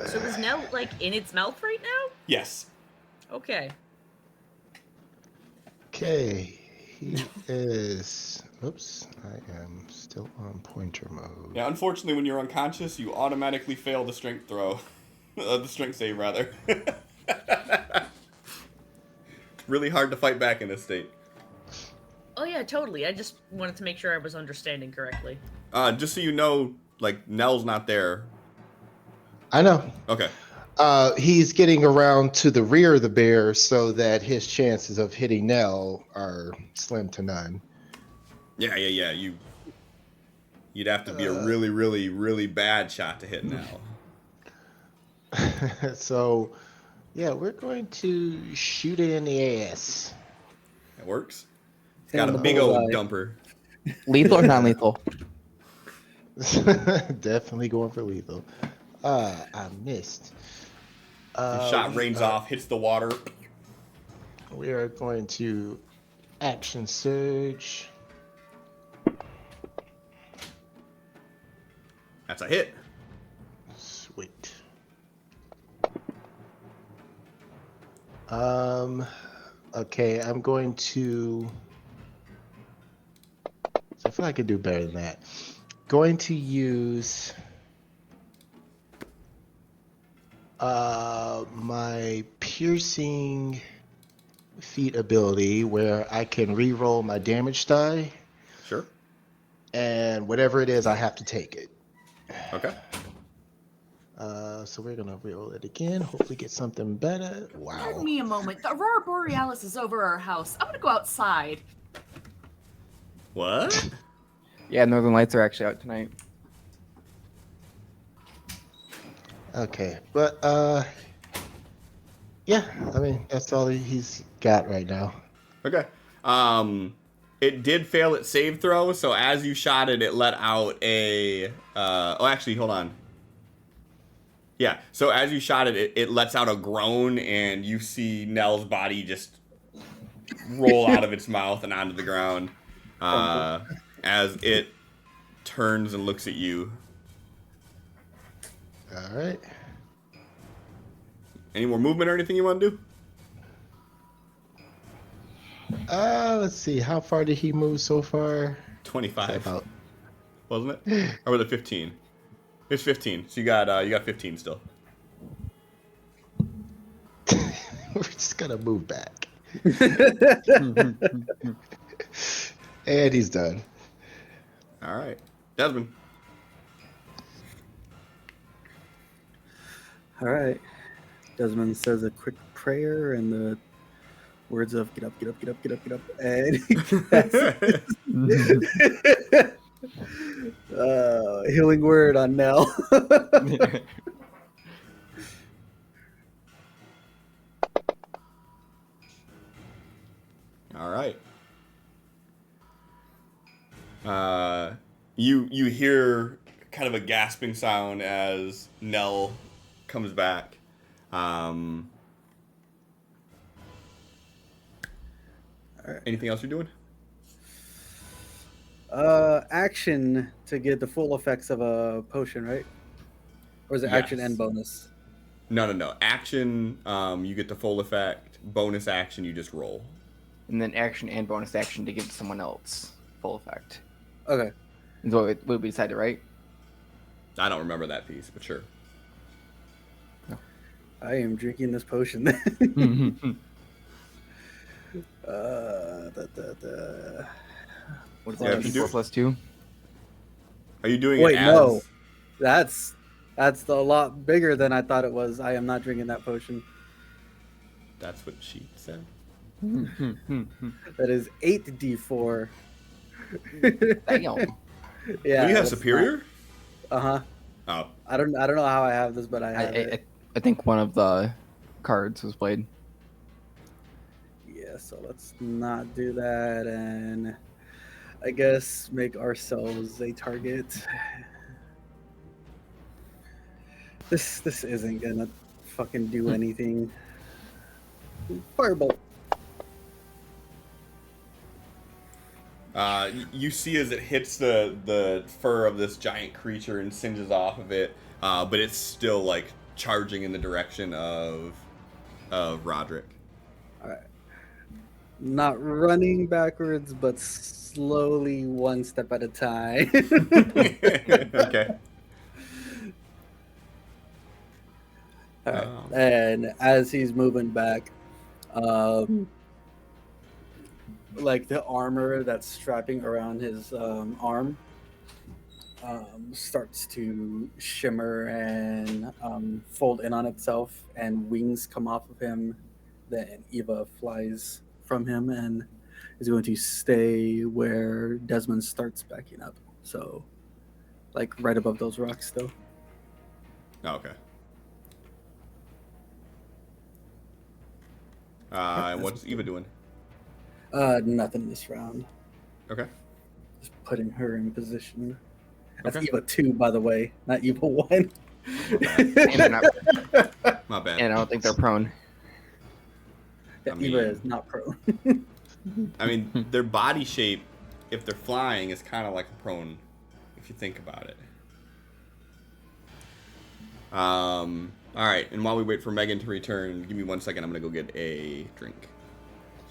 So is Nell, like, in its mouth right now? Yes. Okay. Okay, he is. Oops, I am still on pointer mode. Yeah, unfortunately, when you're unconscious, you automatically fail the strength throw. The strength save, rather. Really hard to fight back in this state. Oh yeah, totally. I just wanted to make sure I was understanding correctly. Just so you know, like, Nell's not there. I know. Okay. He's getting around to the rear of the bear so that his chances of hitting Nell are slim to none. Yeah. You'd have to be a really, really, really bad shot to hit Nell. So, yeah, we're going to shoot it in the ass. It works. It's In got a the big old bullseye. dumper. Lethal or non-lethal? Definitely going for lethal. I missed. Your shot rains off, hits the water. We are going to action surge. That's a hit. Sweet. Okay, I'm going to. I feel like I could do better than that. Going to use my piercing feat ability where I can re-roll my damage die, Sure. and whatever it is, I have to take it. Okay. So we're gonna roll it again. Hopefully, get something better. Wow. Pardon me a moment. The Aurora Borealis is over our house. I'm gonna go outside. What? Yeah, Northern Lights are actually out tonight. Okay, but yeah. I mean, that's all he's got right now. Okay. It did fail its save throw, so as you shot it, it let out a. Oh, actually, hold on. Yeah, so as you shot it, it lets out a groan, and you see Nell's body just roll out of its mouth and onto the ground as it turns and looks at you. All right. Any more movement or anything you want to do? Let's see. How far did he move so far? 25, About. wasn't it? Or was it 15? It's 15, so you got 15 still. We're just gonna move back. And he's done. All right. Desmond. All right. Desmond says a quick prayer, and the words of get up, get up, get up, get up, get up, and he casts healing word on Nell. All right. You hear kind of a gasping sound as Nell comes back. Anything else you're doing? Action to get the full effects of a potion, right? Or is it action Yes. and bonus? No. Action, you get the full effect. Bonus action, you just roll. And then action and bonus action to give to someone else full effect. Okay. Is what we decided, right? I don't remember that piece, but sure. I am drinking this potion. What is Yeah, that? if you do- 4 plus 2? Are you doing Wait, it as... no. That's a lot bigger than I thought it was. I am not drinking that potion. That's what she said. That is 8d4. Damn. Yeah. Do you have that's superior? Uh-huh. Oh. I don't know how I have this, but I have it. I think one of the cards was played. Yeah, so let's not do that, and I guess make ourselves a target. This isn't gonna fucking do anything. Firebolt. You see as it hits the fur of this giant creature and singes off of it, but it's still like charging in the direction of Roderick. All right. Not running backwards, but slowly, one step at a time. Okay. All right. And as he's moving back, like the armor that's strapping around his arm starts to shimmer and fold in on itself, and wings come off of him. Then Eva flies from him and is going to stay where Desmond starts backing up. So, like right above those rocks still. Oh, okay. And what's Eva doing? Nothing this round. Okay. Just putting her in position. That's Okay. Eva 2, by the way, not Eva 1. And they're not, My bad. and I don't think they're prone. I Eva mean- is not prone. I mean, their body shape, if they're flying, is kind of like a prone, if you think about it. All right, and while we wait for Megan to return, give me 1 second. I'm gonna go get a drink.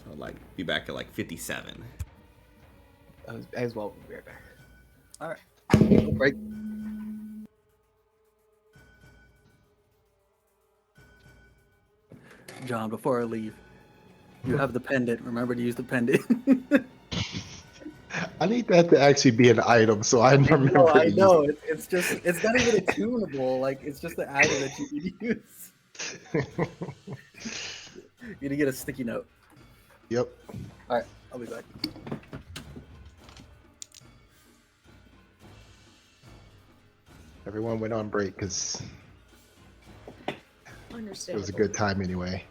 So like, be back at like 57. As well, we'll be right back. All right. Break. John, before I leave, you have the pendant. Remember to use the pendant. I need that to actually be an item, so I remember. I to use know. It's just, it's not even attunable. Like, it's just the item that you need to use. You need to get a sticky note. Yep. All right, I'll be back. Everyone went on break because it Understandable. was a good time anyway.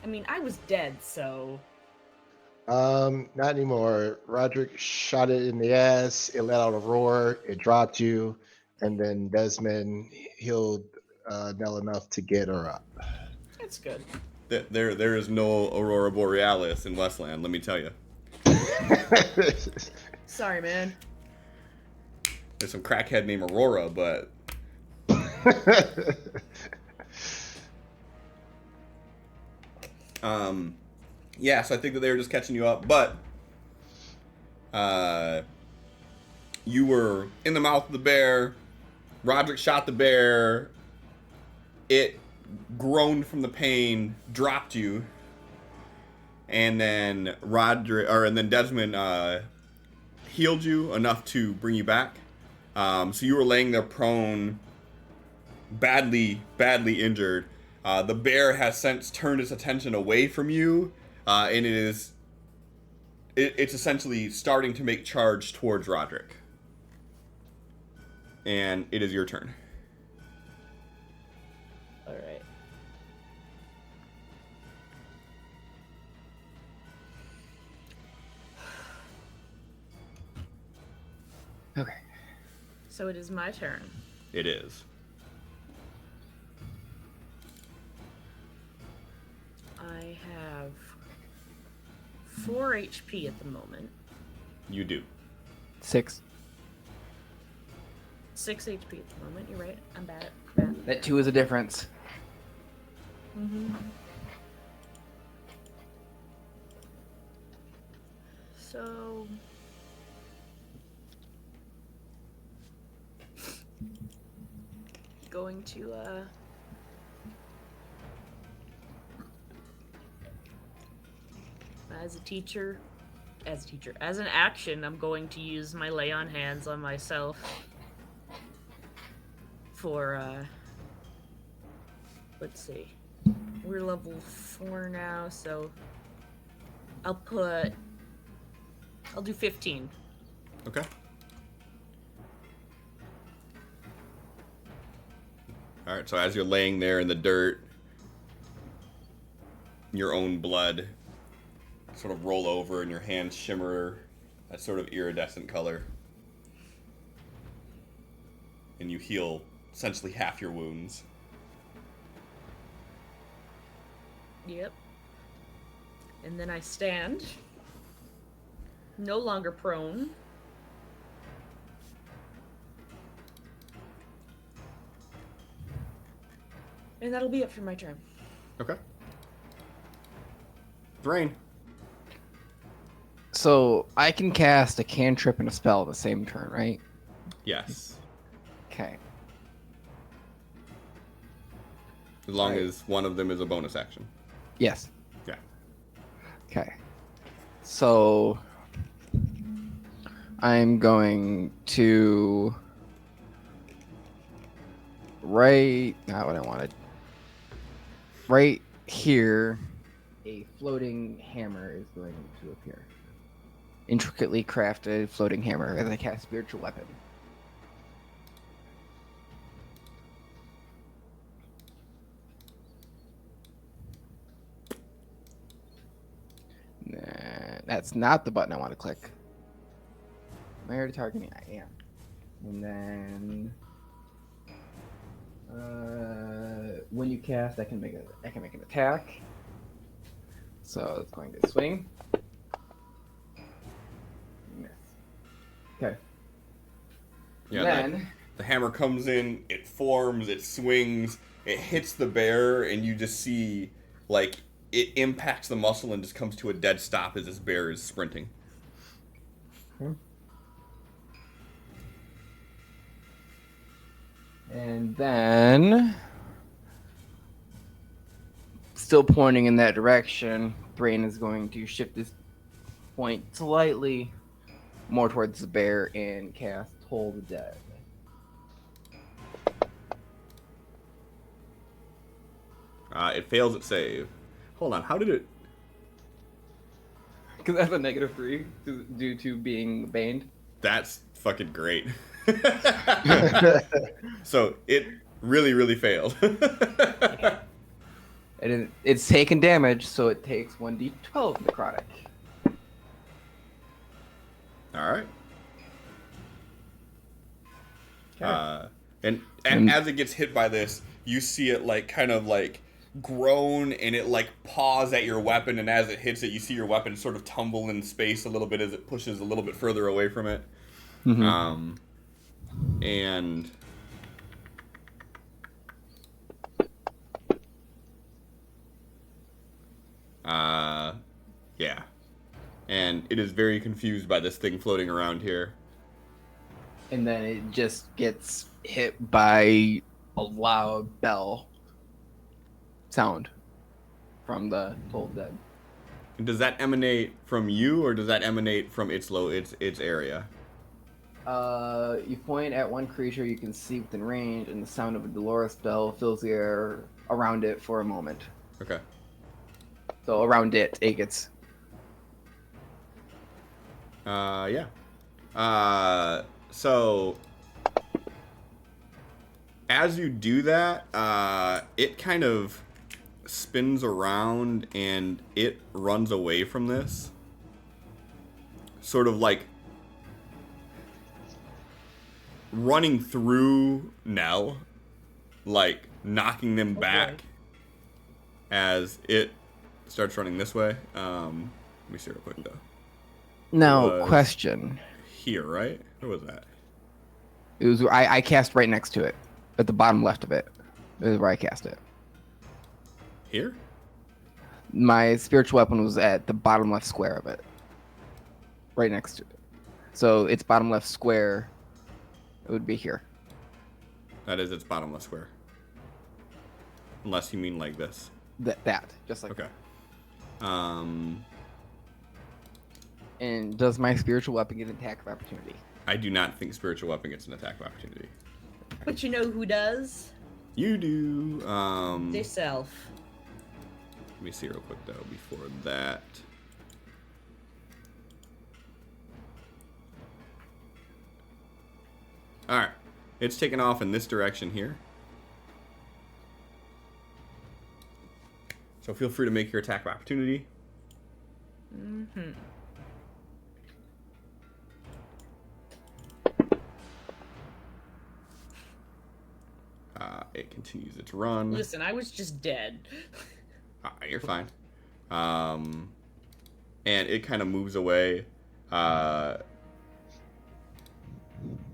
I mean, I was dead, so Not anymore. Roderick shot it in the ass. It let out a roar. It dropped you, and then Desmond healed Nell enough to get her up. that's good. There is no Aurora Borealis in Westland, let me tell you. Sorry, man. There's some crackhead named Aurora, but yeah, so I think that they were just catching you up, but you were in the mouth of the bear. Roderick shot the bear. It groaned from the pain, dropped you, and then Desmond healed you enough to bring you back. So you were laying there prone, badly injured. The bear has since turned its attention away from you, and it's essentially starting to make charge towards Roderick. And it is your turn. All right. Okay. So it is my turn. It is. I have 4 HP at the moment. You do. 6. 6 HP at the moment. You're right. I'm bad at math. That 2 is a difference. Mm-hmm. So going to as an action, I'm going to use my lay on hands on myself for let's see. We're level 4 now, so I'll do 15. Okay. All right, so as you're laying there in the dirt, your own blood sort of roll over and your hands shimmer that sort of iridescent color. And you heal essentially half your wounds. Yep. And then I stand, no longer prone. And that'll be it for my turn. Okay. Thrain. So I can cast a cantrip and a spell at the same turn, right? Yes. Okay. As long Right. as one of them is a bonus action. Yes. Yeah. Okay. So I'm going to not what I wanted. Right here, a floating hammer is going to appear. Intricately crafted floating hammer as I cast spiritual weapon. Nah, that's not the button I want to click. Am I already targeting? I am. And then when you cast, I can make an attack. So it's going to swing. Miss. Okay. Yeah. Then The hammer comes in, it forms, it swings, it hits the bear, and you just see, like, it impacts the muscle and just comes to a dead stop as this bear is sprinting. And then, still pointing in that direction, Thrain is going to shift his point slightly more towards the bear and cast Toll the Dead. It fails its save. Hold on, how did it... Because that's a -3 due to being baned. That's fucking great. So, it really, really failed. And it's taken damage, so it takes 1d12 necrotic. Alright. Okay. And as it gets hit by this, you see it like kind of like groan and it like paws at your weapon, and as it hits it, you see your weapon sort of tumble in space a little bit as it pushes a little bit further away from it. Mhm. And yeah. And it is very confused by this thing floating around here. And then it just gets hit by a loud bell sound from the Toll the Dead. Does that emanate from you, or does that emanate from its area? You point at one creature you can see within range, and the sound of a Dolores bell fills the air around it for a moment. Okay. So around it gets. Yeah. So as you do that, it kind of spins around and it runs away from this. Sort of like running through Nell, like knocking them back as it starts running this way. Let me see real quick though. Now, Was question. Here, right? Where was that? It was I cast right next to it, at the bottom left of it. It was where I cast it. Here? My spiritual weapon was at the bottom left square of it, right next to it. So its bottom left square, it would be here. That is its bottom left square. Unless you mean like this. That just like Okay. And does my spiritual weapon get an attack of opportunity? I do not think spiritual weapon gets an attack of opportunity. But you know who does? You do. Yourself. Let me see real quick though before that. Alright. It's taken off in this direction here. So feel free to make your attack of opportunity. Mm-hmm. It continues its run. Listen, I was just dead. You're fine. And it kind of moves away.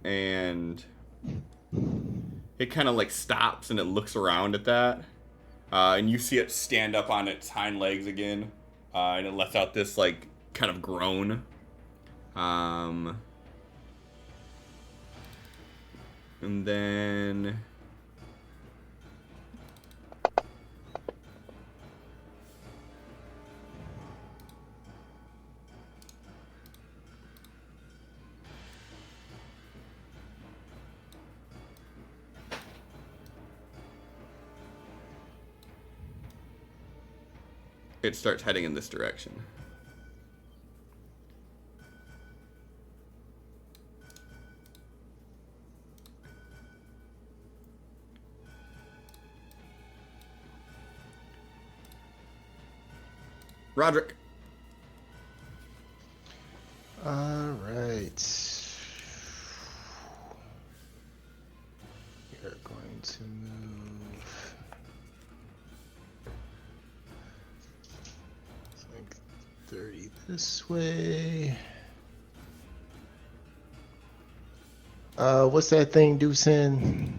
And it kind of like stops and it looks around at that. And you see it stand up on its hind legs again. And it lets out this like kind of groan. And then it starts heading in this direction. Roderick. All right. We're going to move like 30 this way. What's that thing, Deucin?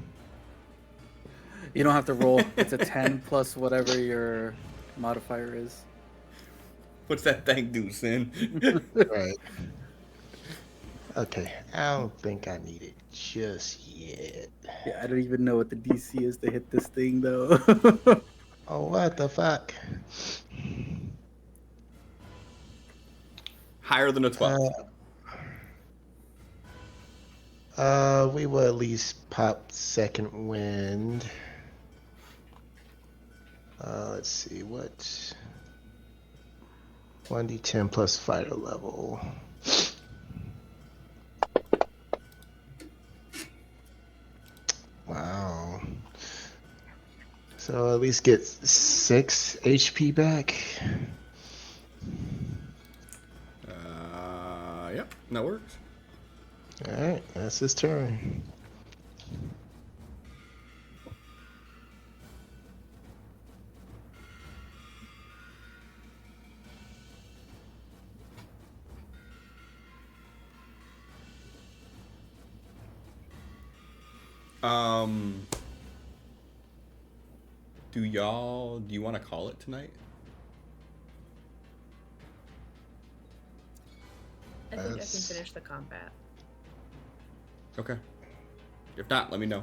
You don't have to roll. It's a 10 plus whatever your modifier is. What's that thing do, Sin? Right. Okay. I don't think I need it just yet. Yeah, I don't even know what the DC is to hit this thing, though. Oh, what the fuck? Higher than a 12. We will at least pop second wind. Let's see what. 1d10 plus fighter level. Wow. So at least get 6 HP back. Yep, that works. Alright, that's his turn. Do you want to call it tonight? I think I can That's- finish the combat. Okay. If not, let me know.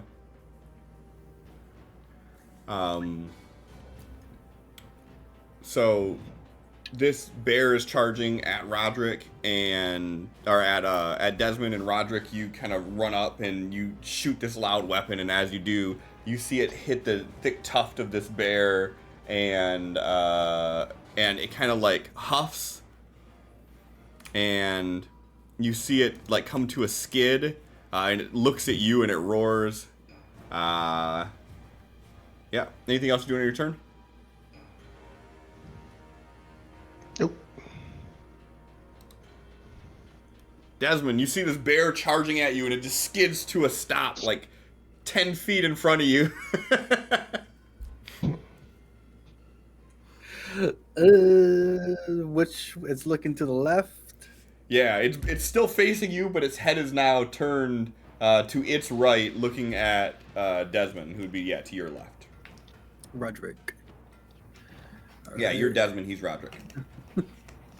So this bear is charging at Roderick or at Desmond and Roderick. You kind of run up and you shoot this loud weapon, and as you do, you see it hit the thick tuft of this bear, and it kind of like huffs, and you see it like come to a skid, and it looks at you and it roars. Yeah. Anything else to do on your turn? Nope. Desmond, you see this bear charging at you, and it just skids to a stop, like 10 feet in front of you. Which it's looking to the left. Yeah, it's still facing you, but its head is now turned to its right, looking at Desmond, who'd be to your left. Roderick. Yeah, you're Desmond. He's Roderick.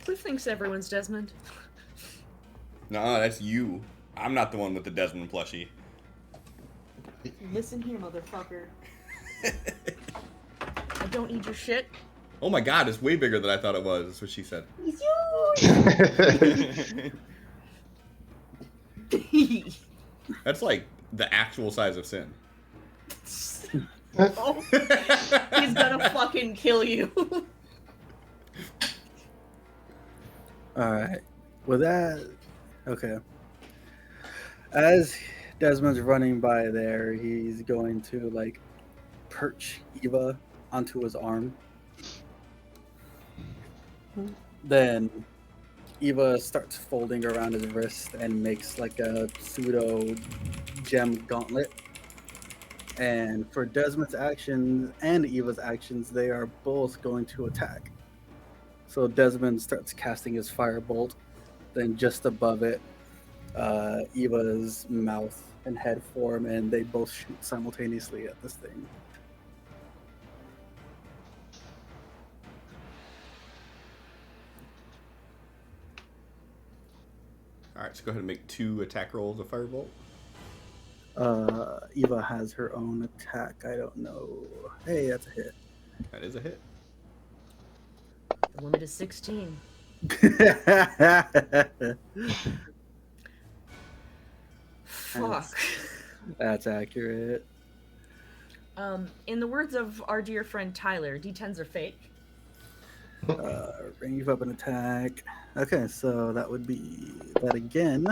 Who thinks everyone's Desmond? No, that's you. I'm not the one with the Desmond plushie. Listen here, motherfucker. I don't need your shit. Oh my god, it's way bigger than I thought it was. That's what she said. That's like the actual size of Sin. Oh, he's gonna fucking kill you. Alright. With that, okay. As Desmond's running by there, he's going to, like, perch Eva onto his arm. Then Eva starts folding around his wrist and makes, like, a pseudo gem gauntlet. And for Desmond's actions and Eva's actions, they are both going to attack. So Desmond starts casting his firebolt. Then just above it, Eva's mouth and head form, and they both shoot simultaneously at this thing. Alright, so go ahead and make 2 attack rolls of Firebolt. Eva has her own attack. I don't know. Hey, that's a hit. That is a hit. The limit is 16. Fuck. That's accurate. In the words of our dear friend Tyler, D10s are fake. Range weapon attack. Okay, so that would be that again.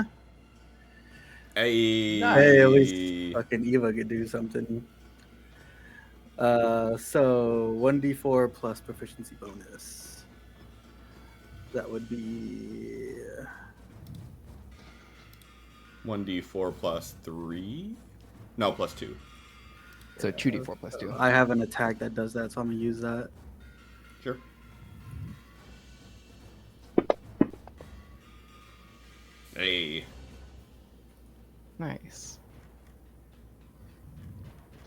Hey, Hey, at least fucking Eva could do something. So 1d4 plus proficiency bonus. That would be 1d4 plus 3? No, plus 2. So 2d4 plus 2. I have an attack that does that, so I'm gonna use that. Sure. Hey. Nice.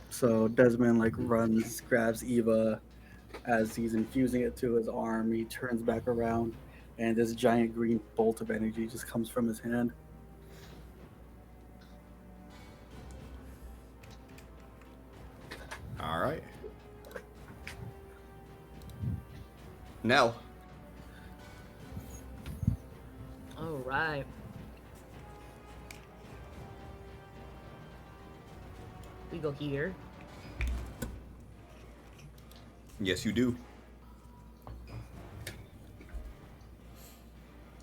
So Desmond like runs, grabs Eva as he's infusing it to his arm. He turns back around, and this giant green bolt of energy just comes from his hand. All right. Nell. All right. We go here. Yes, you do.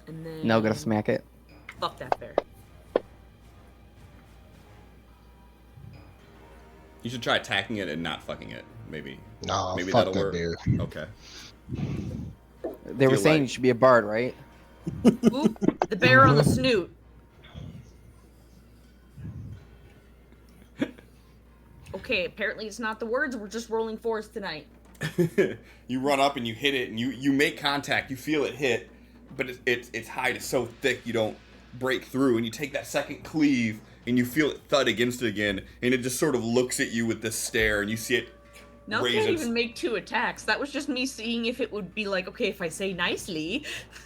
And then... Now gotta smack it. Fuck that bear. You should try attacking it and not fucking it. Maybe. Nah, Maybe fuck that'll that work. bear. Okay. They were Feel saying like- you should be a bard, right? Oop, the bear on the snoot. Okay, apparently it's not the words. We're just rolling fours tonight. You run up and you hit it, and you make contact. You feel it hit, but its hide is so thick you don't break through. And you take that second cleave, and you feel it thud against it again, and it just sort of looks at you with this stare, and you see it Now raise can't its... even make 2 attacks. That was just me seeing if it would be like, okay, if I say nicely.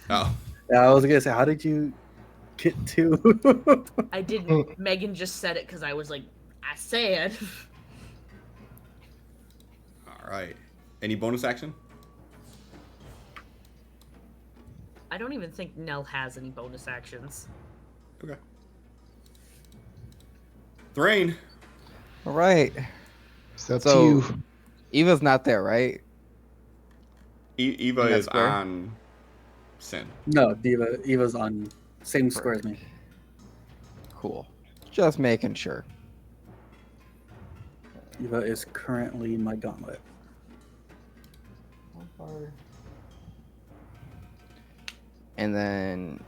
Oh, Yeah, I was gonna say, how did you get 2? I didn't. Megan just said it because I was like, I said. all right. Any bonus action? I don't even think Nell has any bonus actions. Okay. Thrain. All right. It's up to So- you. Eva's not there, right? Eva In that is square? on Sin. No, Eva's on same square as me. Cool. Just making sure. Eva is currently my gauntlet. And then,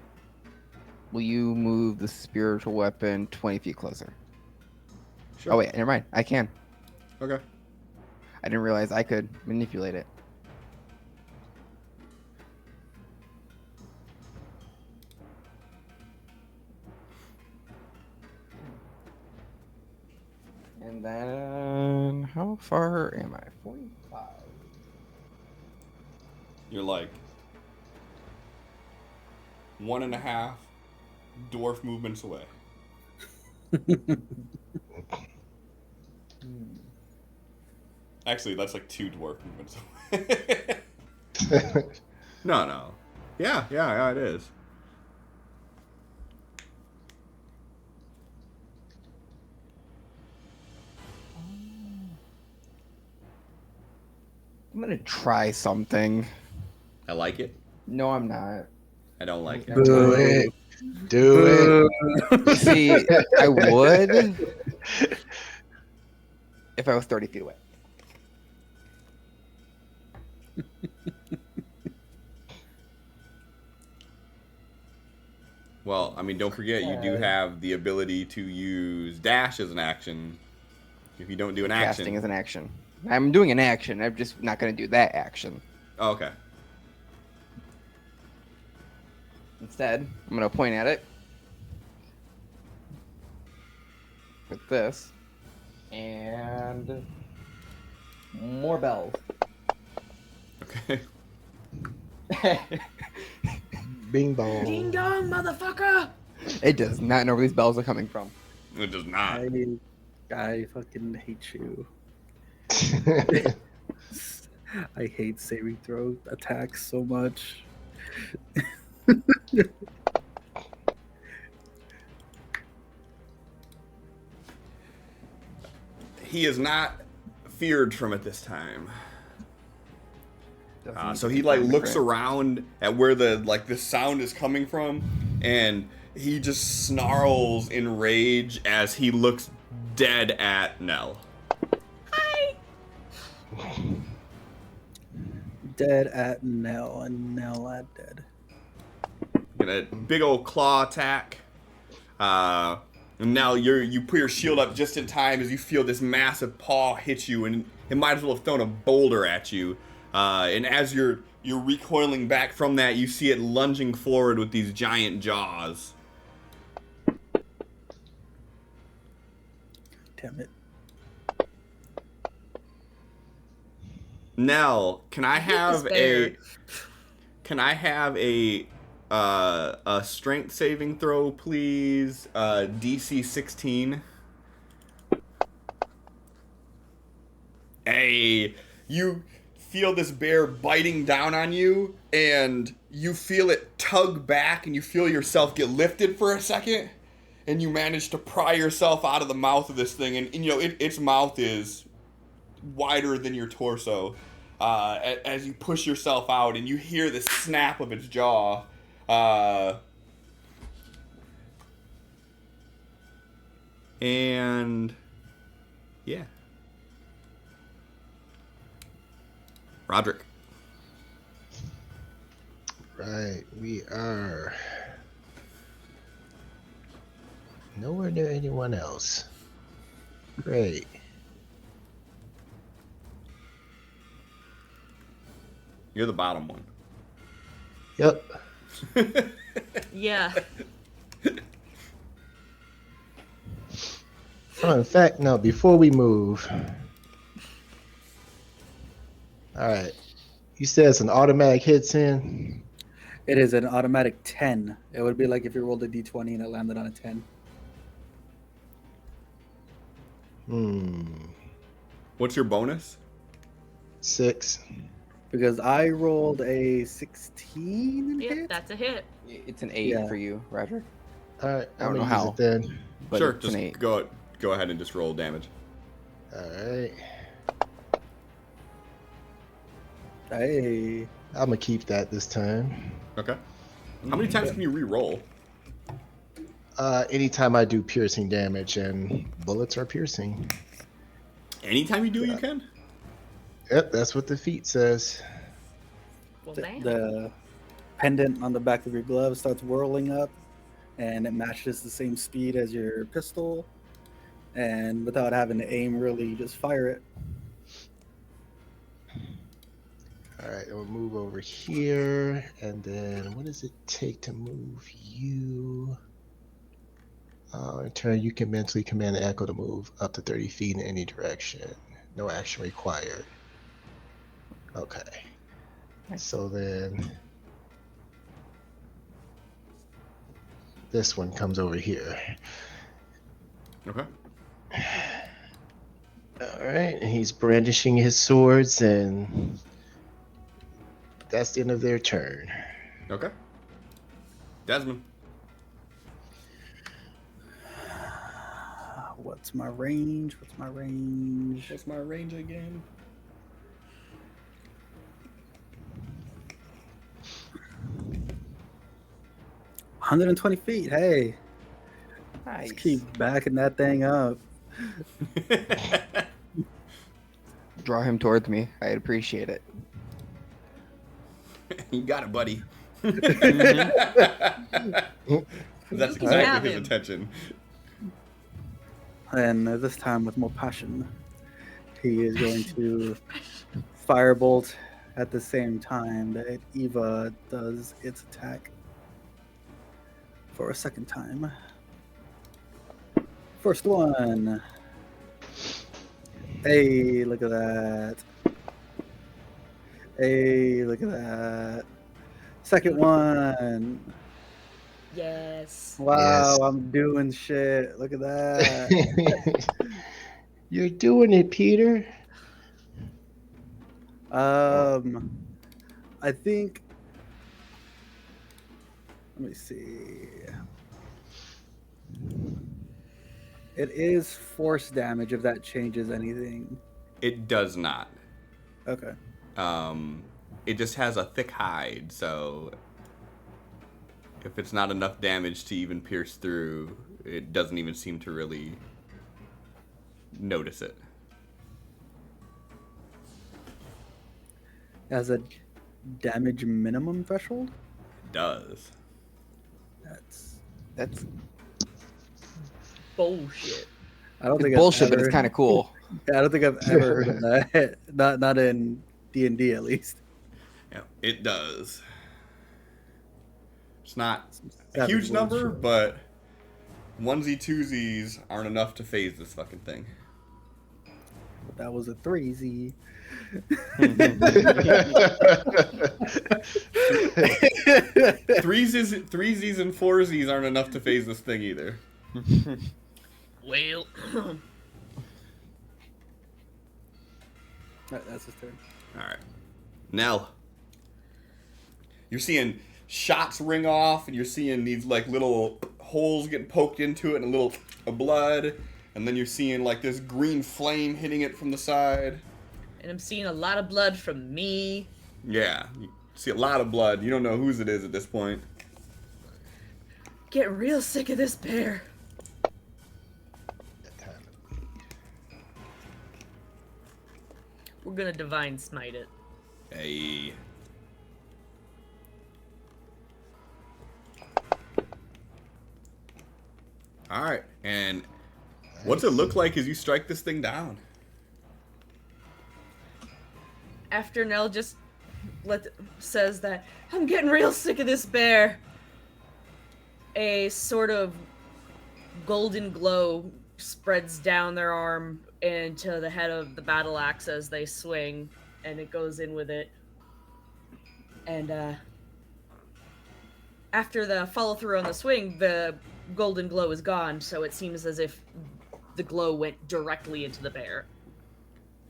will you move the spiritual weapon 20 feet closer? Sure. Oh wait, never mind. I can. Okay. I didn't realize I could manipulate it. And then, how far am I? 45. You're like 1.5 dwarf movements away. Actually, that's like 2 dwarf movements away. No. Yeah, it is. I'm gonna try something. I like it. No, I'm not. I don't like it. Do it. Do it. See, I would if I was 30 feet away. Well, I mean, don't forget, you do have the ability to use dash as an action if you don't do an Casting action. is an action. I'm doing an action. I'm just not gonna do that action. Oh, okay. Instead, I'm gonna point at it with this, and more bells. Okay. Bing bong. Ding dong, motherfucker! It does not know where these bells are coming from. It does not. I fucking hate you. I hate saving throw attacks so much. He is not feared from it this time. Doesn't So need he to like confirm looks crit. around at where the sound is coming from, and he just snarls in rage as he looks dead at Nell. Dead at Nell and Nell at dead. Get a big old claw attack. And now you put your shield up just in time as you feel this massive paw hit you, and it might as well have thrown a boulder at you. And as you're recoiling back from that, you see it lunging forward with these giant jaws. Damn it. Nell, can I have bear. a strength saving throw, please? DC 16. Hey, you feel this bear biting down on you, and you feel it tug back, and you feel yourself get lifted for a second, and you manage to pry yourself out of the mouth of this thing, and its mouth is wider than your torso. As you push yourself out, and you hear the snap of its jaw. And yeah. Roderick. Right, we are nowhere near anyone else. Great. You're the bottom one. Yep. Yeah. Oh, in fact, no, before we move. Alright. You said it's an automatic hits in. It is an automatic 10. It would be like if you rolled a d20 and it landed on a 10. Hmm. What's your bonus? 6. Because I rolled a 16 and Yep, hit. that's a hit. It's an 8 Yeah. for you, Roger. All right, I I'm don't know gonna use how. it then. But Sure, it's just an 8. go ahead and just roll damage. All right, Hey. I'm gonna keep that this time. Okay. How many times can you re-roll? Anytime I do piercing damage, and bullets are piercing. Anytime you do, you can. Yep, that's what the feat says. Well, The, damn. the pendant on the back of your glove starts whirling up, and it matches the same speed as your pistol. And without having to aim, really, you just fire it. All right, we'll move over here, and then what does it take to move you? In turn, you can mentally command the echo to move up to 30 feet in any direction. No action required. Okay. So then this one comes over here. Okay. All right, and he's brandishing his swords, and that's the end of their turn. Okay. Desmond. What's my range? What's my range? What's my range again? – 120 feet. Hey, Nice. let's keep backing that thing up. Draw him towards me. I'd appreciate it. You got it, buddy. That's have exactly his him. attention. And this time with more passion, he is going to firebolt at the same time that Eva does its attack for a second time. First one. Hey, look at that. Hey, look at that. Second one. Yes. Wow, Yes. I'm doing shit. Look at that. You're doing it, Peter. I think. Let me see. It is force damage if that changes anything. It does not. Okay. It just has a thick hide, so if it's not enough damage to even pierce through, it doesn't even seem to really notice it. Has a damage minimum threshold? It does. That's. Bullshit. I don't It's think bullshit, I've but ever, it's kind of cool. I don't think I've ever heard of that. Not in D&D at least. Yeah, it does. It's not a Savage huge words, number, sure. but onesie twosies aren't enough to phase this fucking thing. That was a 3Z. Threesies and foursies aren't enough to phase this thing either. Well, That's his turn. All right, Nell. You're seeing shots ring off, and you're seeing these like little holes getting poked into it, and a little blood, and then you're seeing like this green flame hitting it from the side. and I'm seeing a lot of blood from me. Yeah, you see a lot of blood. You don't know whose it is at this point. Getting real sick of this bear. We're gonna divine smite it. Hey. All right, and what's it look like as you strike this thing down? After Nell just says that I'm getting real sick of this bear, a sort of golden glow spreads down their arm into the head of the battle axe as they swing, and it goes in with it. And after the follow through on the swing, the golden glow is gone, so it seems as if the glow went directly into the bear.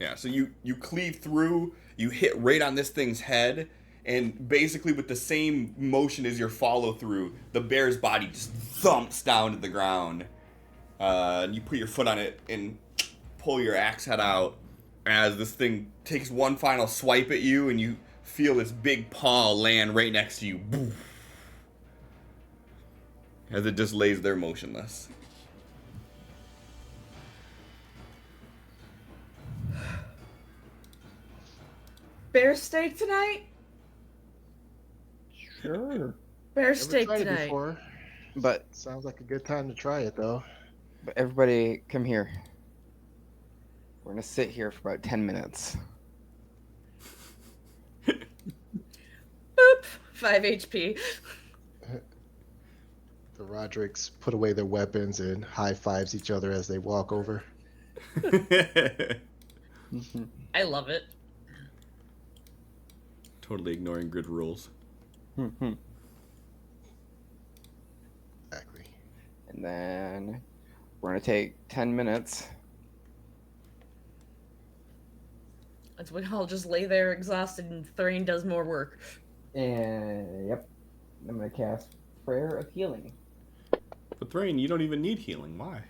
Yeah, so you cleave through, you hit right on this thing's head, and basically with the same motion as your follow through, the bear's body just thumps down to the ground. And you put your foot on it and pull your axe head out as this thing takes one final swipe at you, and you feel this big paw land right next to you. Boof. As it just lays there motionless. Bear steak tonight? Sure. Bear Never steak tried it tonight. before. But Sounds like a good time to try it, though. everybody, come here. We're gonna sit here for about 10 minutes. Boop. 5 HP. The Rodricks put away their weapons and high fives each other as they walk over. I love it. Totally ignoring grid rules. And Exactly. then we're gonna take 10 minutes. As we all just lay there exhausted and Thrain does more work. And yep, I'm gonna cast Prayer of Healing. But Thrain, you don't even need healing. Why?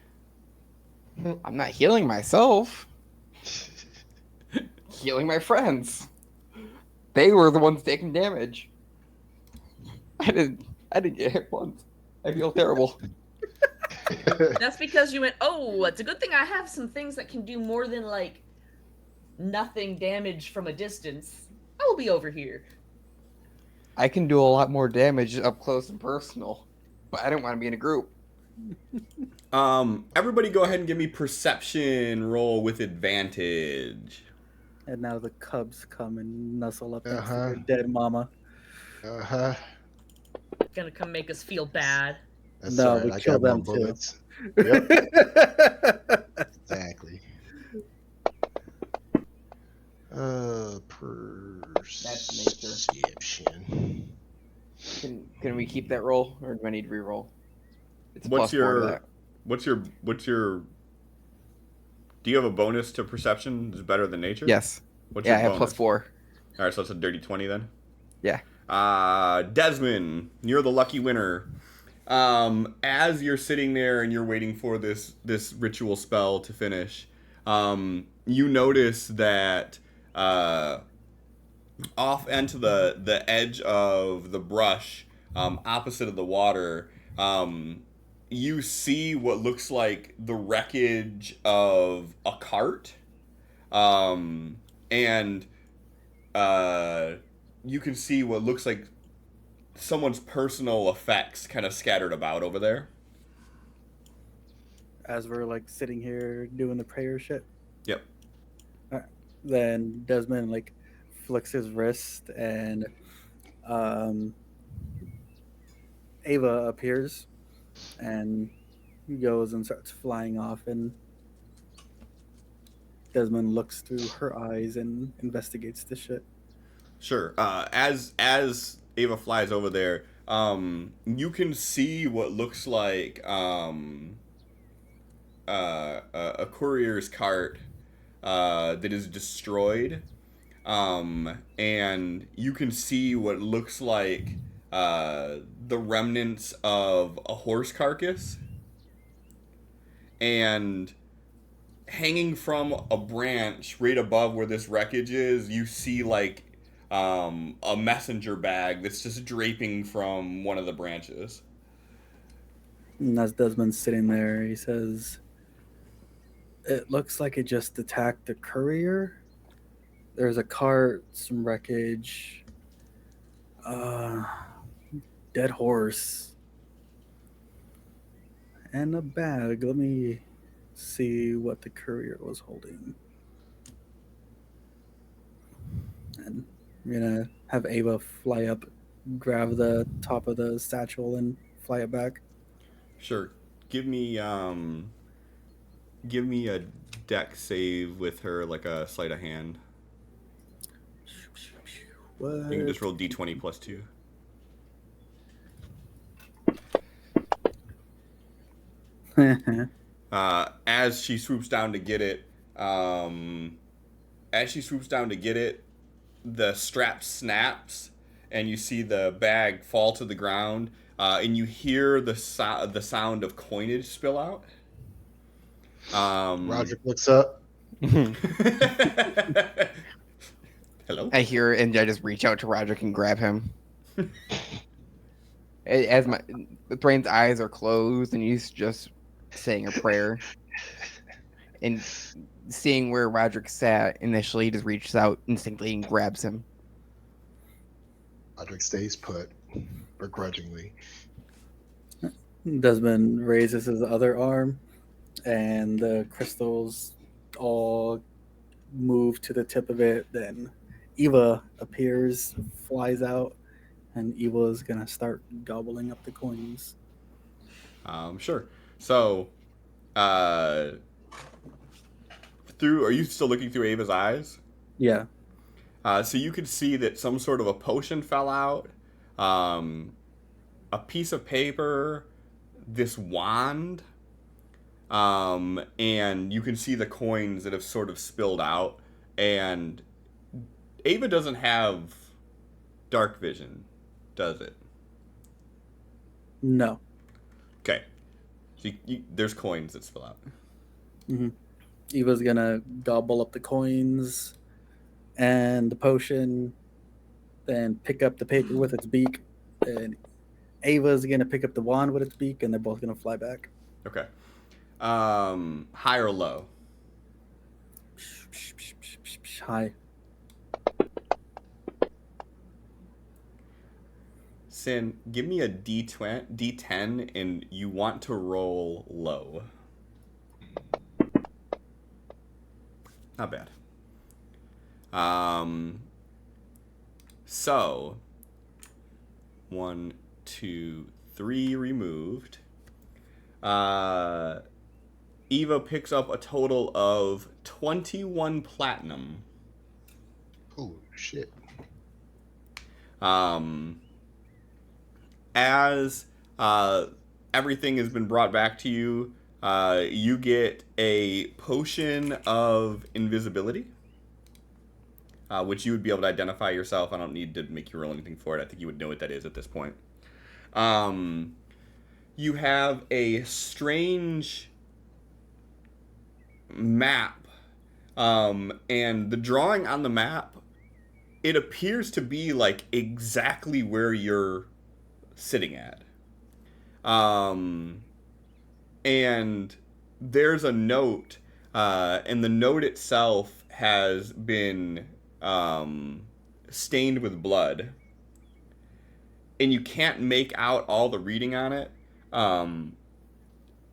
I'm not healing myself. Healing my friends. They were the ones taking damage. I didn't get hit once. I feel terrible. That's because you went, oh, it's a good thing I have some things that can do more than, like, nothing damage from a distance. I will be over here. I can do a lot more damage up close and personal, but I don't want to be in a group. Everybody go ahead and give me perception roll with advantage. And now the cubs come and nuzzle up next to Uh-huh. their dead mama. Uh-huh. Gonna come make us feel bad. That's No, all right. we I kill got more them too. bullets. Yep, exactly. Perception. Can we keep that roll, or do I need to re-roll? It's What's plus 4 to your that. what's your do you have a bonus to perception? Is better than nature? Yes. What's Yeah, your I have bonus? plus 4. All right, so it's a dirty 20 then. Yeah. Desmond, you're the lucky winner. As you're sitting there and you're waiting for this ritual spell to finish, you notice that off into the edge of the brush, opposite of the water, you see what looks like the wreckage of a cart, and you can see what looks like someone's personal effects kind of scattered about over there. As we're like sitting here doing the prayer shit. Yep. Then Desmond like flicks his wrist and Ava appears and goes and starts flying off, and Desmond looks through her eyes and investigates the shit. Sure. As Ava flies over there, you can see what looks like a courier's cart that is destroyed, and you can see what looks like the remnants of a horse carcass, and hanging from a branch right above where this wreckage is, you see like a messenger bag that's just draping from one of the branches. And as Desmond's sitting there, he says, "It looks like it just attacked the courier. There's a cart, some wreckage, dead horse, and a bag. Let me see what the courier was holding." And I'm gonna have Ava fly up, grab the top of the satchel, and fly it back. Sure. Give me a deck save with her, like a sleight of hand. What? You can just roll d20 plus 2. As she swoops down to get it, as she swoops down to get it, the strap snaps, and you see the bag fall to the ground, and you hear the sound of coinage spill out. Roderick looks up. Hello? I hear it, and I just reach out to Roderick and grab him. As Thrain's eyes are closed, and he's just saying a prayer. And seeing where Roderick sat initially, he just reaches out instinctively and grabs him. Roderick stays put, begrudgingly. Desmond raises his other arm, and the crystals all move to the tip of it. Then Eva appears, flies out, and Eva is gonna start gobbling up the coins. Sure. So, are you still looking through Ava's eyes? Yeah. So you could see that some sort of a potion fell out, a piece of paper, this wand, and you can see the coins that have sort of spilled out. And Ava doesn't have dark vision, does it? No. Okay. So there's coins that spill out. Mm-hmm. Eva's gonna gobble up the coins and the potion, then pick up the paper with its beak, and Ava's gonna pick up the wand with its beak, and they're both gonna fly back. Okay. High or low? High. Sin, give me a D10, and you want to roll low. Not bad. So 1, 2, 3 removed. Eva picks up a total of 21 platinum. Oh shit. As everything has been brought back to you, you get a potion of invisibility, which you would be able to identify yourself. I don't need to make you roll anything for it. I think you would know what that is at this point. You have a strange map, and the drawing on the map, it appears to be like exactly where you're sitting at. And there's a note, and the note itself has been stained with blood, and you can't make out all the reading on it,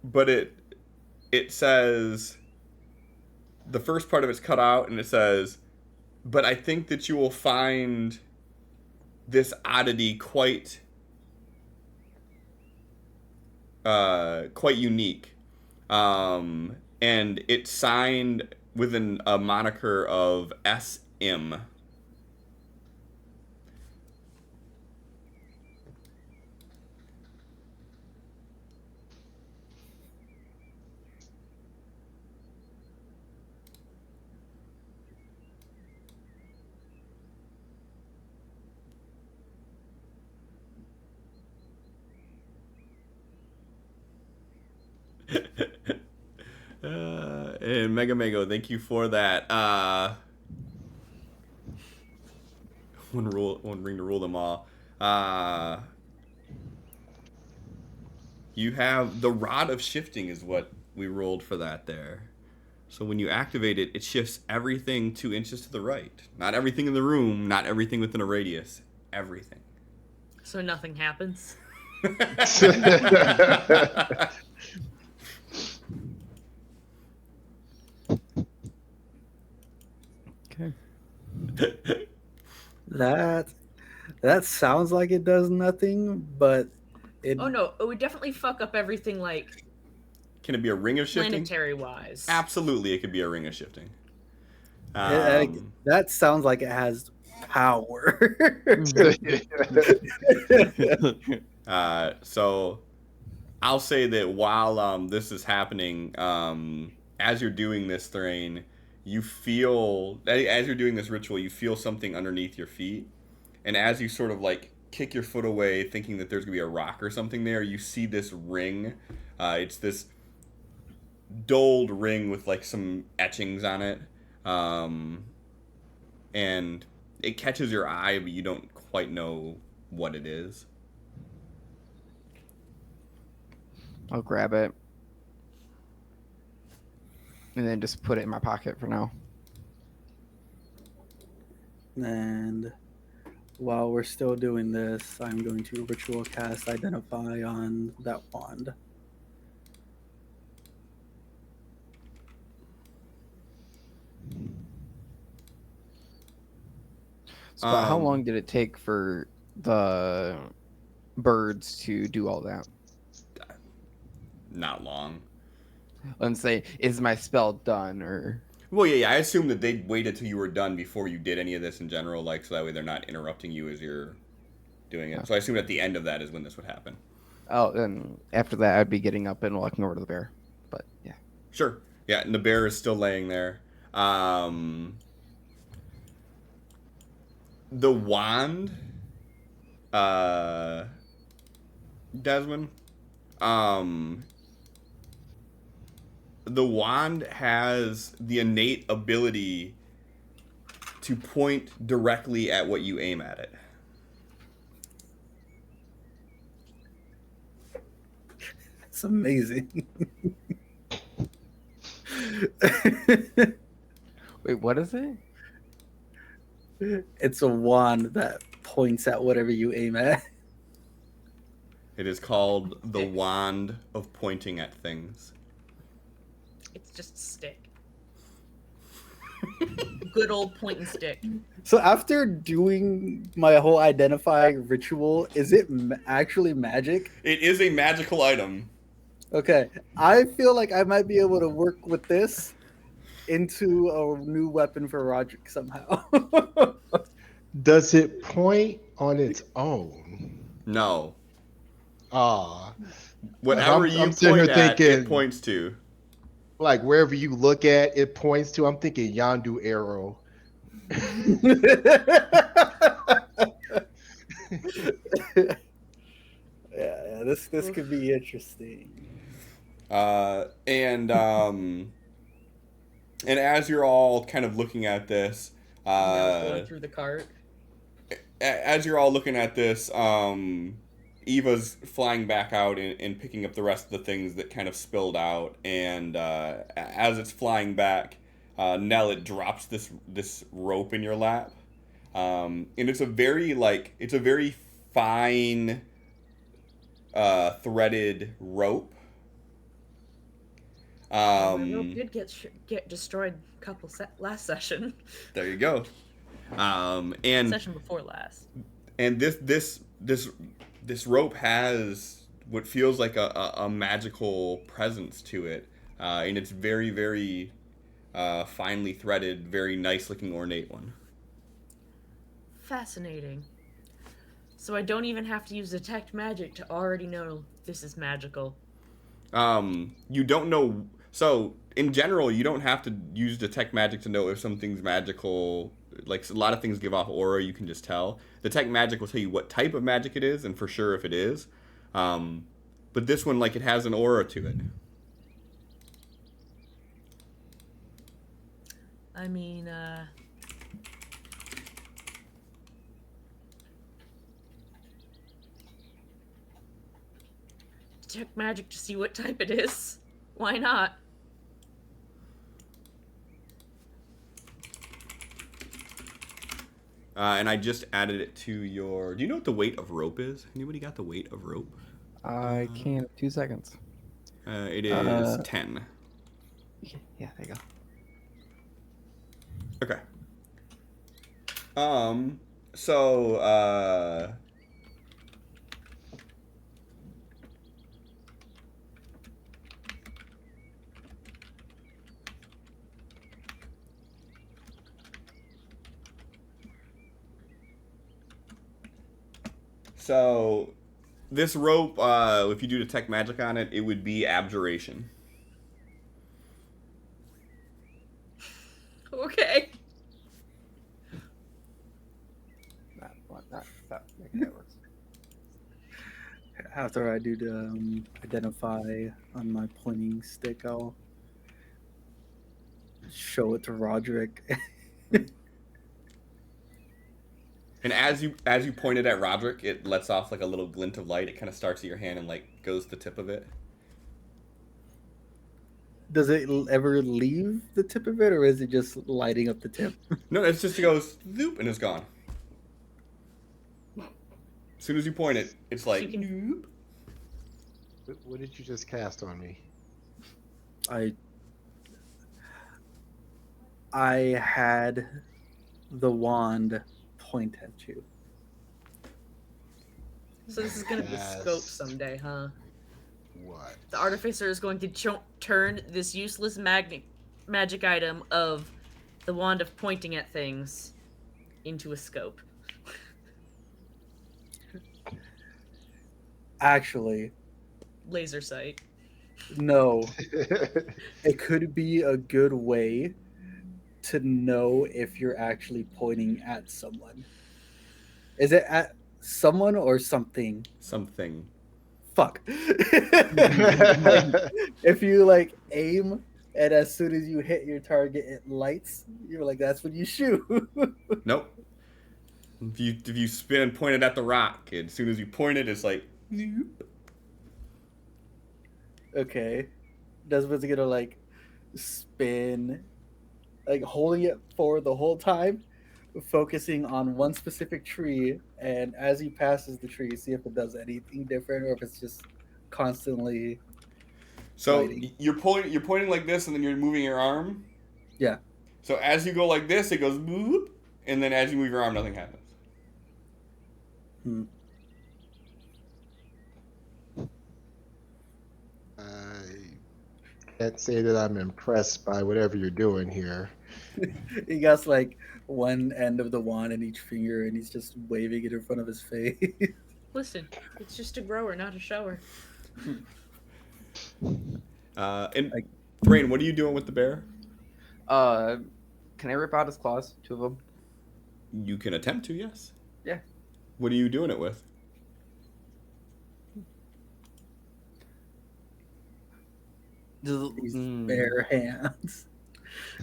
but it says, the first part of it's cut out, and it says, "But I think that you will find this oddity quite unique," and it's signed with a moniker of SM. And Mega Mego, thank you for that. One ring to rule them all. You have the Rod of Shifting is what we rolled for that there. So when you activate it, it shifts everything 2 inches to the right. Not everything in the room, not everything within a radius. Everything. So nothing happens. Okay. That sounds like it does nothing, but it. Oh no, it would definitely fuck up everything, like Can it be a ring of shifting? planetary wise. Absolutely, it could be a ring of shifting. That sounds like it has power. So I'll say that while this is happening, as you're doing this, Thrain, you feel, as you're doing this ritual, you feel something underneath your feet. And as you sort of like kick your foot away, thinking that there's going to be a rock or something there, you see this ring. It's this dulled ring with like some etchings on it. And it catches your eye, but you don't quite know what it is. I'll grab it. And then just put it in my pocket for now. And while we're still doing this, I'm going to ritual cast Identify on that wand. So about how long did it take for the birds to do all that? Not long. Let's say, is my spell done or? Well, yeah, I assume that they waited till you were done before you did any of this in general, like so that way they're not interrupting you as you're doing it. So I assume at the end of that is when this would happen. Oh, then after that, I'd be getting up and walking over to the bear. But yeah, Sure. Yeah, and the bear is still laying there. The wand, Desmond, the wand has the innate ability to point directly at what you aim at it. It's amazing. wait, what is it? It's a wand that points at whatever you aim at. It is called the Wand of Pointing at Things. It's just a stick. Good old point and stick. So after doing my whole Identify ritual, is it actually magic? It is a magical item. Okay, I feel like I might be able to work with this into a new weapon for Roderick somehow. Does it point on its own? No. Ah, Whatever I'm sitting here thinking, it points to. like wherever you look at, it points to. I'm thinking Yandu arrow. Yeah, this could be interesting. And as you're all kind of looking at this, Going through the cart. as you're all looking at this, Eva's flying back out and picking up the rest of the things that kind of spilled out. And as it's flying back, Nell, it drops this rope in your lap, and it's a very fine threaded rope. My rope did get destroyed last session. There you go. And Session before last. And this rope has what feels like a magical presence to it, and it's very, very finely threaded, very nice looking ornate one. Fascinating. So I don't even have to use detect magic to already know this is magical. You don't know. So in general, you don't have to use detect magic to know if something's magical. Like a lot of things give off aura, you can just tell. Detect magic will tell you what type of magic it is, and for sure if it is. But this one, like, it has an aura to it. I mean, detect magic to see what type it is. Why not? And I just added it to your... Do you know what the weight of rope is? Anybody got the weight of rope? I can 2 seconds. It is 10. Yeah, there you go. Okay. So, So, this rope, if you do detect magic on it, it would be abjuration. After I do the identify on my pointing stick, I'll show it to Roderick. And as you point it at Roderick, it lets off like a little glint of light. It kind of starts at your hand and like goes to the tip of it. Does it ever leave the tip of it, or is it just lighting up the tip? No, it's just it goes zoop and it's gone. As soon as you point it, it's like. You can- What did you just cast on me? I had the wand point at you. So this is gonna be a Yes. scope someday, huh? What? The artificer is going to turn this useless magic item of the wand of pointing at things into a scope. Actually, Laser sight. no. It could be a good way to know if you're actually pointing at someone. Is it at someone or something? Something. Fuck. If you like aim and as soon as you hit your target it lights, you're like, that's when you shoot. Nope. If you spin and point it at the rock, as soon as you point it, it's like. Okay. Desmond's gonna like spin, like holding it forward the whole time, focusing on one specific tree, and as he passes the tree, see if it does anything different or if it's just constantly. So Lighting. you're pointing like this, and then you're moving your arm. Yeah. So as you go like this, it goes boop, and then as you move your arm, nothing happens. I can't say that I'm impressed by whatever you're doing here. He got like one end of the wand in each finger, and he's just waving it in front of his face. Listen, it's just a grower, not a shower. And Thrain, what are you doing with the bear? Can I rip out his claws? 2 of them. You can attempt to, yes. Yeah. What are you doing it with? These bare hands.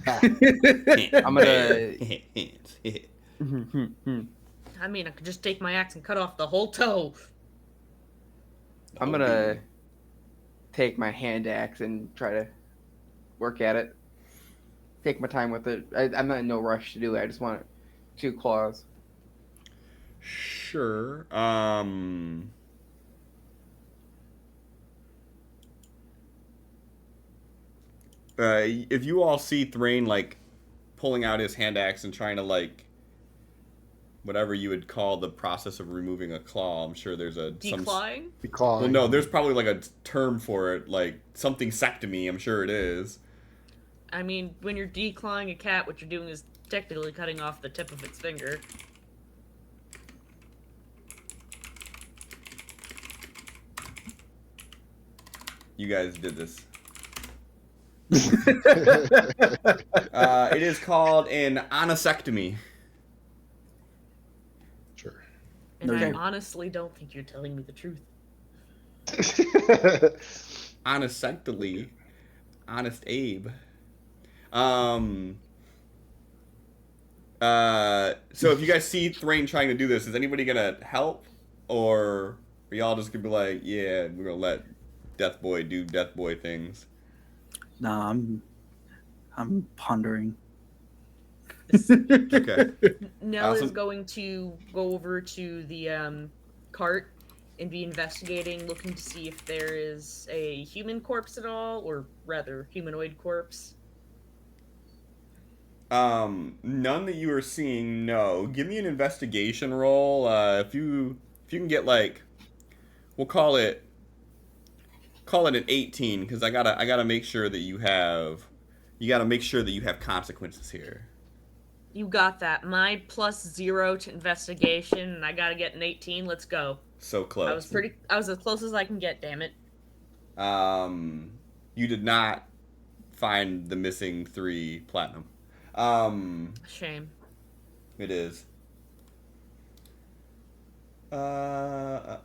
I'm gonna. I mean, I could just take my axe and cut off the whole toe. I'm gonna take my hand axe and try to work at it. Take my time with it. I'm not in no rush to do it. I just want 2 claws. Sure. If you all see Thrain like pulling out his hand axe and trying to like whatever you would call the process of removing a claw, I'm sure there's a Declawing? Well, no, there's probably like a term for it, like something sectomy. I'm sure it is. I mean, when you're declawing a cat, what you're doing is technically cutting off the tip of its finger. You guys did this. It is called an anisectomy. Sure. And Okay. I honestly don't think you're telling me the truth. Anisectily. Honest Abe. So if you guys see Thrain trying to do this, is anybody gonna help? Or are y'all just gonna be like, yeah, we're gonna let Death Boy do Death Boy things? Nah, I'm pondering. Okay. Nell is Awesome. going to go over to the cart and be investigating, looking to see if there is a human corpse at all, or rather, humanoid corpse. None that you are seeing, no. Give me an investigation roll. If you can get like, we'll call it an 18, because I gotta make sure that you have consequences here. You got that. My +0 to investigation, and I gotta get an 18. Let's go. So close. I was as close as I can get, damn it. You did not find the missing 3 platinum. Shame. It is. But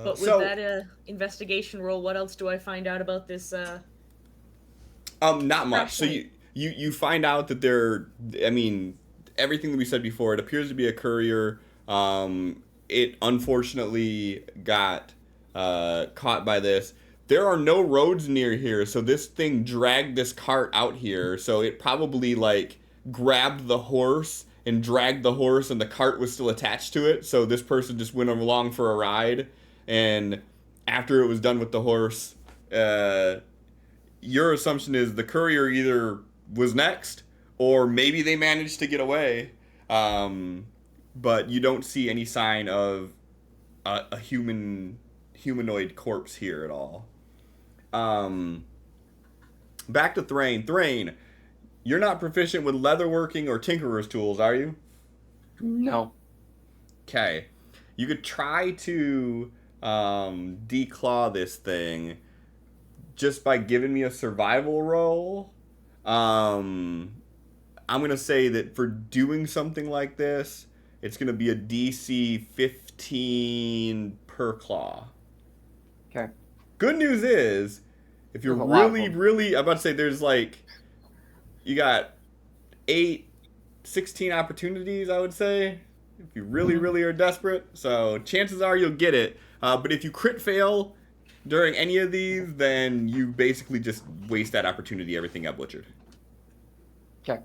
with So, that investigation roll, what else do I find out about this? not much. So Flashlight. you find out that they're. I mean, everything that we said before. It appears to be a courier. It unfortunately got caught by this. There are no roads near here, so this thing dragged this cart out here. So it probably like grabbed the horse and dragged the horse, and the cart was still attached to it. So this person just went along for a ride, and after it was done with the horse, your assumption is the courier either was next or maybe they managed to get away. But you don't see any sign of a humanoid corpse here at all. Back to Thrain. Thrain, you're not proficient with leatherworking or tinkerer's tools, are you? No. Okay. You could try to declaw this thing just by giving me a survival roll. I'm going to say that for doing something like this, it's going to be a DC 15 per claw. Okay. Good news is, if you're There's a lot of really, them. really, I'm about to say there's like, you got 16 opportunities, I would say, if you really, really are desperate. So chances are you'll get it. But if you crit fail during any of these, then you basically just waste that opportunity. Everything got butchered. Okay.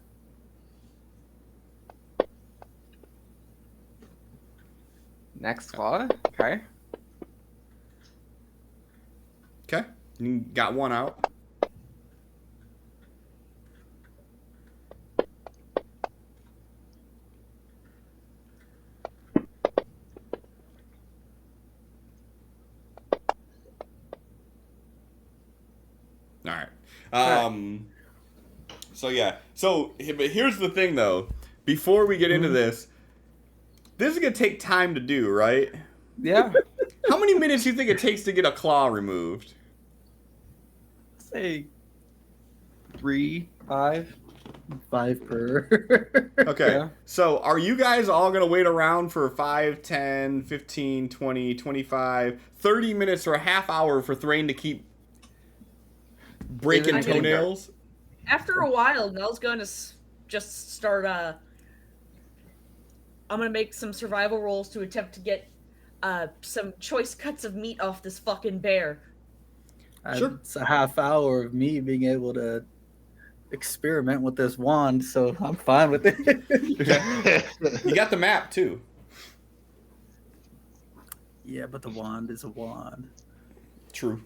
Next claw. Okay. Okay, you got one out. All right. So yeah. So, but here's the thing, though. Before we get into this is gonna take time to do, right? Yeah. How many minutes do you think it takes to get a claw removed? Say 3, 5. 5 per. Okay. Yeah. So, are you guys all gonna wait around for 5, 10, 15, 20, 25, 30 minutes or a half hour for Thrain to keep breaking I'm gonna- toenails? After a while, Nell's going to just start. I'm going to make some survival rolls to attempt to get some choice cuts of meat off this fucking bear. Sure. It's a half hour of me being able to experiment with this wand, so I'm fine with it. You got the map too. Yeah, but the wand is a wand. True.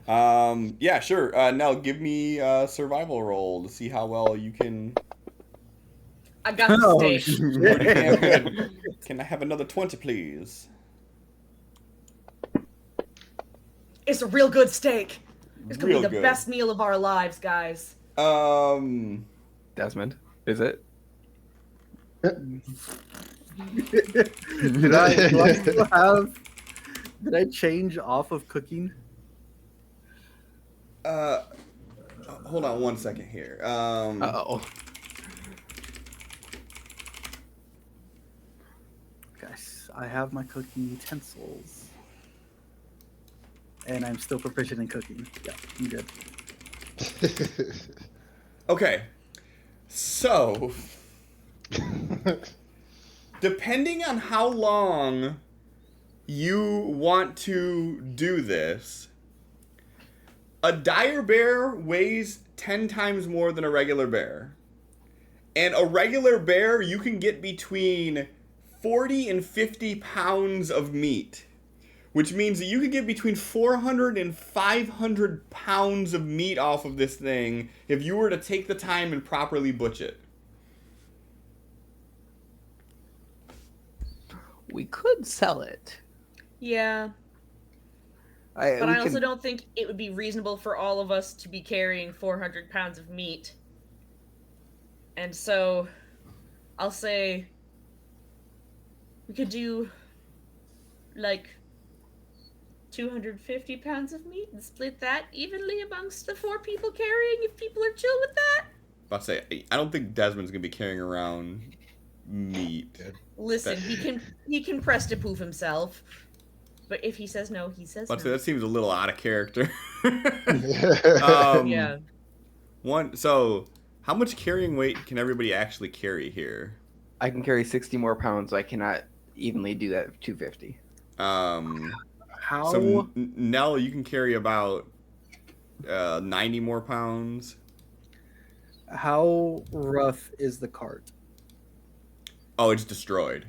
Yeah, sure. Now give me a survival roll to see how well you can. I got the steak. Damn good. Can I have another 20, please? It's a real good steak. It's going to Real be the good. best meal of our lives, guys. Desmond, is it? Did I change off of cooking? Hold on one second here. Uh-oh. Guys, I have my cooking utensils. And I'm still proficient in cooking. Yeah, I'm good. Okay. So, depending on how long you want to do this, a dire bear weighs 10 times more than a regular bear. And a regular bear, you can get between 40 and 50 pounds of meat. Which means that you could get between 400 and 500 pounds of meat off of this thing if you were to take the time and properly butcher it. We could sell it. Yeah, But but I also don't think it would be reasonable for all of us to be carrying 400 pounds of meat. And so, I'll say we could do like 250 pounds of meat and split that evenly amongst the 4 people carrying if people are chill with that. About to say, I don't think Desmond's gonna be carrying around meat. Listen, he can press to poof himself, but if he says no, he says Let's say no. that seems a little out of character. Yeah. So how much carrying weight can everybody actually carry here? I can carry 60 more pounds. I cannot evenly do that with 250. How So Nell, you can carry about 90 more pounds. how rough is the cart? Oh, it's destroyed.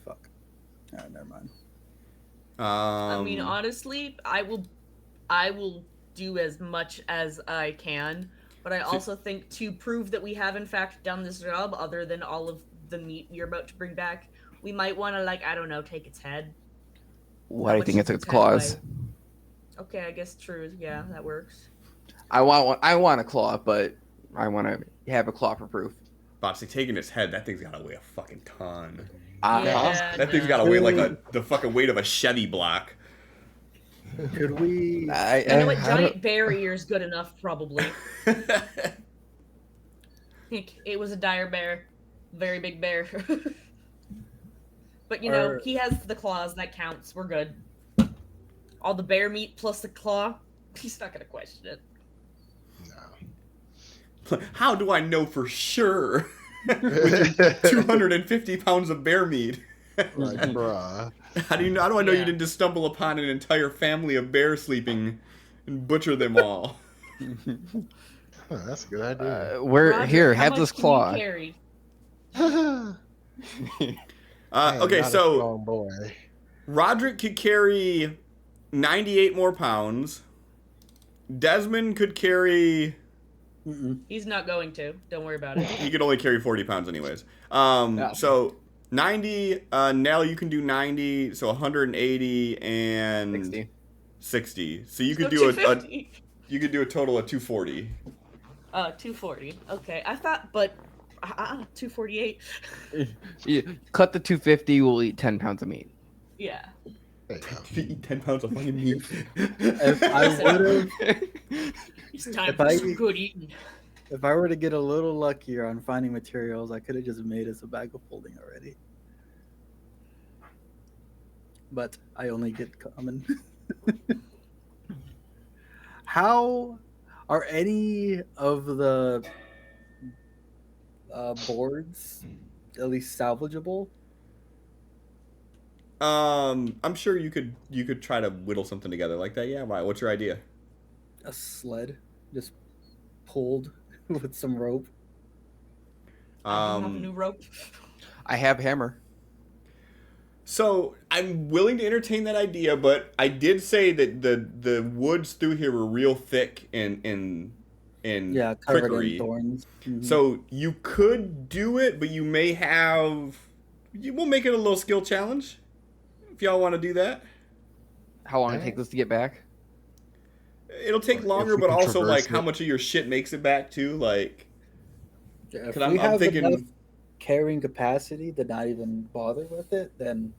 Fuck. Never mind. I mean, honestly, I will do as much as I can, but I also think to prove that we have in fact done this job, other than all of the meat you're about to bring back, we might want to, like, I don't know, take its head. What How do you much think does it's its its head claws? weigh? Okay, I guess true. Yeah, that works. I want a claw, but I want to have a claw for proof. Botsy, taking its head, that thing's gotta weigh a fucking ton. Yeah, That thing's no. gotta weigh like the fucking weight of a Chevy block. Could we? You know what? I Giant bear ear's good enough, probably. It was a dire bear. Very big bear. But, you know, he has the claws. That counts. We're good. All the bear meat plus the claw. He's not going to question it. No. How do I know for sure? With your 250 pounds of bear meat. Like, bruh. How do I know Yeah. you didn't just stumble upon an entire family of bears sleeping and butcher them all? Huh, that's a good idea. Roger, here. how Have much this can you claw. carry? I am Okay, not a so strong boy. Roderick could carry 98 more pounds. Desmond could carry. He's not going to. Don't worry about it. He could only carry 40 pounds, anyways. So 90. Nell, you can do 90. So 180 and 60. So you could do 250. you could do a total of 240. 240. Okay, I thought, but 248. Yeah, cut the 250. We'll eat 10 pounds of meat. Yeah. There you go. You eat 10 pounds of fucking meat. If I would have, It's time If for I- some good eating. if I were to get a little luckier on finding materials, I could have just made us a bag of folding already. But I only get common. How are any of the boards at least salvageable? I'm sure you could try to whittle something together like that. Yeah, why? What's your idea? A sled just pulled with some rope. I do have a new rope. I have hammer. So I'm willing to entertain that idea, but I did say that the woods through here were real thick and Yeah, covered prickery. in thorns. Mhm. So you could do it, but you may have. We'll make it a little skill challenge if y'all want to do that. How long it take this to get back? It'll take If longer, we but can also traverse like how it. much of your shit makes it back too. Like, Yeah, if 'cause we I'm have thinking- enough carrying capacity to not even bother with it, then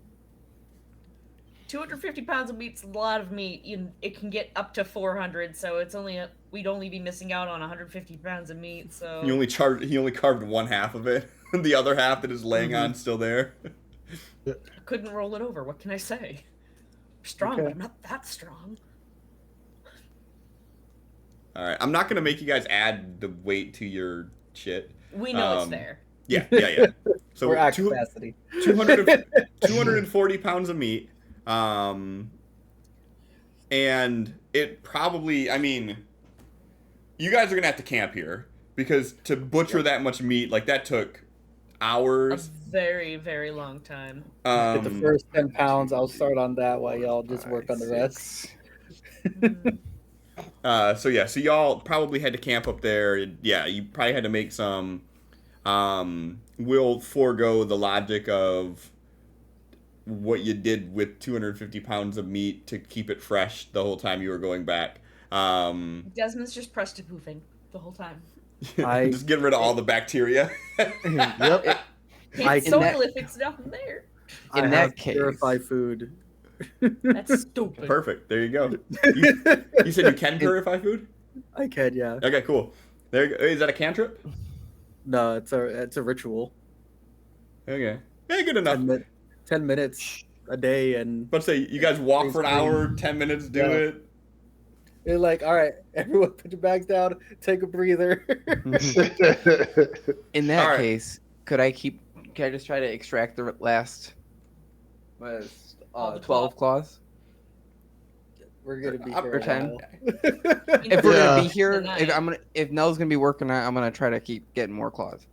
250 pounds of meat's a lot of meat. It can get up to 400, so it's only we'd only be missing out on 150 pounds of meat. So he only carved one half of it. The other half that is laying on still there. I couldn't roll it over. What can I say? Strong, Okay. but I'm not that strong. All right, I'm not gonna make you guys add the weight to your shit. We know it's Um, there. Yeah. So we're at 200 capacity. 240 pounds of meat. And it probably, I mean, you guys are gonna have to camp here because to butcher that much meat, like that took A hours. very, very long time. Get the first 10 pounds. I'll start on that while y'all just work on the rest. So y'all probably had to camp up there. Yeah, you probably had to make some. We'll forego the logic of what you did with 250 pounds of meat to keep it fresh the whole time you were going back. Desmond's just pressed to poofing the whole time. Just get rid of all the bacteria. Yep. Can't in soil that- if it's not there. I In have that case- purified food. That's stupid. Perfect. There you go. You said you can purify food? I can, yeah. Okay, cool. There you go. Is that a cantrip? No, it's a ritual. Okay. Yeah, good enough. 10 minutes a day, and But say you guys walk for an Basically, hour, 10 minutes, do yeah. it. they're like, all right, everyone put your bags down, take a breather. In that All right. case, can I just try to extract the last All the 12 claws? We're gonna be Up here for a 10. while. If we're Yeah. gonna be here, Tonight. if Nell's gonna be working on it, I'm gonna try to keep getting more claws.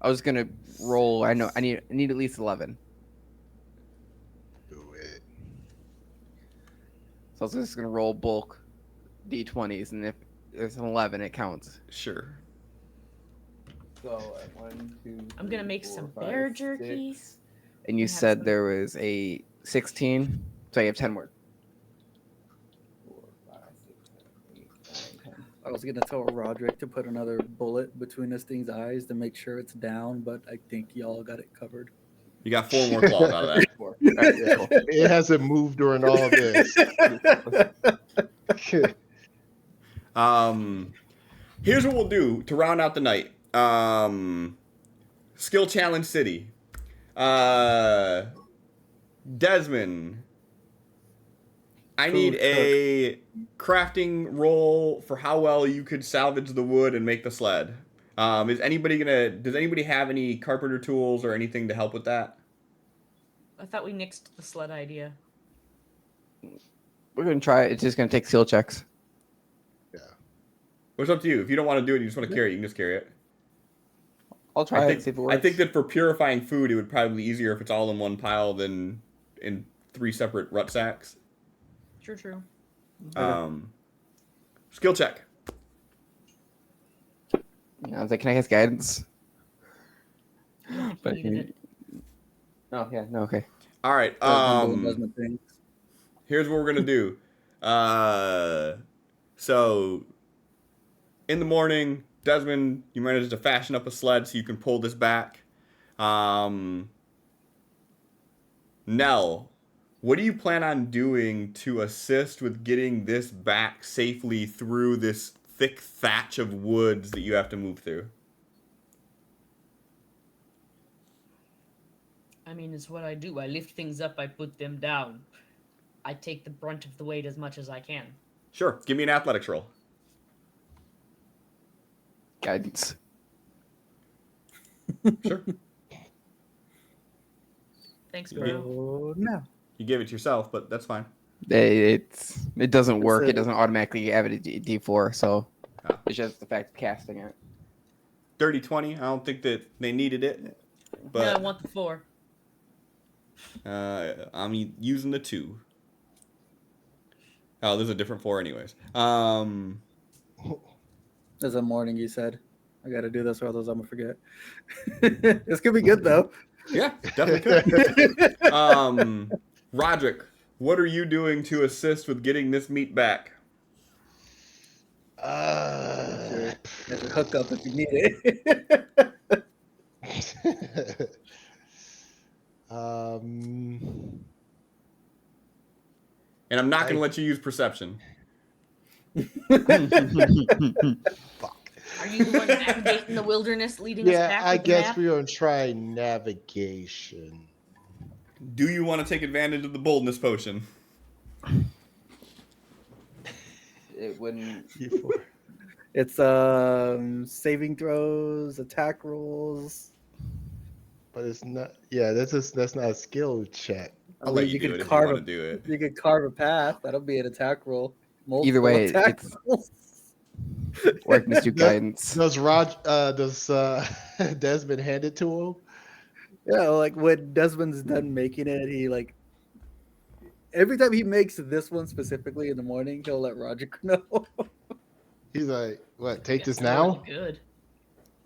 I was gonna roll. I know I need at least 11. Do it. So I was just gonna roll bulk d20s, and if there's an 11, it counts. Sure. So 1, 2. I'm gonna make some bear jerky. And you and have said some- there was a 16, so you have 10 more. 4, 5, 6, 7, 8, 9, 10. I was gonna tell Roderick to put another bullet between this thing's eyes to make sure it's down, but I think y'all got it covered. You got 4 more claws out of that. 4. All right, Yeah, cool. it hasn't moved during all this. Here's what we'll do to round out the night. Skill challenge city. Desmond, I need a crafting roll for how well you could salvage the wood and make the sled. Does anybody have any carpenter tools or anything to help with that? I thought we nixed the sled idea. We're gonna try it. It's just gonna take skill checks. It's up to you. If you don't want to do it, you just want to carry it, you can just carry it. I'll try I it. think, See if it works. I think that for purifying food, it would probably be easier if it's all in one pile than in 3 separate rut sacks. True. Skill check. I was like, can I get guidance? I don't think But you needed it. Oh yeah, no, okay. All right. Desmond thing. Here's what we're gonna do. So in the morning, Desmond, you managed to fashion up a sled so you can pull this back. Nell, what do you plan on doing to assist with getting this back safely through this thick thatch of woods that you have to move through? I mean, it's what I do. I lift things up, I put them down. I take the brunt of the weight as much as I can. Sure. Give me an athletics roll. Guidance. Sure. Thanks, Yeah. bro. Oh, no. You gave it to yourself, but that's fine. It doesn't work. So- It doesn't automatically have it at D4, so Oh. it's just the fact of casting it. Dirty 20. I don't think that they needed it, No, I but want the 4. I'm using the 2. Oh, there's a different 4 anyways. There's a morning you said. I gotta do this or else I'm gonna forget. This could be good though. Yeah, definitely could. Roderick, what are you doing to assist with getting this meat back? There's a hookup if you need it. And I'm not going to let you use perception. Fuck. Are you the one navigating the wilderness, leading us Yeah, back? I with the guess map? we're gonna try navigation. Do you want to take advantage of the boldness potion? It wouldn't. It's saving throws, attack rolls. But it's not. Yeah, that's not a skill check. I'll let you do it if you want to do it. You could carve a path. That'll be an attack roll. Either way, Multiple attack it's- rolls. Or I can just do guidance. Does Desmond hand it to him? Yeah, like when Desmond's done making it, he like every time he makes this one specifically in the morning, he'll let Roger know. He's like, "What? Take Yeah, this it's now?" already Good.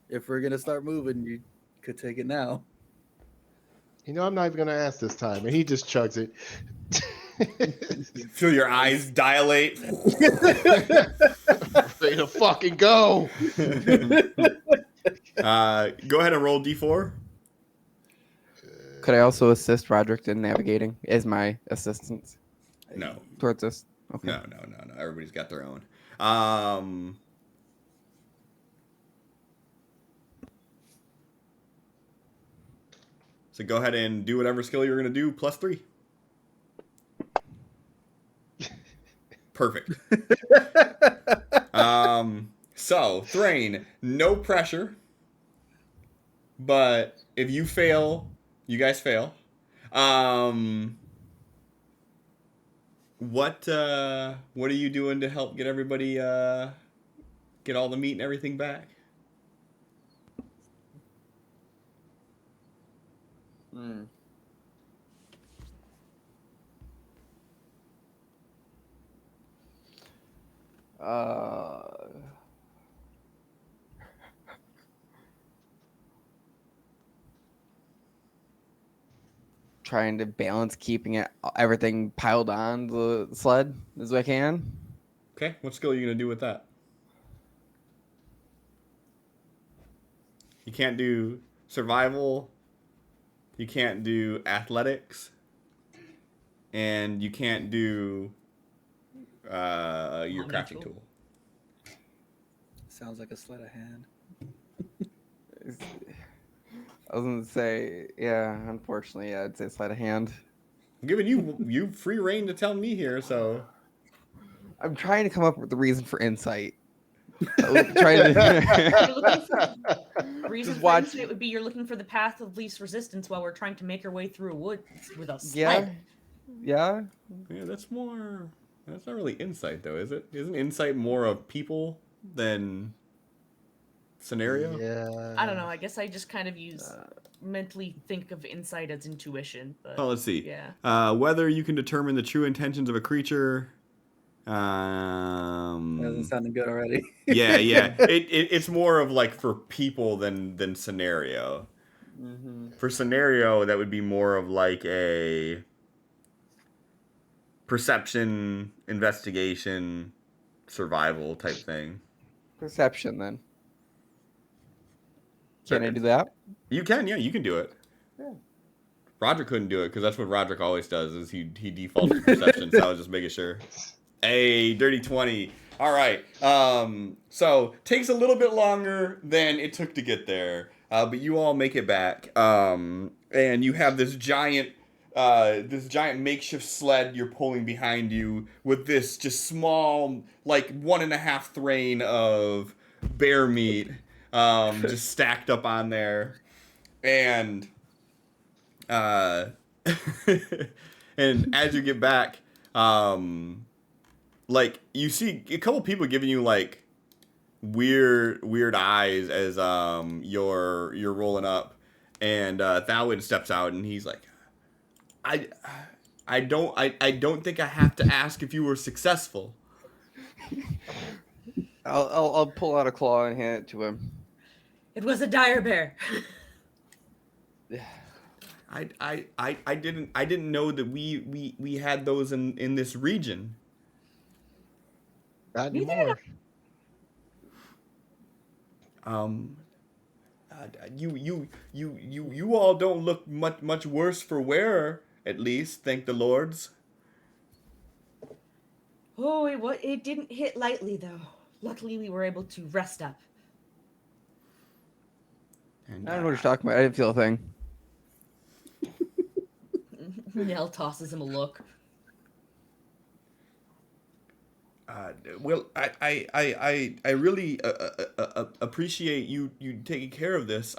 If we're gonna start moving, you could take it now. You know, I'm not even gonna ask this time, and he just chugs it. Feel your eyes dilate. Ready to fucking go. Go ahead and roll D4. Could I also assist Roderick in navigating as my assistance No. towards this? Okay. No. Everybody's got their own. So go ahead and do whatever skill you're going to do, +3. Perfect. So, Thrain, no pressure. But if you fail, you guys fail. What are you doing to help get everybody get all the meat and everything back? Trying to balance keeping everything piled on the sled as I can. Okay, what skill are you going to do with that? You can't do survival, you can't do athletics, and you can't do your crafting tool. Sounds like a sleight of hand. I was gonna say, yeah, unfortunately, yeah, I'd say sleight of hand. I'm giving you free reign to tell me here, so I'm trying to come up with the reason for insight. Trying Reason Just for watch- insight would be you're looking for the path of least resistance while we're trying to make our way through a woods with a yeah, sled. yeah. yeah, that's not really insight though, is it? Isn't insight more of people than scenario? Yeah. I don't know. I guess I just kind of mentally think of insight as intuition. But Oh, let's see. yeah. Whether you can determine the true intentions of a creature. Doesn't sound good already. Yeah. It's more of like for people than scenario. Mm-hmm. For scenario, that would be more of like a perception, investigation, survival type thing. Perception, then. Can I do that? You can, yeah, you can do it. Yeah. Roderick couldn't do it because that's what Roderick always does. Is he defaults to perception? So I was just making sure. Hey, dirty 20. All right. So takes a little bit longer than it took to get there, but you all make it back. And you have this giant makeshift sled you're pulling behind you with this just small, like 1.5 thrain of bear meat, just stacked up on there, and and as you get back, like you see a couple people giving you like weird eyes as you're rolling up, and Thalwyn steps out and he's like, I don't think I have to ask if you were successful. I'll pull out a claw and hand it to him. It was a dire bear. I didn't know that we had those in this region. Not Neither anymore. You all don't look much worse for wear, at least, thank the lords. Oh, it didn't hit lightly though. Luckily, we were able to rest up. And, I don't know what you're talking about. I didn't feel a thing. Nell tosses him a look. Well, I really appreciate you taking care of this.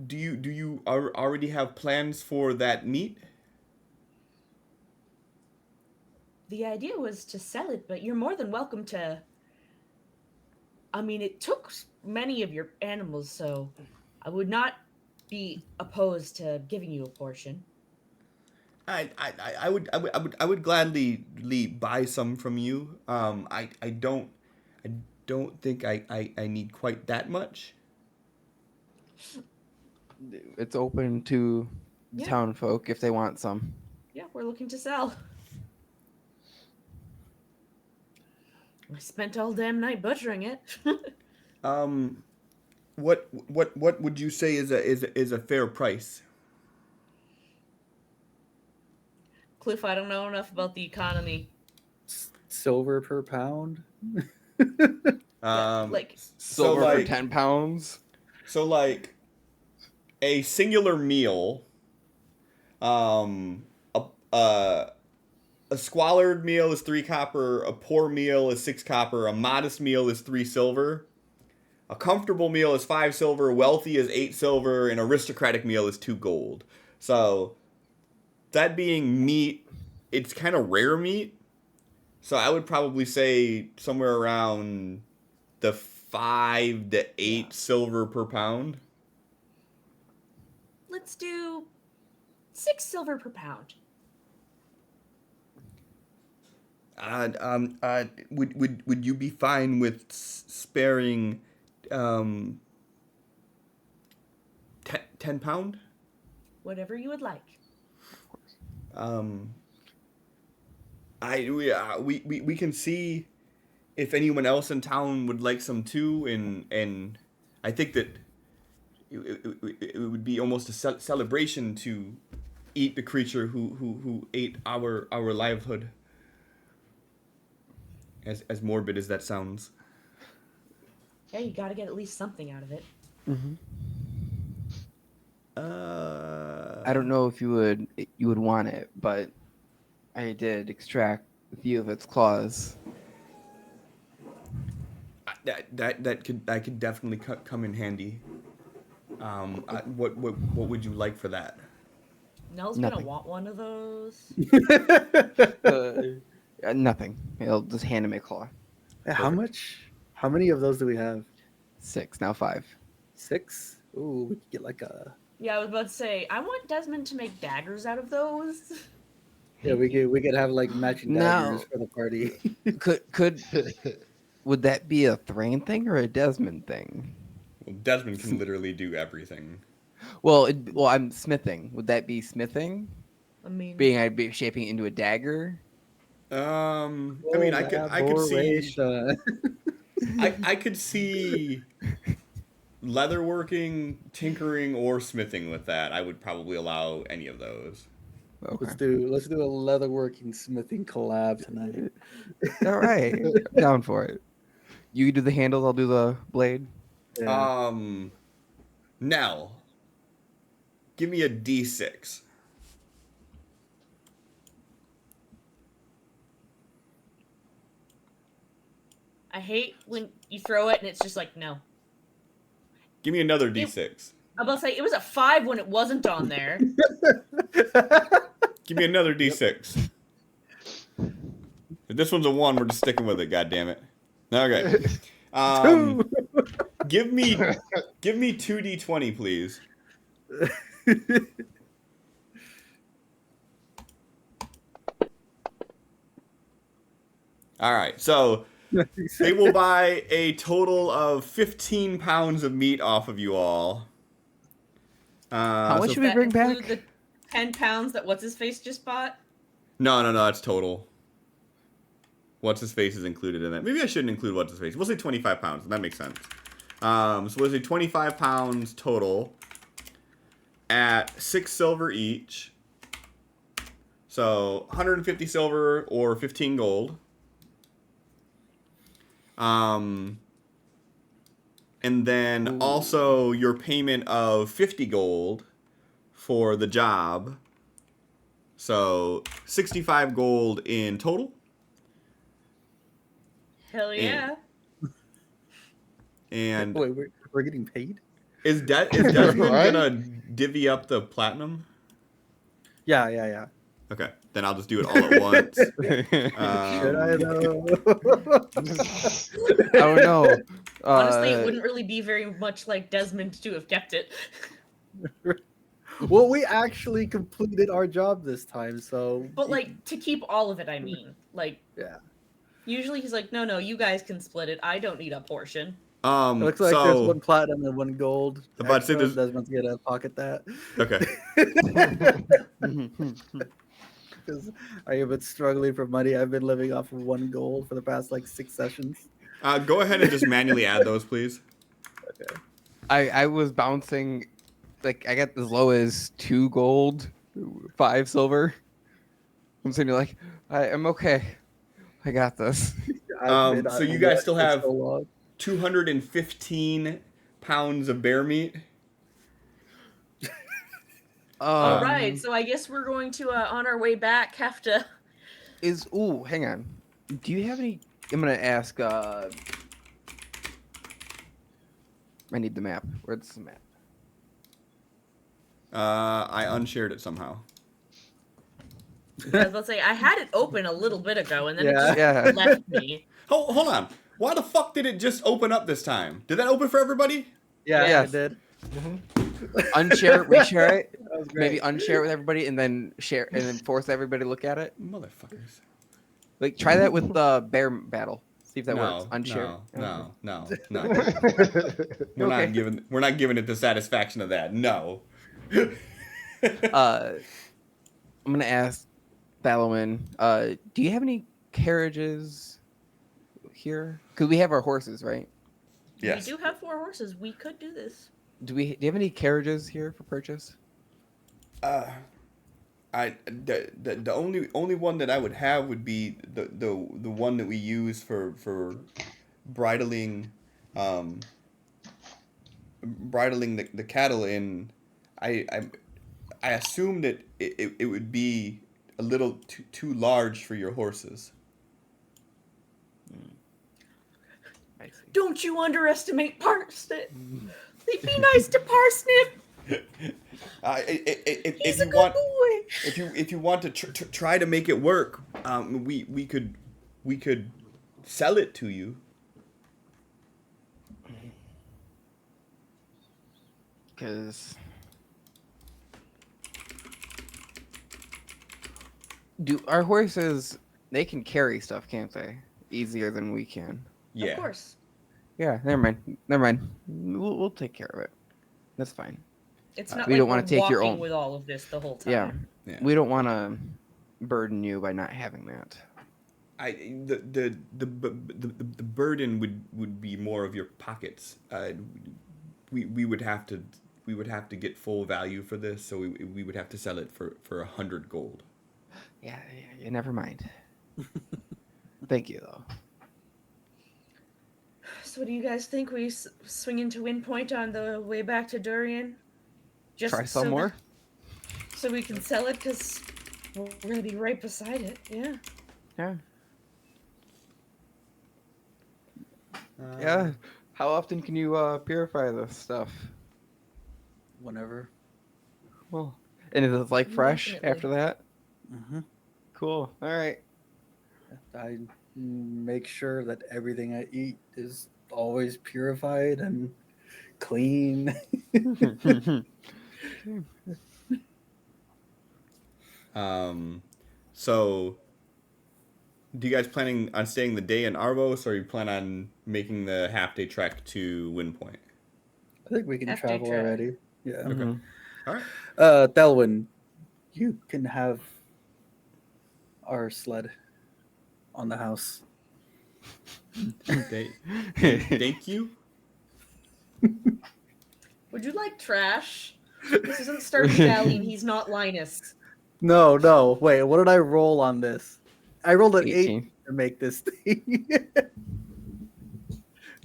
Do you already have plans for that meat? The idea was to sell it, but you're more than welcome to. I mean, it took many of your animals, so I would not be opposed to giving you a portion. I would gladly buy some from you. I don't think I need quite that much. It's open to the Yeah. town folk if they want some. Yeah, we're looking to sell. I spent all damn night butchering it. What would you say is a fair price? Cliff, I don't know enough about the economy. Silver per pound. Like so Silver for like 10 pounds. so like a singular meal, um, a squalid meal is 3 copper, a poor meal is 6 copper, a modest meal is 3 silver, a comfortable meal is 5 silver, wealthy is 8 silver, and aristocratic meal is 2 gold. So, that being meat, it's kind of rare meat. So I would probably say somewhere around the 5 to 8 silver per pound. Let's do 6 silver per pound. Would you be fine with sparing 10 pound? Whatever you would like. We can see if anyone else in town would like some too, and I think that it would be almost a celebration to eat the creature who ate our livelihood. As morbid as that sounds. Yeah, you gotta get at least something out of it. Mm-hmm. I don't know if you would want it, but I did extract a few of its claws. That could definitely come in handy. What would you like for that? Nell's Nothing. gonna want one of those. Nothing. He'll just hand him a claw. How much? How many of those do we have? 6, now 5. 6? Ooh, we could get like a. Yeah, I was about to say, I want Desmond to make daggers out of those. Yeah, we could have like matching daggers for the party. Could would that be a Thrain thing or a Desmond thing? Well, Desmond can literally do everything. Well, I'm smithing. Would that be smithing? I mean, I'd be shaping it into a dagger. I mean, I could see. I could see leatherworking, tinkering, or smithing with that. I would probably allow any of those. Okay. Let's do a leatherworking smithing collab tonight. All right. I'm down for it. You do the handle, I'll do the blade. Yeah. Nell, give me a D6. I hate when you throw it and it's just like, no. Give me another D6. I'm about to say, it was a 5 when it wasn't on there. Give me another D6. If this one's a 1, we're just sticking with it. God damn it. Okay. Give me 2D20, please. All right. So they will buy a total of 15 pounds of meat off of you all. How much so- should we bring back? The 10 pounds that what's-his-face just bought? No, that's total. What's his face is included in that. Maybe I shouldn't include what's his face. We'll say 25 pounds. That makes sense. So we'll say 25 pounds total at 6 silver each. So 150 silver or 15 gold. And then also your payment of 50 gold for the job. So 65 gold in total. Hell yeah. And Wait, we're getting paid? is Desmond Right? gonna divvy up the platinum? Yeah. Okay, then I'll just do it all at once. Should I though? I don't know. Honestly, it wouldn't really be very much like Desmond to have kept it. Well, we actually completed our job this time, so. But, like, to keep all of it, I mean. Like, Yeah. usually he's like, no, you guys can split it. I don't need a portion. It looks like there's So 1 platinum and 1 gold. I'm about to say extra. there's- Desmond's gonna pocket that. okay, Because I have been struggling for money. I've been living off of 1 gold for the past like 6 sessions. go ahead and just manually add those, please. I was bouncing, like I got as low as 2 gold, 5 silver. I'm sitting here like, I'm okay. I got this. I've been So you on guys that still for have so long. 215 pounds of bear meat. All right, so I guess we're going to, on our way back, have to. Hang on. Do you have any? I'm gonna ask. I need the map. Where's the map? I unshared it somehow. I was about to say I had it open a little bit ago, and then it Yeah. just left me. Hold on. Why the fuck did it just open up this time? Did that open for everybody? Yeah, Yes. I did. Unshare it, reshare it. That was great. Maybe unshare it with everybody, and then share, and then force everybody to look at it. Motherfuckers. Like try that with the bear battle. See if that No, works. Unshare. no. Okay. We're not giving it the satisfaction of that. No. I'm gonna ask Ballowin, do you have any carriages here? Because we have our horses, right? Yes. We do have 4 horses. We could do this. Do you have any carriages here for purchase? The only one that I would have would be the one that we use for bridling the cattle in. I assume that it would be a little too large for your horses. I see. Don't you underestimate Parsnip. They'd be nice to Parsnip. He's a good boy. If you want to try to make it work, we could sell it to you. Because do our horses? They can carry stuff, can't they? Easier than we can. Yeah. Of course. Yeah. Never mind. We'll take care of it. That's fine. It's not we like don't wanna we're take your walking own- with all of this the whole time. Yeah. Yeah. We don't want to burden you by not having that. The burden would be more of your pockets. We would have to get full value for this, so we would have to sell it for 100 gold. Yeah. Never mind. Thank you, though. So what do you guys think? We swing into Windpoint on the way back to Durian? Just Try some more. So we can sell it, because we're going to be right beside it. Yeah. Yeah. Yeah. How often can you purify this stuff? Whenever. Well, and is it like fresh Definitely. after that? Mm-hmm. Cool. All right. I make sure that everything I eat is always purified and clean. So, do you guys planning on staying the day in Avos, or you plan on making the half-day trek to Windpoint? I think we can Half-day travel trek. already. Yeah. Mhm. All right. Delwyn, you can have our sled on the house. Thank you. Would you like trash? This isn't Stardew Valley, and he's not Linus. No. Wait, what did I roll on this? I rolled an 18. 8 to make this thing.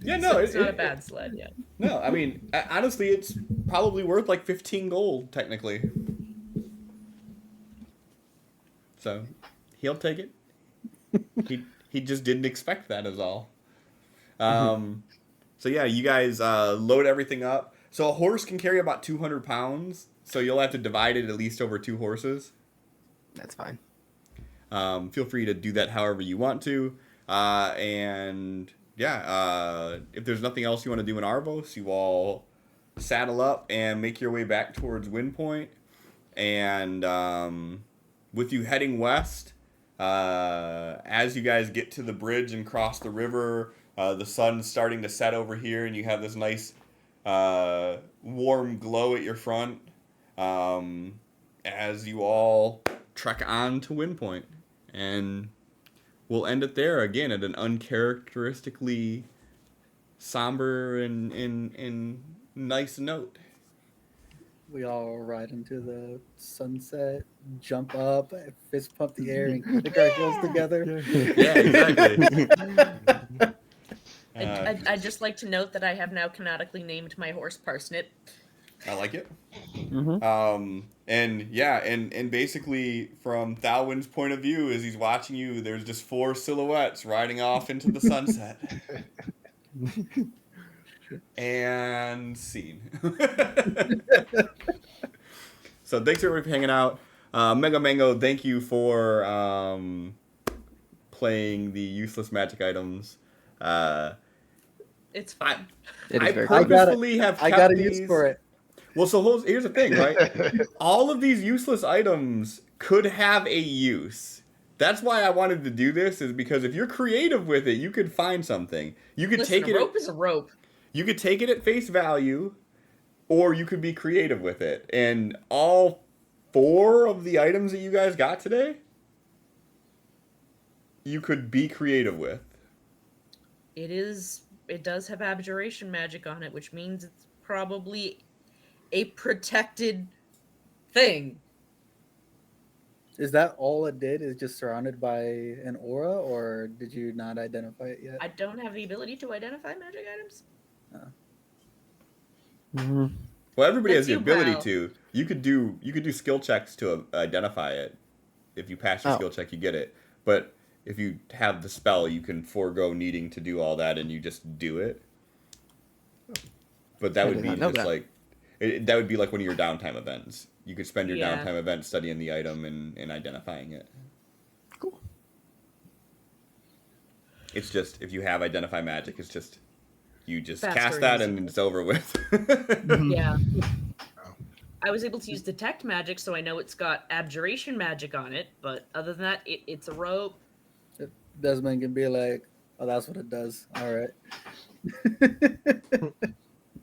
Yeah, So no, it's not a bad sled yet. No, I mean, honestly, it's probably worth like 15 gold, technically. So, he'll take it. He just didn't expect that, is all. So yeah, you guys load everything up. So a horse can carry about 200 pounds, so you'll have to divide it at least over 2 horses. That's fine. Feel free to do that however you want to. And yeah, if there's nothing else you want to do in Avos, you all saddle up and make your way back towards Windpoint. And with you heading west, as you guys get to the bridge and cross the river, the sun's starting to set over here, and you have this nice warm glow at your front as you all trek on to Windpoint. And we'll end it there again at an uncharacteristically somber and nice note. We all ride into the sunset, jump up, fist pump the air, and click our heels together. Yeah, exactly. I'd just like to note that I have now canonically named my horse Parsnip. I like it. Mm-hmm. And yeah, and basically from Thalwin's point of view, as he's watching you, there's just 4 silhouettes riding off into the sunset. And scene. So thanks everybody for hanging out. Mega Mango, thank you for playing the useless magic items. It's fun. It I is very cool. purposefully have I kept got a these. use for it. Well, so here's the thing, right? All of these useless items could have a use. That's why I wanted to do this, is because if you're creative with it, you could find something. You could Listen, take a it. rope is a rope. You could take it at face value, or you could be creative with it. And all 4 of the items that you guys got today, you could be creative with. It does have abjuration magic on it, which means it's probably a protected thing. Is that all it did? Is just surrounded by an aura, or did you not identify it yet? I don't have the ability to identify magic items. Mm-hmm. Well, everybody has That's the you, ability pal. to. You could do skill checks to identify it. If you pass your Oh. skill check, you get it. But if you have the spell, you can forego needing to do all that, and you just do it. But that I would did be not know just that. like that would be like one of your downtime events. You could spend your Yeah. downtime event studying the item and identifying it. Cool. It's just if you have identify magic, it's just you just Faster cast and that easier. and it's over with. Mm-hmm. Yeah. I was able to use detect magic, so I know it's got abjuration magic on it, but other than that, it's a rope. Desmond can be like, "Oh, that's what it does." All right.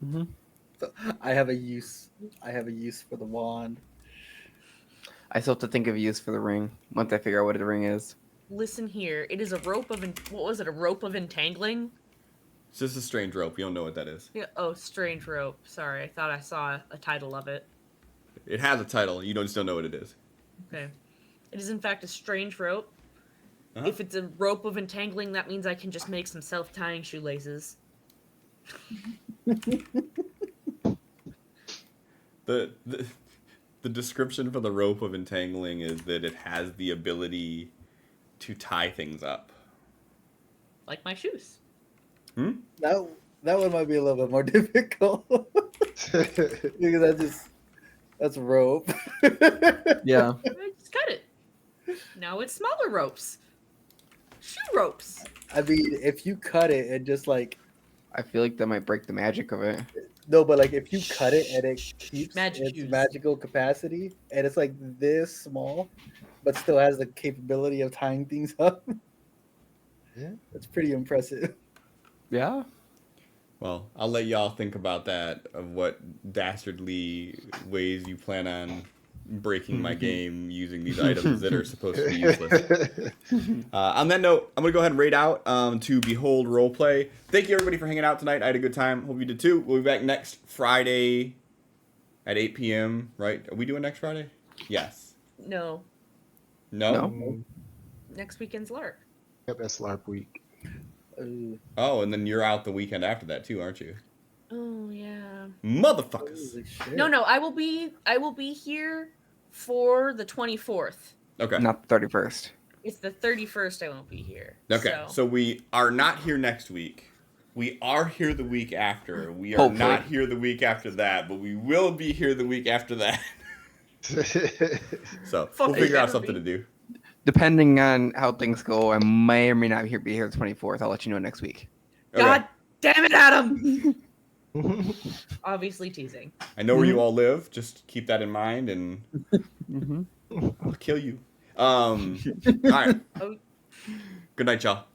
Mm-hmm. So I have a use. I have a use for the wand. I still have to think of a use for the ring once I figure out what the ring is. Listen here, it is a rope of what was it? A rope of entangling? It's just a strange rope. You don't know what that is. Yeah. Oh, strange rope. Sorry, I thought I saw a title of it. It has a title. You don't still know what it is. Okay. It is in fact a strange rope. Uh-huh. If it's a rope of entangling, that means I can just make some self-tying shoelaces. The description for the rope of entangling is that it has the ability to tie things up. Like my shoes. That one might be a little bit more difficult because that's rope. Yeah. I just cut it. Now it's smaller ropes. Shoe ropes. I mean, if you cut it and just like I feel like that might break the magic of it. no, but like if you cut it and it keeps Magic its shoes. magical capacity and it's like this small, but still has the capability of tying things up. Yeah. That's pretty impressive. Yeah. Well, I'll let y'all think about that, of what dastardly ways you plan on breaking my game using these items that are supposed to be useless. On that note, I'm going to go ahead and raid out to Behold Roleplay. Thank you, everybody, for hanging out tonight. I had a good time. Hope you did, too. We'll be back next Friday at 8 p.m., right? Are we doing next Friday? Yes. No. No? No. Next weekend's LARP. Yep, that's LARP week. Oh, and then you're out the weekend after that, too, aren't you? Oh yeah. Motherfuckers. Holy shit. No, I will be here for the 24th. Okay. Not the 31st. It's the 31st I won't be here. Okay, so we are not here next week. We are here the week after. We are Hopefully. not here the week after that, but we will be here the week after that. So Fuck we'll it, figure out better something be. to do. Depending on how things go, I may or may not be here the 24th. I'll let you know next week. Okay. God damn it, Adam! Obviously teasing. I know where you all live. Just keep that in mind, and Mm-hmm. I'll kill you. All right. Oh. Good night, y'all.